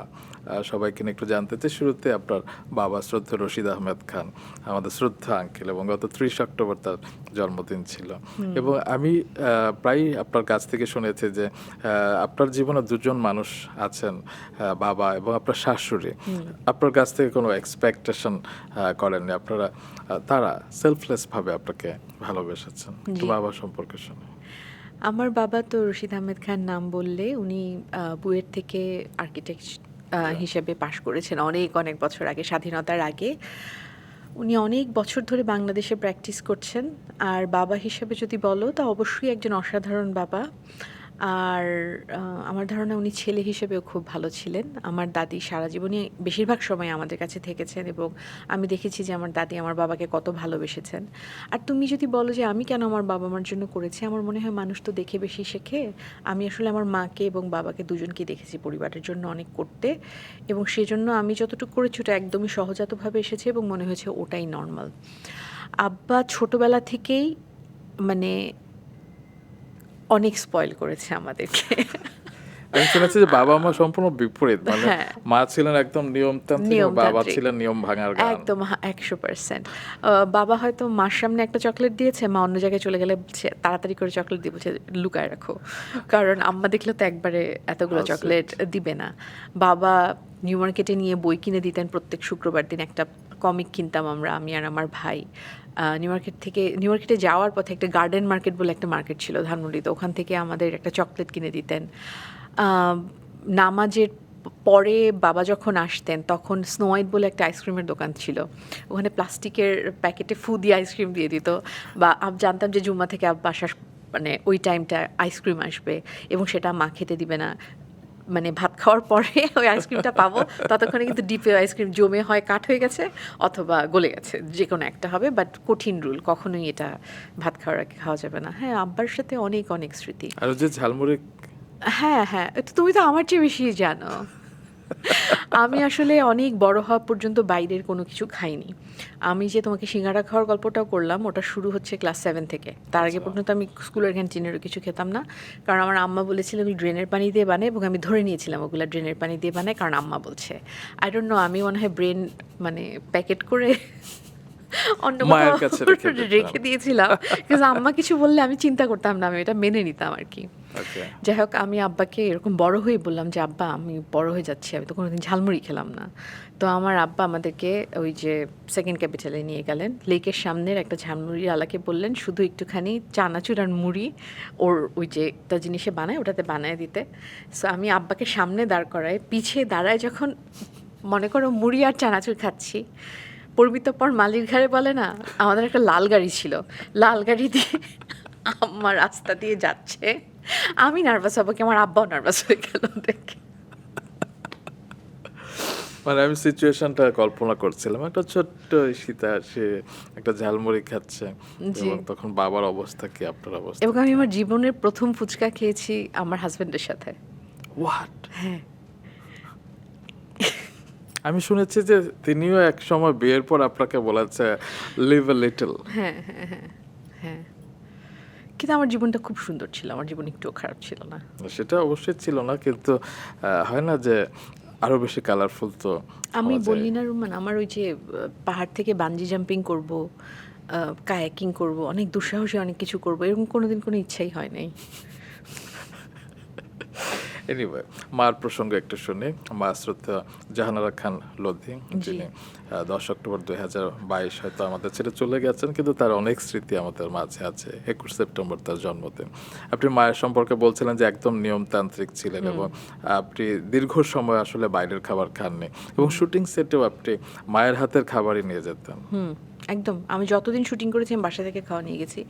সবাইকে নিয়ে একটু জানতে চাই। শুরুতে আপনার বাবা শ্রদ্ধেয় রশিদ আহমেদ খান, আমাদের শ্রদ্ধা আঙ্কেল, এবং গত 30 অক্টোবর তার জন্মদিন ছিল। এবং আমি প্রায়ই আপনার কাছ থেকে শুনেছি যে আপনার জীবনে দুজন মানুষ আছেন, বাবা এবং আপনার শাশুড়ি। আপনার কাছ থেকে কোনো এক্সপেকটেশন করেননি, আপনারা তারা সেলফলেসভাবে আপনাকে ভালোবেসেছেন। একটু জি। বাবা সম্পর্কে শুনি। আমার বাবা তো রশিদ আহমেদ খান নাম বললে, উনি বুয়েট থেকে আর্কিটেক্ট হিসেবে পাশ করেছেন অনেক অনেক বছর আগে, স্বাধীনতার আগে। উনি অনেক বছর ধরে বাংলাদেশে প্র্যাকটিস করছেন। আর বাবা হিসেবে যদি বলো, তা অবশ্যই একজন অসাধারণ বাবা। আর আমার ধারণা উনি ছেলে হিসেবেও খুব ভালো ছিলেন। আমার দাদি সারা জীবনই বেশিরভাগ সময় আমাদের কাছে থেকেছেন, এবং আমি দেখেছি যে আমার দাদি আমার বাবাকে কত ভালোবেসেছেন। আর তুমি যদি বলো যে আমি কেন আমার বাবা মার জন্য করেছি, আমার মনে হয় মানুষ তো দেখে বেশি শেখে। আমি আসলে আমার মাকে এবং বাবাকে দুজনকেই দেখেছি পরিবারের জন্য অনেক করতে, এবং সেজন্য আমি যতটুকু করেছি ওটা একদমই সহজাতভাবে এসেছে, এবং মনে হয়েছে ওটাই নর্মাল। আব্বা ছোটবেলা থেকেই মানে অনেক স্পয়েল করেছে আমাদেরকে। আমি শুনেছি যে বাবা মা সম্পূর্ণ বিপরীত, মানে হ্যাঁ, মা ছিলেন একদম নিয়মতান্ত্রিক এবং বাবা নিয়মতান্ত্রিক। ছিলেন নিয়ম ভাঙার গান। একদম 100%। বাবা হয়তো মার সামনে একটা চকলেট দিয়েছে, মা অন্য জায়গায় চলে গেলে বলছে তাড়াতাড়ি করে চকলেট দিয়ে বলছে লুকায় রাখো, কারণ আম্মা দেখলে তো একবারে এতগুলো আচ্ছা, চকলেট দিবে না। বাবা নিউ মার্কেটে নিয়ে বই কিনে দিতেন প্রত্যেক শুক্রবার দিন। একটা কমিক কিনতাম আমরা, আমি আর আমার ভাই। নিউ মার্কেটে যাওয়ার পথে একটা গার্ডেন মার্কেট বলে একটা মার্কেট ছিল ধানমন্ডিতে, ওখান থেকে আমাদের একটা চকলেট কিনে দিতেন। নামাজের পরে বাবা যখন আসতেন, তখন স্নো হোয়াইট বলে একটা আইসক্রিমের দোকান ছিল, ওখানে প্লাস্টিকের প্যাকেটে ফু দিয়ে আইসক্রিম দিয়ে দিত। বা জানতাম যে জুম্মা থেকে আব্বা আসার মানে ওই টাইমটা আইসক্রিম আসবে, এবং সেটা মা খেতে দিবে না। মানে ভাত খাওয়ার পরে ওই আইসক্রিমটা পাবো, ততক্ষণে কিন্তু ডিপে আইসক্রিম জমে হয় কাঠ হয়ে গেছে, অথবা গলে গেছে, যে কোনো একটা হবে। বাট কঠিন রুল, কখনোই এটা ভাত খাওয়ার আগে খাওয়া যাবে না। হ্যাঁ, আব্বার সাথে অনেক অনেক স্মৃতি। আর ওই যে ঝালমুড়ি। হ্যাঁ, হ্যাঁ, তুমি তো আমার চেয়ে বেশি জানো। আমি আসলে অনেক বড় হওয়া পর্যন্ত বাইরের কোনো কিছু খাইনি। আমি যে তোমাকে সিঙ্গারা খাওয়ার গল্পটাও করলাম, ওটা শুরু হচ্ছে ক্লাস 7 থেকে। তার আগে পর্যন্ত আমি স্কুলের ক্যান্টিনেরও কিছু খেতাম না, কারণ আমার আম্মা বলেছিল ওগুলো ড্রেনের পানি দিয়ে বানায়, এবং আমি ধরে নিয়েছিলাম ওগুলো ড্রেনের পানি দিয়ে বানায়, কারণ আম্মা বলছে। আই ডোন্ট নো, আমি মনে হয় ব্রেন মানে প্যাকেট করে অন্য মায়ের কোথাও কাছে রেখে দিতাম। রেখে দিয়েছিলাম, কিন্তু আম্মা কিছু বললে আমি চিন্তা করতাম না, আমি এটা মেনে নিতাম আর কি। ওকে। যাই হোক, আমি আব্বাকে এরকম বড় হয়ে বললাম যে আব্বা আমি বড় হয়ে যাচ্ছি, আমি তো কোনোদিন ঝালমুড়ি খেলাম না। তো আমার আব্বা আমাদেরকে ওই যে সেকেন্ড ক্যাপিটালে নিয়ে গেলেন, লেকের সামনের একটা ঝালমুড়ি আলাকে বললেন শুধু একটুখানি চানাচুর আর মুড়ি ওর ওই যে একটা জিনিসে বানায় ওটাতে বানায় দিতে। সো আমি আব্বাকে সামনে দাঁড় করায়, পিছিয়ে দাঁড়ায় যখন মনে করো মুড়ি আর চানাচুর খাচ্ছি, পর মালির ঘাড়ে বলে না, আমাদের একটা লাল গাড়ি ছিল, লাল গাড়ি দিয়ে আম্মা রাস্তা দিয়ে যাচ্ছে, আমি নার্ভাস হবো কি, আমার আব্বাও নার্ভাস হয়ে গেল দেখে। মানে আমি সিচুয়েশনটা কল্পনা করছিলাম, একটা ছোট্ট সীতা, সে একটা ঝালমুড়ি খাচ্ছে জি। এবং তখন বাবার অবস্থা কি, আপনার অবস্থা এবং আমি কি? আমার জীবনের প্রথম ফুচকা খেয়েছি আমার হাজবেন্ডের সাথে। হোয়াট? হ্যাঁ। আমি শুনেছি যে তিনিও এক সময় বিয়ের পর আপনাকে বলেছে লিভ এ লিটল। হ্যাঁ, হ্যাঁ, হ্যাঁ, হ্যাঁ। কিন্তু আমার জীবনটা খুব সুন্দর ছিল। আমার জীবন একটুও খারাপ ছিল না। সেটা অবশ্যই ছিল না, কিন্তু হয় না যে আরো বেশি কালারফুল তো আমি হওয়া যায়। বললি না রুমান, আমার ওই যে পাহাড় থেকে বানজি জাম্পিং করব, কায়াকিং করব, অনেক দুঃসাহসী অনেক কিছু করব, এরকম কোনোদিন কোনো ইচ্ছাই হয় নাই। এনিওয়ে, মার প্রসঙ্গে একটু শুনি। মা শ্রদ্ধা জাহানারা খান লোধি, জি। যিনি 10 অক্টোবর 2022 হয়তো আমাদের ছেড়ে চলে গেছেন, কিন্তু তার অনেক স্মৃতি আমাদের মাঝে আছে। 21 সেপ্টেম্বর তার জন্মদিন। আপনি মায়ের সম্পর্কে বলছিলেন যে একদম নিয়মতান্ত্রিক ছিলেন এবং আপনি দীর্ঘ সময় আসলে বাইরের খাবার খাননি এবং শুটিং সেটেও আপনি মায়ের হাতের খাবারই নিয়ে যেতেন। একদম। আমি যতদিন শুটিং করেছি আমি বাসা থেকে খাওয়া নিয়ে গেছি।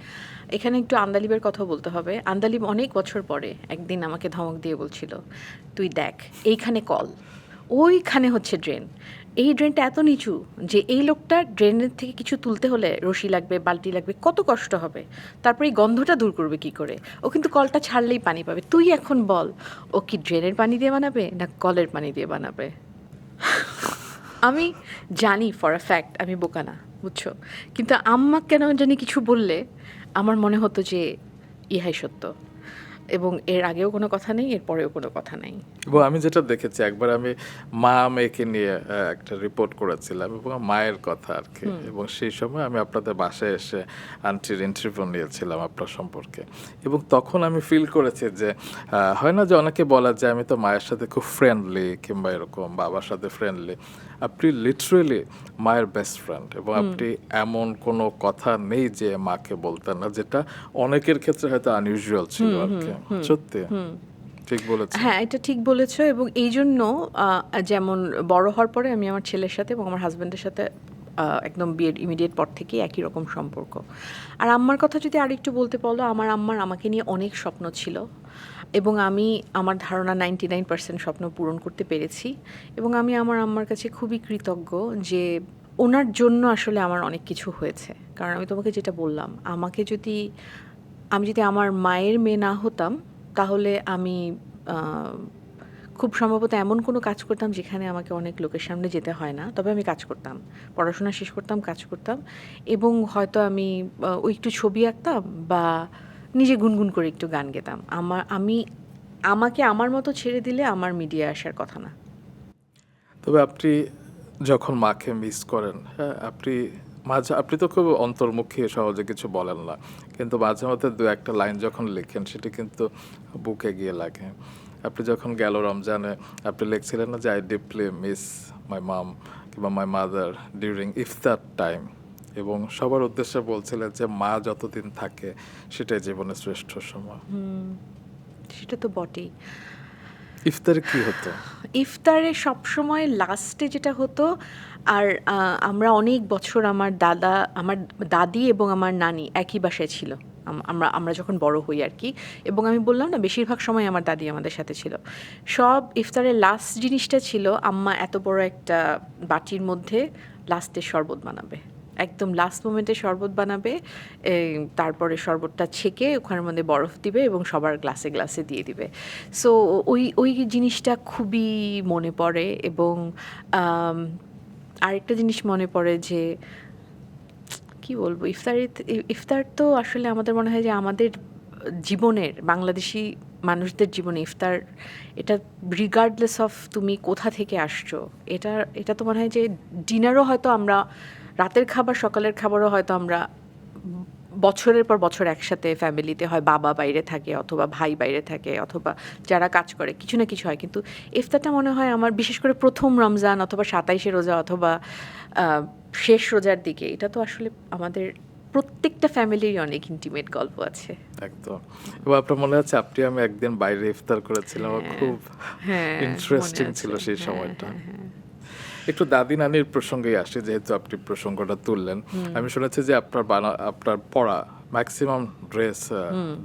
এখানে একটু আন্দালিবের কথা বলতে হবে। আন্দালিব অনেক বছর পরে একদিন আমাকে ধমক দিয়ে বলছিল, তুই দেখ এইখানে কল, ওইখানে হচ্ছে ড্রেন, এই ড্রেনটা এত নিচু যে এই লোকটা ড্রেনের থেকে কিছু তুলতে হলে রশি লাগবে, বালতি লাগবে, কত কষ্ট হবে, তারপরে এই গন্ধটা দূর করবে কি করে, ও কিন্তু কলটা ছাড়লেই পানি পাবে, তুই এখন বল ও কি ড্রেনের পানি দিয়ে বানাবে না কলের পানি দিয়ে বানাবে। আমি জানি ফর আ ফ্যাক্ট আমি বোকা না, বুঝছো, কিন্তু আম্মা কেন জানি কিছু বললে আমার মনে হতো যে ইহাই সত্য, এবং এর আগেও কোনো কথা নেই, এর পরেও কোনো কথা নেই। এবং আমি যেটা দেখেছি, একবার আমি মা মেয়েকে নিয়ে একটা রিপোর্ট করেছিলাম এবং মায়ের কথা আর কি, এবং সেই সময় আমি আপনাদের বাসায় এসে আন্টির ইন্টারভিউ নিয়েছিলাম আপনার সম্পর্কে, এবং তখন আমি ফিল করেছি যে হয় না যে অনেকে বলা যায় আমি তো মায়ের সাথে খুব ফ্রেন্ডলি কিংবা এরকম বাবার সাথে ফ্রেন্ডলি, আপনি লিটারেলি মায়ের বেস্ট ফ্রেন্ড, এবং আপনি এমন কোনো কথা নেই যে মাকে বলতেন না, যেটা অনেকের ক্ষেত্রে হয়তো আনইউজুয়াল ছিল আর কি। সত্যি ঠিক বলেছেন। হ্যাঁ, এটা ঠিক বলেছো, এবং এই জন্য যেমন বড় হওয়ার পরে আমি আমার ছেলের সাথে এবং আমার হাজব্যান্ডের সাথে একদম বিয়ের ইমিডিয়েট পর থেকেই একই রকম সম্পর্ক। আর আম্মার কথা যদি আরেকটু বলতে বলো, আমার আম্মার আমাকে নিয়ে অনেক স্বপ্ন ছিল, এবং আমি আমার ধারণা 99% স্বপ্ন পূরণ করতে পেরেছি, এবং আমি আমার আম্মার কাছে খুবই কৃতজ্ঞ যে ওনার জন্য আসলে আমার অনেক কিছু হয়েছে। কারণ আমি তোমাকে যেটা বললাম, আমি যদি আমার মায়ের মেয়ে না হতাম, তাহলে আমি আহ, খুব সম্ভবত এমন কোনো কাজ করতাম যেখানে আমাকে অনেক লোকের সামনে যেতে হয় না, তবে আমি কাজ করতাম, পড়াশোনা শেষ করতাম, কাজ করতাম, এবং হয়তো আমি ওই একটু ছবি আঁকতাম বা নিজে গুনগুন করে একটু গান গেতাম। আমাকে আমার মতো ছেড়ে দিলে আমার মিডিয়া আসার কথা না। তবে আপনি যখন মাকে মিস করেন, হ্যাঁ, আপনি তো খুব অন্তর্মুখী, সহজে কিছু বলেন না, কিন্তু মাঝে মধ্যে দু একটা লাইন যখন লেখেন সেটা কিন্তু বুকে গিয়ে লাগে। আপনি যখন গেল রমজানে আপনি লিখছিলেন না যে আই ডিপলি মিস মাই মাম কিংবা my mother during iftar time, এবং সবার উদ্দেশ্যে বলছিলেন যে মা যতদিন থাকে সেটাই জীবনের শ্রেষ্ঠ সময়। সেটা তো বটেই। ইফতারে কি হতো? ইফতারে সবসময় লাস্টে যেটা হতো, আর আমরা অনেক বছর আমার দাদি এবং আমার নানি একই বাসায় ছিল, আমরা যখন বড় হই আর কি, এবং আমি বললাম না বেশিরভাগ সময় আমার দাদি আমাদের সাথে ছিল। সব ইফতারের লাস্ট জিনিসটা ছিল আম্মা এত বড় একটা বাটির মধ্যে লাস্টের শরবত বানাবে, একদম লাস্ট মোমেন্টে শরবত বানাবে, তারপরে শরবতটা ছেঁকে ওখানের মধ্যে বরফ দিবে এবং সবার গ্লাসে গ্লাসে দিয়ে দিবে। সো ওই জিনিসটা খুবই মনে পড়ে, এবং আরেকটা জিনিস মনে পড়ে যে কি বলবো, ইফতার তো আসলে আমাদের মনে হয় যে আমাদের জীবনের, বাংলাদেশি মানুষদের জীবনে ইফতার, এটা রিগার্ডলেস অফ তুমি কোথা থেকে আসছো, এটা তো মনে হয় যে ডিনারও হয়তো আমরা, রাতের খাবার সকালের খাবারও হয়তো আমরা বছরের পর বছর একসাথে ফ্যামিলিতে, হয় বাবা বাইরে থাকে অথবা ভাই বাইরে থাকে অথবা যারা কাজ করে কিছু না কিছু হয়, কিন্তু ইফতারটা মনে হয় আমার, বিশেষ করে প্রথম রমজান অথবা 27শে রোজা অথবা শেষ রোজার দিকে, এটা তো আসলে আমাদের প্রত্যেকটা ফ্যামিলির অনেক ইন্টিমেট গল্প আছে। একদম। এবং আপনার মনে আছে আপনি আমি একদিন বাইরে ইফতার করেছিলাম, আমার খুব হ্যাঁ, ইন্টারেস্টিং মনে আছে। ছিল সেই হ্যাঁ, সময়টা। হ্যাঁ, হ্যাঁ। একটু দাদি নানির প্রসঙ্গেই আসে, যেহেতু আপনি প্রসঙ্গটা তুললেন। আমি শুনেছি যে আপনার পড়া ম্যাক্সিমাম ড্রেস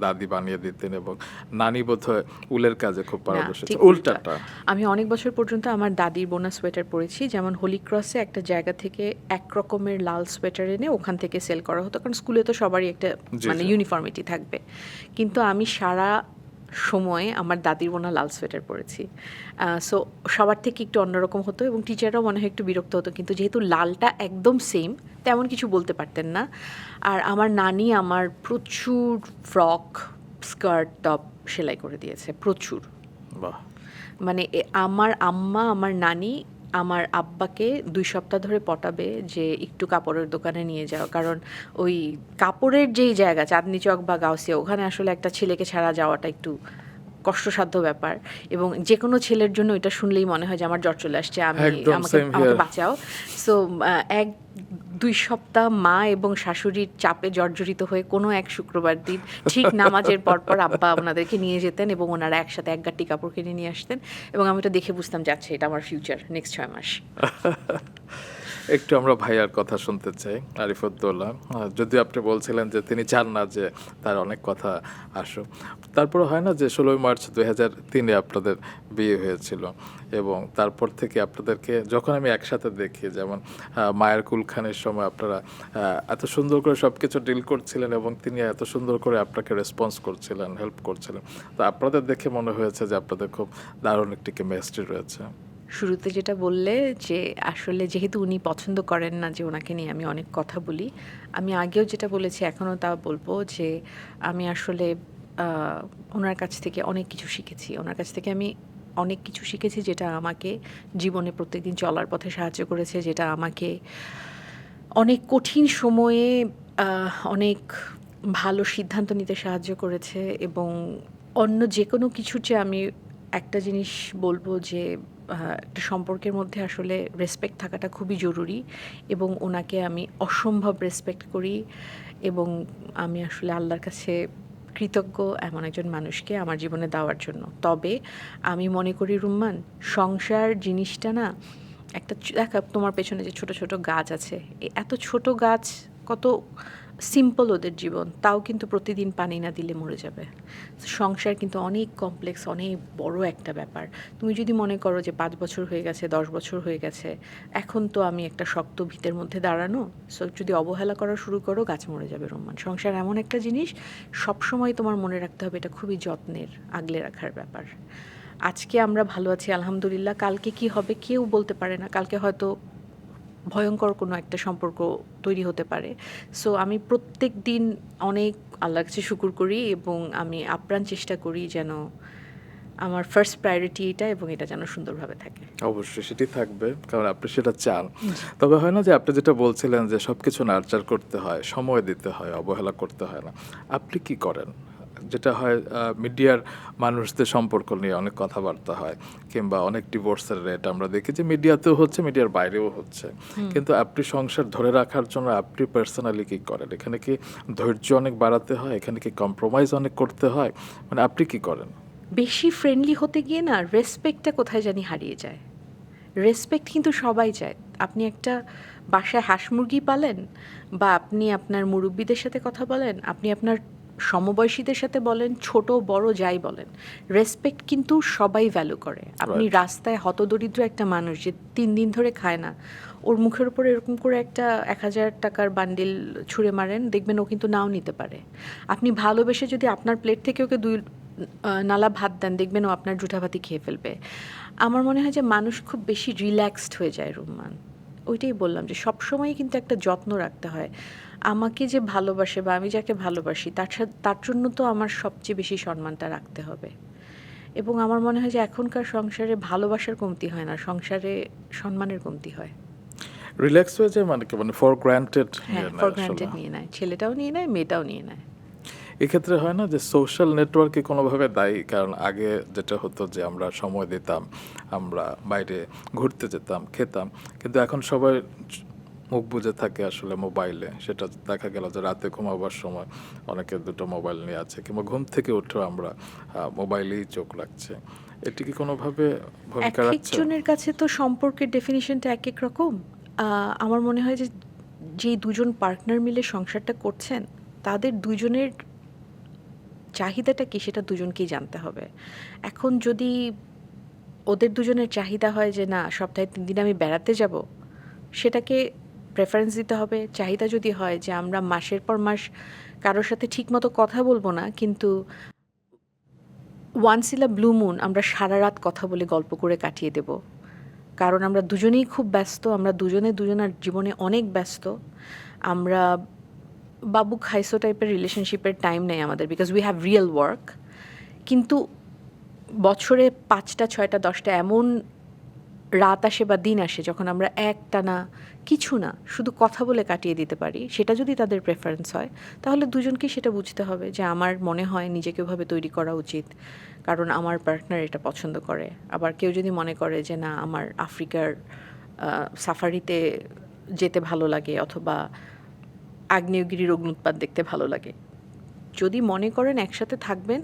দাদি বানিয়ে দিতেন এবং নানি বোধহয় উলের কাজে খুব না, পারদর্শী ঠিক ছিল। উল্টা। উল্টাটা। আমি অনেক বছর পর্যন্ত আমার দাদির বোনা সোয়েটার পরেছি। যেমন হোলি ক্রসে একটা জায়গা থেকে এক রকমের লাল সোয়েটার এনে ওখান থেকে সেল করা হতো, কারণ স্কুলে তো সবারই একটা জি, মানে জি। ইউনিফর্মিটি থাকবে। কিন্তু আমি সারা সময় আমার দাদির বোনা লাল সোয়েটার পরেছি। সো সবার থেকে একটু অন্যরকম হতো এবং টিচাররাও মনে হয় একটু বিরক্ত হতো, কিন্তু যেহেতু লালটা একদম সেম, তেমন কিছু বলতে পারতেন না। আর আমার নানি আমার প্রচুর ফ্রক, স্কার্ট, টপ সেলাই করে দিয়েছে, প্রচুর। বাহ! মানে আমার আম্মা, আমার নানি আমার আব্বাকে ২ সপ্তাহ ধরে পটাবে যে একটু কাপড়ের দোকানে নিয়ে যাও। কারণ ওই কাপড়ের যেই জায়গা চাঁদনী চক বা গাউসিয়া, ওখানে আসলে একটা ছেলেকে ছাড়া যাওয়াটা একটু কষ্টসাধ্য ব্যাপার। এবং যেকোনো ছেলের জন্য এটা শুনলেই মনে হয় যে আমার জ্বর চলে আসছে, একদম আমাকে same আমাকে here. বাঁচাও। সো ১-২ সপ্তাহ মা এবং শাশুড়ির চাপে জর্জরিত হয়ে কোনো এক শুক্রবার দিন ঠিক নামাজের পর আব্বা ওনাদেরকে নিয়ে যেতেন এবং ওনারা একসাথে এক গাঁট্টি কাপড় কিনে নিয়ে আসতেন এবং আমি এটা দেখে বুঝতাম যে আচ্ছা, এটা আমার ফিউচার নেক্সট ৬ মাস। একটু আমরা ভাইয়ার কথা শুনতে চাই, আরিফুদ্দৌলা। যদিও আপনি বলছিলেন যে তিনি চান না যে তার অনেক কথা আসুক। তারপরে হয় না যে ১৬ই মার্চ ২০০৩-এ আপনাদের বিয়ে হয়েছিল এবং তারপর থেকে আপনাদেরকে যখন আমি একসাথে দেখি, যেমন মায়ের কুলখানির সময় আপনারা এত সুন্দর করে সব কিছু ডিল করছিলেন এবং তিনি এত সুন্দর করে আপনাকে রেসপন্স করছিলেন, হেল্প করছিলেন। তো আপনাদের দেখে মনে হয়েছে যে আপনাদের খুব দারুণ একটি কেমিস্ট্রি রয়েছে। শুরুতে যেটা বললে যে আসলে যেহেতু উনি পছন্দ করেন না যে ওনাকে নিয়ে আমি অনেক কথা বলি, আমি আগেও যেটা বলেছি এখনও তা বলবো যে আমি আসলে ওনার কাছ থেকে অনেক কিছু শিখেছি। ওনার কাছ থেকে আমি অনেক কিছু শিখেছি যেটা আমাকে জীবনে প্রত্যেকদিন চলার পথে সাহায্য করেছে, যেটা আমাকে অনেক কঠিন সময়ে অনেক ভালো সিদ্ধান্ত নিতে সাহায্য করেছে। এবং অন্য যেকোনো কিছুর চেয়ে আমি একটা জিনিস বলবো যে একটা সম্পর্কের মধ্যে আসলে রেসপেক্ট থাকাটা খুবই জরুরি এবং ওনাকে আমি অসম্ভব রেসপেক্ট করি এবং আমি আসলে আল্লাহর কাছে কৃতজ্ঞ এমন একজন মানুষকে আমার জীবনে দেওয়ার জন্য। তবে আমি মনে করি রুম্মান, সংসার জিনিসটা না একটা দেখা তোমার পেছনে যে ছোট ছোট গাছ আছে, এত ছোট গাছ কত সিম্পল ওদের জীবন, তাও কিন্তু প্রতিদিন পানি না দিলে মরে যাবে। সংসার কিন্তু অনেক কমপ্লেক্স, অনেক বড় একটা ব্যাপার। তুমি যদি মনে করো যে ৫ বছর হয়ে গেছে, ১০ বছর হয়ে গেছে, এখন তো আমি একটা শক্ত ভিতের মধ্যে দাঁড়ানো, সো যদি অবহেলা করা শুরু করো গাছ মরে যাবে রোমান। সংসার এমন একটা জিনিস, সবসময় তোমার মনে রাখতে হবে এটা খুবই যত্নের, আগলে রাখার ব্যাপার। আজকে আমরা ভালো আছি আলহামদুলিল্লাহ, কালকে কি হবে কেউ বলতে পারে না। কালকে হয়তো ভয়ঙ্কর কোনো একটা সম্পর্ক তৈরি হতে পারে। সো আমি প্রত্যেক দিন অনেক আল্লাহর কাছে শুকুর করি এবং আমি আপ্রাণ চেষ্টা করি যেন আমার ফার্স্ট প্রায়োরিটি এটা এবং এটা যেন সুন্দরভাবে থাকে। অবশ্যই সেটি থাকবে, কারণ আপনি সেটা চান। তবে হয় না যে আপনি যেটা বলছিলেন যে সবকিছু নার্চার করতে হয়, সময় দিতে হয়, অবহেলা করতে হয় না। আপনি কি করেন? যেটা হয় মিডিয়ার মানুষদের সম্পর্ক নিয়ে অনেক কথাবার্তা হয় কিংবা অনেক ডিভোর্সের রেট আমরা দেখি যে মিডিয়াতেও হচ্ছে, মিডিয়ার বাইরেও হচ্ছে। কিন্তু আপনি সংসার ধরে রাখার জন্য আপনি পার্সোনালি কি করেন? এখানে কি ধৈর্য অনেক বাড়াতে হয়? এখানে কি কম্প্রোমাইজ অনেক করতে হয়? মানে আপনি কি করেন? বেশি ফ্রেন্ডলি হতে গিয়ে না রেসপেক্টটা কোথায় জানি হারিয়ে যায়। রেসপেক্ট কিন্তু সবাই চায়। আপনি একটা বাসায় হাঁস মুরগি পালেন বা আপনি আপনার মুরব্বিদের সাথে কথা বলেন, আপনি আপনার সমবয়সীদের সাথে বলেন, ছোট বড় যাই বলেন, রেসপেক্ট কিন্তু সবাই ভ্যালু করে। আপনি Right. রাস্তায় হতদরিদ্র একটা মানুষ যে ৩ দিন ধরে খায় না, ওর মুখের উপরে এরকম করে একটা ১,০০০ টাকার বান্ডিল ছুঁড়ে মারেন, দেখবেন ও কিন্তু নাও নিতে পারে। আপনি ভালোবেসে যদি আপনার প্লেট থেকে ওকে ২ নালা ভাত দেন, দেখবেন ও আপনার জুঠা ভাতই খেয়ে ফেলবে। আমার মনে হয় যে মানুষ খুব বেশি রিল্যাক্সড হয়ে যায় রুম্মান। ওইটাই বললাম যে সবসময়ই কিন্তু একটা যত্ন রাখতে হয়। আমাকে যে ভালোবাসে বা আমি যাকে ভালোবাসি তার জন্য তো আমার সবচেয়ে বেশি সম্মানটা রাখতে হবে। এবং আমার মনে হয় যে এখনকার সংসারে ভালোবাসার কমতি হয় না, সংসারে সম্মানের কমতি হয়। রিল্যাক্স হয়ে যায় মানে কি, মানে ফর গ্রান্টেড হ্যাঁ, ফর গ্রান্টেড নিয়ে নেয়, ছেলেটাও নিয়ে নেয়, মেয়েটাও নিয়ে নেয়। এক্ষেত্রে হয় না যে সোশ্যাল নেটওয়ার্কে কোনোভাবে দায়ী? কারণ আগে যেটা হতো যে আমরা সময় দিতাম, আমরা বাইরে ঘুরতে যেতাম, খেতাম, কিন্তু এখন সবাই মুখ বুজে থাকে আসলে মোবাইলে। সেটা দেখা গেল যে রাতে ঘুমাবার সময় অনেকে দুটো মোবাইল নিয়ে আছে কিংবা ঘুম থেকে উঠেও আমরা মোবাইলেই চোখ রাখছে। এটি কি কোনোভাবে ভূমিকা এক রাখছে? একজনের কাছে তো সম্পর্কের ডেফিনিশনটা এক এক রকম। আমার মনে হয় যে যেই দুজন পার্টনার মিলে সংসারটা করছেন, তাদের দুজনের চাহিদাটা কি সেটা দুজনকেই জানতে হবে। এখন যদি ওদের দুজনের চাহিদা হয় যে না সপ্তাহে 3 দিন আমি বেড়াতে যাব, সেটাকে প্রেফারেন্স দিতে হবে। চাহিদা যদি হয় যে আমরা মাসের পর মাস কারোর সাথে ঠিকমতো কথা বলবো না, কিন্তু once in a blue moon আমরা সারা রাত কথা বলে গল্প করে কাটিয়ে দেব, কারণ আমরা দুজনেই খুব ব্যস্ত, আমরা দুজনে দুজনের জীবনে অনেক ব্যস্ত। আমরা বাবু খাইসো টাইপের রিলেশনশিপের টাইম নেই আমাদের, because we have real work. কিন্তু বছরে 5টা 6টা 10টা এমন রাত আসে বা দিন আসে যখন আমরা একটানা কিছু না শুধু কথা বলে কাটিয়ে দিতে পারি। সেটা যদি তাদের প্রেফারেন্স হয় তাহলে দুজনকেই সেটা বুঝতে হবে যে আমার মনে হয় নিজেকে ওভাবে তৈরি করা উচিত, কারণ আমার পার্টনার এটা পছন্দ করে। আবার কেউ যদি মনে করে যে না আমার আফ্রিকার সাফারিতে যেতে ভালো লাগে অথবা আগ্নেয়গিরির অগ্নুৎপাত দেখতে ভালো লাগে, যদি মনে করেন একসাথে থাকবেন,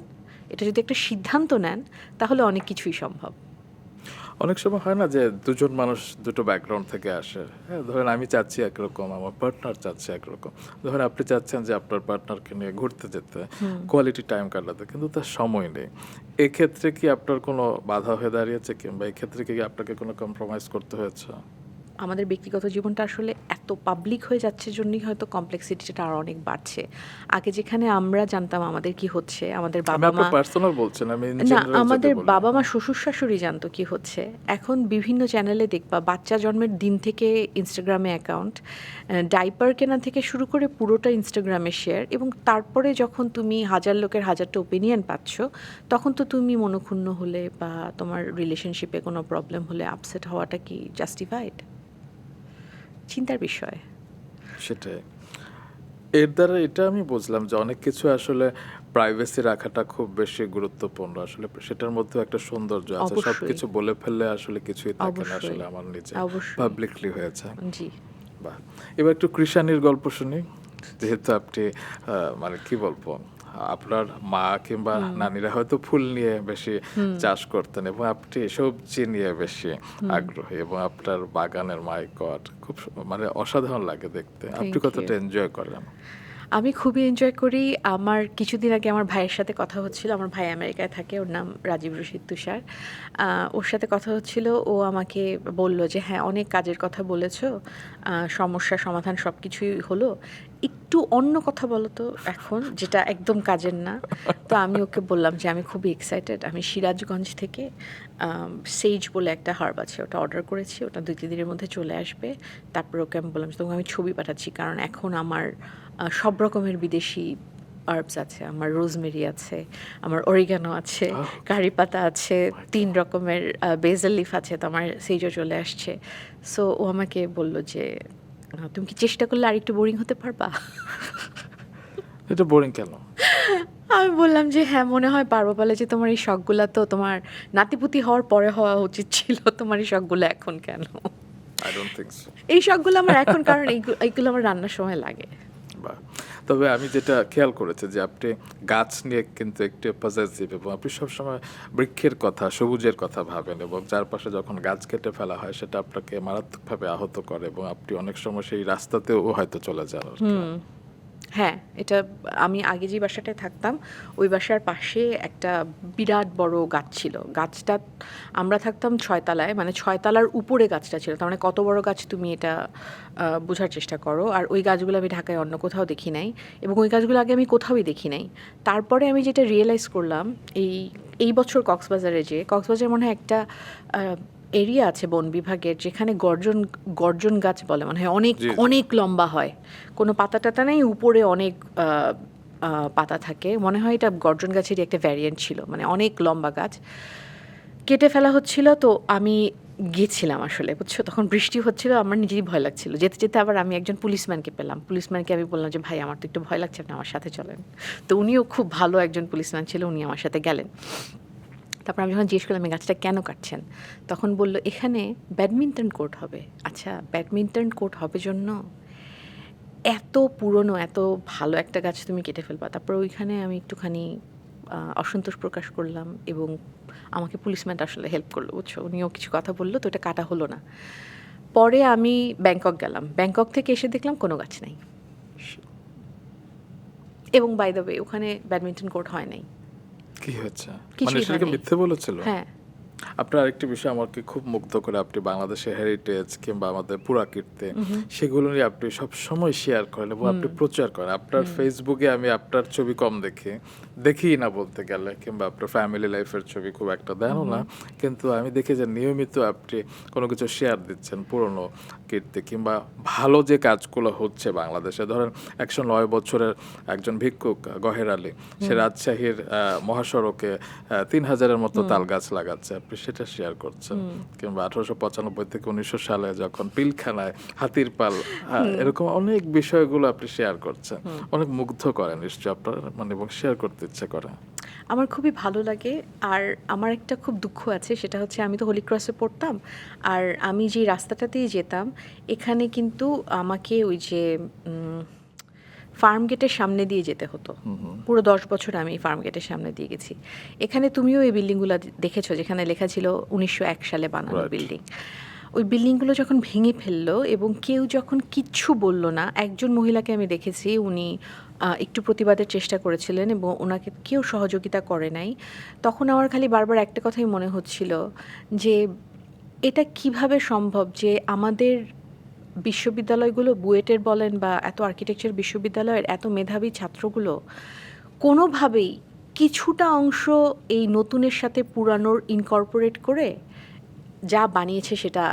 এটা যদি একটা সিদ্ধান্ত নেন তাহলে অনেক কিছুই সম্ভব। অনেক সময় হয় না যে দুজন মানুষ দুটো ব্যাকগ্রাউন্ড থেকে আসে, হ্যাঁ, ধরেন আমি চাচ্ছি একরকম, আমার পার্টনার চাচ্ছে একরকম। ধরেন আপনি চাচ্ছেন যে আপনার পার্টনারকে নিয়ে ঘুরতে যেতে, কোয়ালিটি টাইম কাটাতে, কিন্তু তার সময় নেই। এক্ষেত্রে কি আপনার কোনো বাধা হয়ে দাঁড়িয়েছে, কিংবা এক্ষেত্রে কি আপনাকে কোনো কম্প্রোমাইজ করতে হয়েছে? আমাদের ব্যক্তিগত জীবনটা আসলে এত পাবলিক হয়ে যাচ্ছে জন্যই হয়তো কমপ্লেক্সিটিটা আরও অনেক বাড়ছে। আগে যেখানে আমরা জানতাম আমাদের কি হচ্ছে, আমাদের আমি বাবা মা, আপনার পার্সোনাল বলছেন, আমি in না general যদি আমাদের বলি। বাবা মা শ্বশুর শাশুড়ি জানতো কি হচ্ছে। এখন বিভিন্ন চ্যানেলে দেখবা বাচ্চা জন্মের দিন থেকে ইনস্টাগ্রামে অ্যাকাউন্ট, ডাইপার কেনা থেকে শুরু করে পুরোটা ইনস্টাগ্রামে শেয়ার, এবং তারপরে যখন তুমি হাজার লোকের হাজারটা ওপিনিয়ন পাচ্ছ, তখন তো তুমি মনক্ষুণ্ণ হলে বা তোমার রিলেশনশিপে কোনো প্রবলেম হলে আপসেট হওয়াটা কি জাস্টিফাইড? চিন্তার বিষয়। সেটাই। এর দ্বারা এটা আমি বুঝলাম যে অনেক কিছু আসলে প্রাইভেসি রাখাটা খুব বেশি গুরুত্বপূর্ণ। আসলে সেটার মধ্যে একটা সৌন্দর্য আছে। অবশ্যই। সবকিছু বলে ফেললে আসলে কিছুই থাকে না, অবশ্যই। আসলে আমার নিজে অবশ্যই। পাবলিকলি হয়েছে। জি। বাহ! এবার একটু কৃষানির গল্প শুনি। যেহেতু আপনি মানে কি বলবো? আপনার মা কিংবা নানীরা হয়তো ফুল নিয়ে বেশি চাষ করতেন, এবং আপনি সবজি নিয়ে বেশি আগ্রহী, এবং আপনার বাগানের মাই গড খুব মানে অসাধারণ লাগে দেখতে। আপনি Thank কতটা you. এনজয় করেন? আমি খুবই এনজয় করি। আমার কিছুদিন আগে আমার ভাইয়ের সাথে কথা হচ্ছিল। আমার ভাই আমেরিকায় থাকে। ওর নাম রাজীব রশিদ তুষার। ওর সাথে কথা হচ্ছিল। ও আমাকে বলল যে, "হ্যাঁ, অনেক কাজের কথা বলেছ। সমস্যা সমাধান সবকিছুই হলো। একটু অন্য কথা বলো তো এখন, যেটা একদম কাজের না।" তো আমি ওকে বললাম যে, "আমি খুবই এক্সাইটেড। আমি সিরাজগঞ্জ থেকে সেইজ বলে একটা হার্ব আছে, ওটা অর্ডার করেছি। ওটা 2-3 দিনের মধ্যে চলে আসবে।" তারপর ওকে আমি বললাম যে, "তোমাকে আমি ছবি পাঠাচ্ছি। কারণ এখন আমার সব রকমের বিদেশি হার্বস আছে। আমার রোজমেরি আছে, আমার অরিগানো আছে, কারি পাতা আছে, 3 রকমের বেসেল লিফ আছে। তো আমার সেইজও চলে আসছে।" সো ও আমাকে বলল যে, "তুমি কি চেষ্টা করলে আরেকটু বোরিং হতে পারবা?" এটা বোরিং কেন? আমি বললাম যে, "হ্যাঁ, মনে হয় পারবো।" বলে যে, "তোমার এই শখগুলা তো তোমার নাতিপুতি হওয়ার পরে হওয়া উচিত ছিল। তোমার এই শখগুলো এখন কেন?" I don't think so. এই শখগুলো আমার এখন, কারণ এইগুলো আমার রান্নার সময় লাগে। বাহ! তবে আমি যেটা খেয়াল করেছি যে আপনি গাছ নিয়ে কিন্তু একটু পজেসিভ, এবং আপনি সবসময় বৃক্ষের কথা, সবুজের কথা ভাবেন, এবং চারপাশে যখন গাছ কেটে ফেলা হয় সেটা আপনাকে মারাত্মকভাবে আহত করে, এবং আপনি অনেক সময় সেই রাস্তাতেও হয়তো চলে যান আরকি। হ্যাঁ, এটা আমি আগে যে বাসাটায় থাকতাম, ওই বাসার পাশে একটা বিরাট বড় গাছ ছিল। গাছটা, আমরা থাকতাম 6 তলায়, মানে 6 তলার উপরে গাছটা ছিল। তার মানে কত বড় গাছ তুমি এটা বোঝার চেষ্টা করো। আর ওই গাছগুলো আমি ঢাকায় অন্য কোথাও দেখি নাই, এবং ওই গাছগুলো আগে আমি কোথাওই দেখি নাই। তারপরে আমি যেটা রিয়েলাইজ করলাম, এই বছর কক্সবাজারে যেয়ে, কক্সবাজারে মনে হয় একটা এরিয়া আছে বন বিভাগের, যেখানে গর্জন গাছ বলে মনে হয়, অনেক জি, জি। অনেক লম্বা হয়। কোনো পাতা টাতা নেই, উপরে অনেক পাতা থাকে। মনে হয় এটা গর্জন গাছেরই একটা ভ্যারিয়েন্ট ছিল, মানে অনেক লম্বা গাছ। কেটে ফেলা হচ্ছিল, তো আমি গেছিলাম আসলে, বুঝছো? তখন বৃষ্টি হচ্ছিল, আমার নিজেরই ভয় লাগছিল। যেতে যেতে আবার আমি একজন পুলিশম্যানকে পেলাম। পুলিশম্যানকে আমি বললাম যে, "ভাই, আমার তো একটু ভয় লাগছে, আপনি আমার সাথে চলেন।" তো উনিও খুব ভালো একজন পুলিশম্যান ছিল, উনি আমার সাথে গেলেন। তারপর আমি যখন জিজ্ঞেস করলাম, "এই গাছটা কেন কাটছেন?" তখন বলল, "এখানে ব্যাডমিন্টন কোর্ট হবে।" আচ্ছা, ব্যাডমিন্টন কোর্ট হবে জন্য এত পুরনো, এত ভালো একটা গাছ তুমি কেটে ফেলবা? তারপর ওইখানে আমি একটুখানি অসন্তোষ প্রকাশ করলাম, এবং আমাকে পুলিশম্যানটা আসলে হেল্প করলো, বুঝছো? উনিও কিছু কথা বললো, তো এটা কাটা হলো না। পরে আমি ব্যাংকক গেলাম। ব্যাংকক থেকে এসে দেখলাম কোনো গাছ নাই। এবং বাই দ্য ওয়ে ওখানে ব্যাডমিন্টন কোর্ট হয় নাই, কি হয়েছে? কিছুই মানে সেটাকে হয়নি। মিথ্যে বলেছিল? হ্যাঁ। আপনার আরেকটি বিষয় আমাকে খুব মুগ্ধ করে, আপনি বাংলাদেশের হেরিটেজ কিংবা আমাদের পুরাকীর্তি সেগুলো নিয়ে আপনি সব সময় শেয়ার করেন এবং আপনি প্রচার করেন। আপনার ফেসবুকে আমি আপনার ছবি কম দেখি না বলতে গেলে, কিংবা আপনার ফ্যামিলি লাইফের ছবি খুব একটা দেনও না, কিন্তু আমি দেখি যে নিয়মিত আপনি কোনো কিছু শেয়ার দিচ্ছেন, পুরনো কীর্তি কিংবা ভালো যে কাজগুলো হচ্ছে বাংলাদেশে। ধরেন 109 বছরের একজন ভিক্ষুক গহের আলী, সে রাজশাহীর মহাসড়কে 3000-এর মতো তাল গাছ লাগাচ্ছে, আপনি সেটা শেয়ার করছেন। কিংবা 1895 থেকে 1900 সালে যখন পিলখানায় হাতির পাল, এরকম অনেক বিষয়গুলো আপনি শেয়ার করছেন। অনেক মুগ্ধ করেন নিশ্চয় আপনার, মানে এবং শেয়ার করতে ইচ্ছে করে। আমার খুবই ভালো লাগে। আর আমার একটা খুব দুঃখ আছে, সেটা হচ্ছে আমি তো হোলি ক্রসে পড়তাম, আর আমি যে রাস্তাটাতেই যেতাম এখানে কিন্তু আমাকে ওই যে ফার্ম গেটের সামনে দিয়ে যেতে হতো। পুরো 10 বছর আমি ফার্ম গেটের সামনে দিয়ে গেছি। এখানে তুমিও এই বিল্ডিংগুলো দেখেছো, যেখানে লেখা ছিল 1901 সালে বানানো Right. বিল্ডিং। ওই বিল্ডিংগুলো যখন ভেঙে ফেললো এবং কেউ যখন কিচ্ছু বলল না, একজন মহিলাকে আমি দেখেছি, উনি একটু প্রতিবাদের চেষ্টা করেছিলেন এবং ওনাকে কেউ সহযোগিতা করে নাই। তখন আমার খালি বারবার একটা কথাই মনে হচ্ছিল যে এটা কিভাবে সম্ভব যে আমাদের বিশ্ববিদ্যালয়গুলো, বুয়েটের বলেন বা এত আর্কিটেকচার বিশ্ববিদ্যালয়ের এত মেধাবী ছাত্রগুলো কোনোভাবেই কিছুটা অংশ এই নতুনের সাথে পুরানোর ইনকর্পোরেট করে যা বানিয়েছে সেটা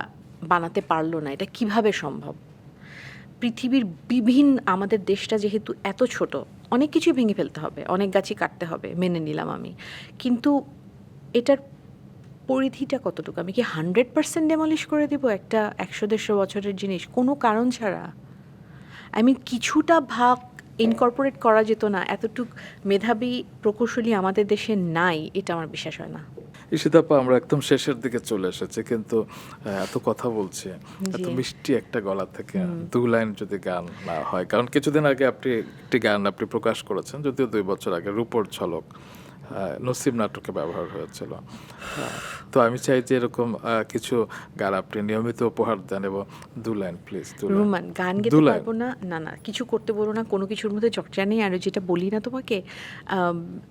বানাতে পারলো না। এটা কিভাবে সম্ভব? পৃথিবীর বিভিন্ন, আমাদের দেশটা যেহেতু এত ছোট, অনেক কিছুই ভেঙে ফেলতে হবে, অনেক গাছই কাটতে হবে, মেনে নিলাম আমি, কিন্তু এটার পরিধিটা কতটুকু? আমি কি 100% ডেমলিশ করে দিব একটা 100-150 বছরের জিনিস কোনো কারণ ছাড়া? আমি কিছুটা ভাগ ইনকর্পোরেট করা যেত না? এতটুক মেধাবী প্রকৌশলী আমাদের দেশে নাই, এটা আমার বিশ্বাস হয় না। ঈশিতাপা, আমরা একদম শেষের দিকে চলে এসেছি, কিন্তু এত কথা বলছি, এত জি। মিষ্টি একটা গলা থেকে 2 লাইন যদি গান না হয়, কারণ কিছুদিন আগে আপনি একটি গান আপনি প্রকাশ করেছেন, যদিও 2 বছর আগে, রূপর ঝলক, নসিব নাটকে ব্যবহার হয়েছিল। তো আমি চাই যে এরকম কিছু গান আপনি নিয়মিত উপহার দেন, এবং 2 লাইন প্লিজ। 2 লাইন। রোমান গান 2 গেতে লাইন। পারবো না, না না কিছু করতে বলো না, কোনো কিছুর মধ্যে চর্চা নেই। আর যেটা বলি না তোমাকে,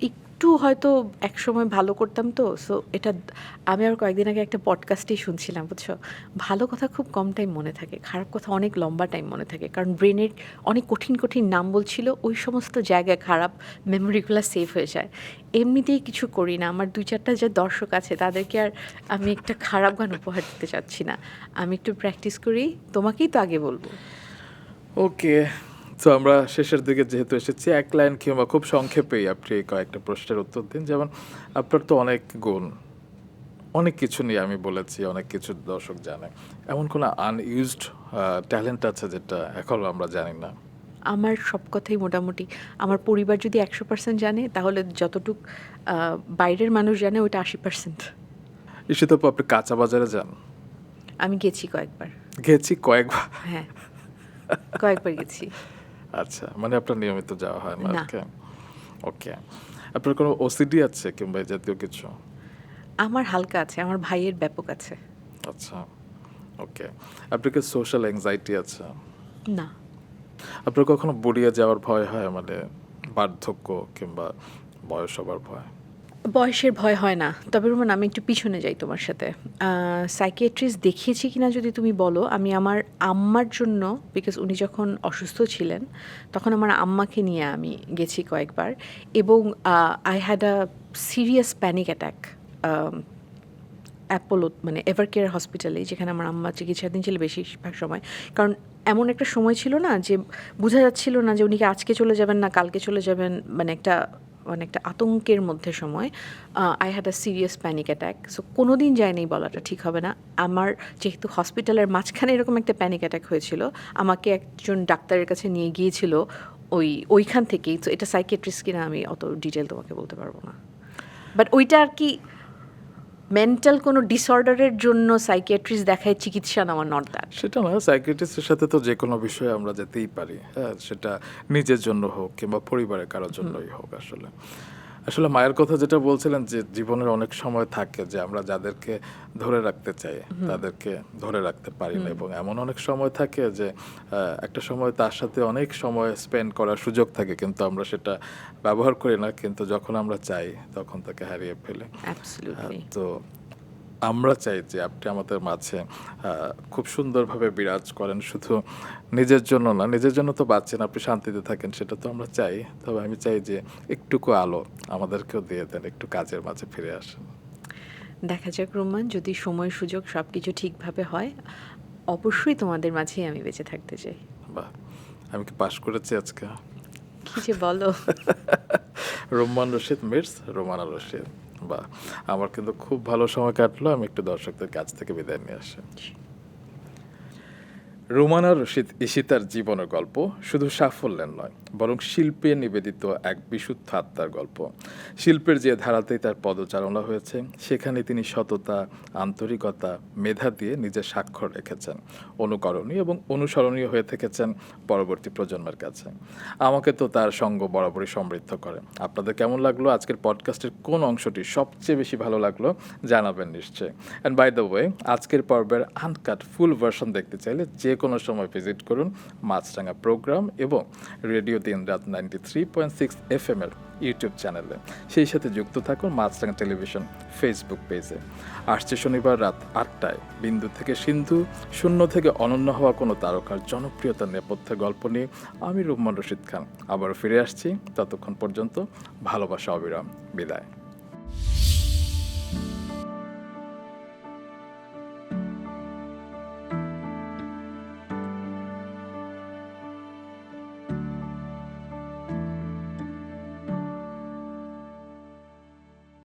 একটু হয়তো একসময় ভালো করতাম, তো সো এটা আমি আর কয়েকদিন আগে একটা পডকাস্টেই শুনছিলাম, বুঝছো, ভালো কথা খুব কম টাইম মনে থাকে, খারাপ কথা অনেক লম্বা টাইম মনে থাকে, কারণ ব্রেনের অনেক কঠিন কঠিন নাম বলছিল, ওই সমস্ত জায়গায় খারাপ মেমোরিগুলো সেভ হয়ে যায়। এমনিতেই কিছু করি না, আমার 2-4টা যে দর্শক আছে তাদেরকে আর আমি একটা খারাপ গান উপহার দিতে চাচ্ছি না, আমি একটু প্র্যাকটিস করি, তোমাকেই তো আগে বলবো। ওকে, তো আমরা শেষের দিকে যেহেতু এসেছি, 1 লাইন কিংবা খুব সংক্ষেপেই আপনি কয়েকটা প্রশ্নের উত্তর দিন। যেমন আপনার তো অনেক গুণ, অনেক কিছু নিয়ে আমি বলেছি, অনেক কিছু দর্শক জানে, এমন কোনো আনইউজড ট্যালেন্ট আছে যেটা এখনো আমরা জানি না? আমার সব কথাই মোটামুটি, আমার পরিবার যদি 100% জানে, তাহলে যতটুক বাইরের মানুষ জানে ওইটা 80%। ঈশিতাপা, আপনি কাঁচা বাজারে যান? আমি গেছি কয়েকবার। গেছি কয়েকবার? হ্যাঁ, কয়েকবার গেছি। আচ্ছা, মানে আপনার নিয়মিত যাওয়া হয় না? না। ওকে ওকে। আপনার কোনো ওসিডি আছে কিংবা এই জাতীয় কিছু? আমার হালকা আছে, আমার ভাইয়ের ব্যাপক আছে। আচ্ছা, ওকে। আপনার কি সোশ্যাল অ্যাংজাইটি আছে? না। আপনার কখনো বুড়িয়ে যাওয়ার ভয় হয়, মানে বার্ধক্য কিংবা বয়স হবার ভয়? বয়সের ভয় হয় না, তবে রোমান আমি একটু পিছনে যাই তোমার সাথে। সাইকিয়াট্রিস্ট দেখিয়েছি কিনা যদি তুমি বলো, আমি আমার আম্মার জন্য, বিকজ উনি যখন অসুস্থ ছিলেন তখন আমার আম্মাকে নিয়ে আমি গেছি কয়েকবার, এবং I had a serious panic attack Apollo, মানে এভারকেয়ার হসপিটালে, যেখানে আমার আম্মা চিকিৎসাধীন ছিল বেশিরভাগ সময়। কারণ এমন একটা সময় ছিল না যে বোঝা যাচ্ছিল না যে উনি কি আজকে চলে যাবেন না কালকে চলে যাবেন, মানে একটা আতঙ্কের মধ্যে সময়। I had a serious panic attack. So কোনো দিন যায়নি বলাটা ঠিক হবে না। আমার যেহেতু হসপিটালের মাঝখানে এরকম একটা প্যানিক অ্যাটাক হয়েছিল, আমাকে একজন ডাক্তারের কাছে নিয়ে গিয়েছিল ওইখান থেকেই। তো এটা সাইকিয়াট্রিস্ট কিনা আমি অত ডিটেল তোমাকে বলতে পারবো না, বাট ওইটা আর কি মেন্টাল কোনো ডিসঅর্ডারের জন্য সাইকিয়াট্রিস্ট দেখায় চিকিৎসা নেওয়া, নট দ্যাট। সেটা না, সাইকিয়াট্রিস্টের সাথে তো যে কোনো বিষয়ে আমরা যেতেই পারি, হ্যাঁ, সেটা নিজের জন্য হোক কিংবা পরিবারের কারোর জন্যই হোক আসলে। আসলে মায়ের কথা যেটা বলছিলেন যে জীবনের অনেক সময় থাকে যে আমরা যাদেরকে ধরে রাখতে চাই তাদেরকে ধরে রাখতে পারি না, এবং এমন অনেক সময় থাকে যে একটা সময় তার সাথে অনেক সময় স্পেন্ড করার সুযোগ থাকে কিন্তু আমরা সেটা ব্যবহার করি না, কিন্তু যখন আমরা চাই তখন তাকে হারিয়ে ফেলি। অ্যাবসলিউটলি। তো আমরা চাই যে আপনি আমাদের মাঝে খুব সুন্দরভাবে বিরাজ করেন, শুধু নিজের জন্য না, নিজের জন্য তো বাঁচছেন, আপনি শান্তিতে থাকেন সেটা তো আমরা চাই, তবে আমি চাই যে একটুকু আলো আমাদেরকেও দিয়ে দেন, একটু কাজের মাঝে ফিরে আসেন। দেখা যাক রোমান, যদি সময় সুযোগ সবকিছু ঠিকভাবে হয়, অবশ্যই তোমাদের মাঝেই আমি বেঁচে থাকতে চাই। বাহ, আমি কি পাশ করেছি আজকে? কি যে বলো! Roman Rashid meets Romana Rashid. বাহ, আমার কিন্তু খুব ভালো সময় কাটলো। আমি একটু দর্শকদের কাছ থেকে বিদায় নিয়ে আসি। রোমানা রশিদ ঈশিতার জীবনের গল্প শুধু সাফল্যের নয়, বরং শিল্পে নিবেদিত এক বিশুদ্ধ আত্মার গল্প। শিল্পের যে ধারাতেই তার পদচারণা হয়েছে, সেখানে তিনি সততা, আন্তরিকতা, মেধা দিয়ে নিজের স্বাক্ষর রেখেছেন, অনুকরণীয় এবং অনুসরণীয় হয়ে থেকেছেন পরবর্তী প্রজন্মের কাছে। আমাকে তো তার সঙ্গ বরাবরই সমৃদ্ধ করে। আপনাদের কেমন লাগলো আজকের পডকাস্টের কোন অংশটি সবচেয়ে বেশি ভালো লাগলো জানাবেন নিশ্চয়ই। অ্যান্ড বাই দ্য ওয়ে, আজকের পর্বের আনকাট ফুল ভার্সন দেখতে চাইলে যে কোনো সময় ভিজিট করুন মাছরাঙা প্রোগ্রাম এবং রেডিও দিনরাত 93.6 FM এর ইউটিউব চ্যানেলে। সেই সাথে যুক্ত থাকুন মাছরাঙা টেলিভিশন ফেসবুক পেজে। আসছে শনিবার রাত 8টায় বিন্দু থেকে সিন্ধু, শূন্য থেকে অনন্য হওয়া কোনো তারকার জনপ্রিয়তার নেপথ্যের গল্প নিয়ে আমি রুম্মান রশিদ খান আবার ফিরে আসছি। ততক্ষণ পর্যন্ত ভালোবাসা অবিরাম। বিদায়।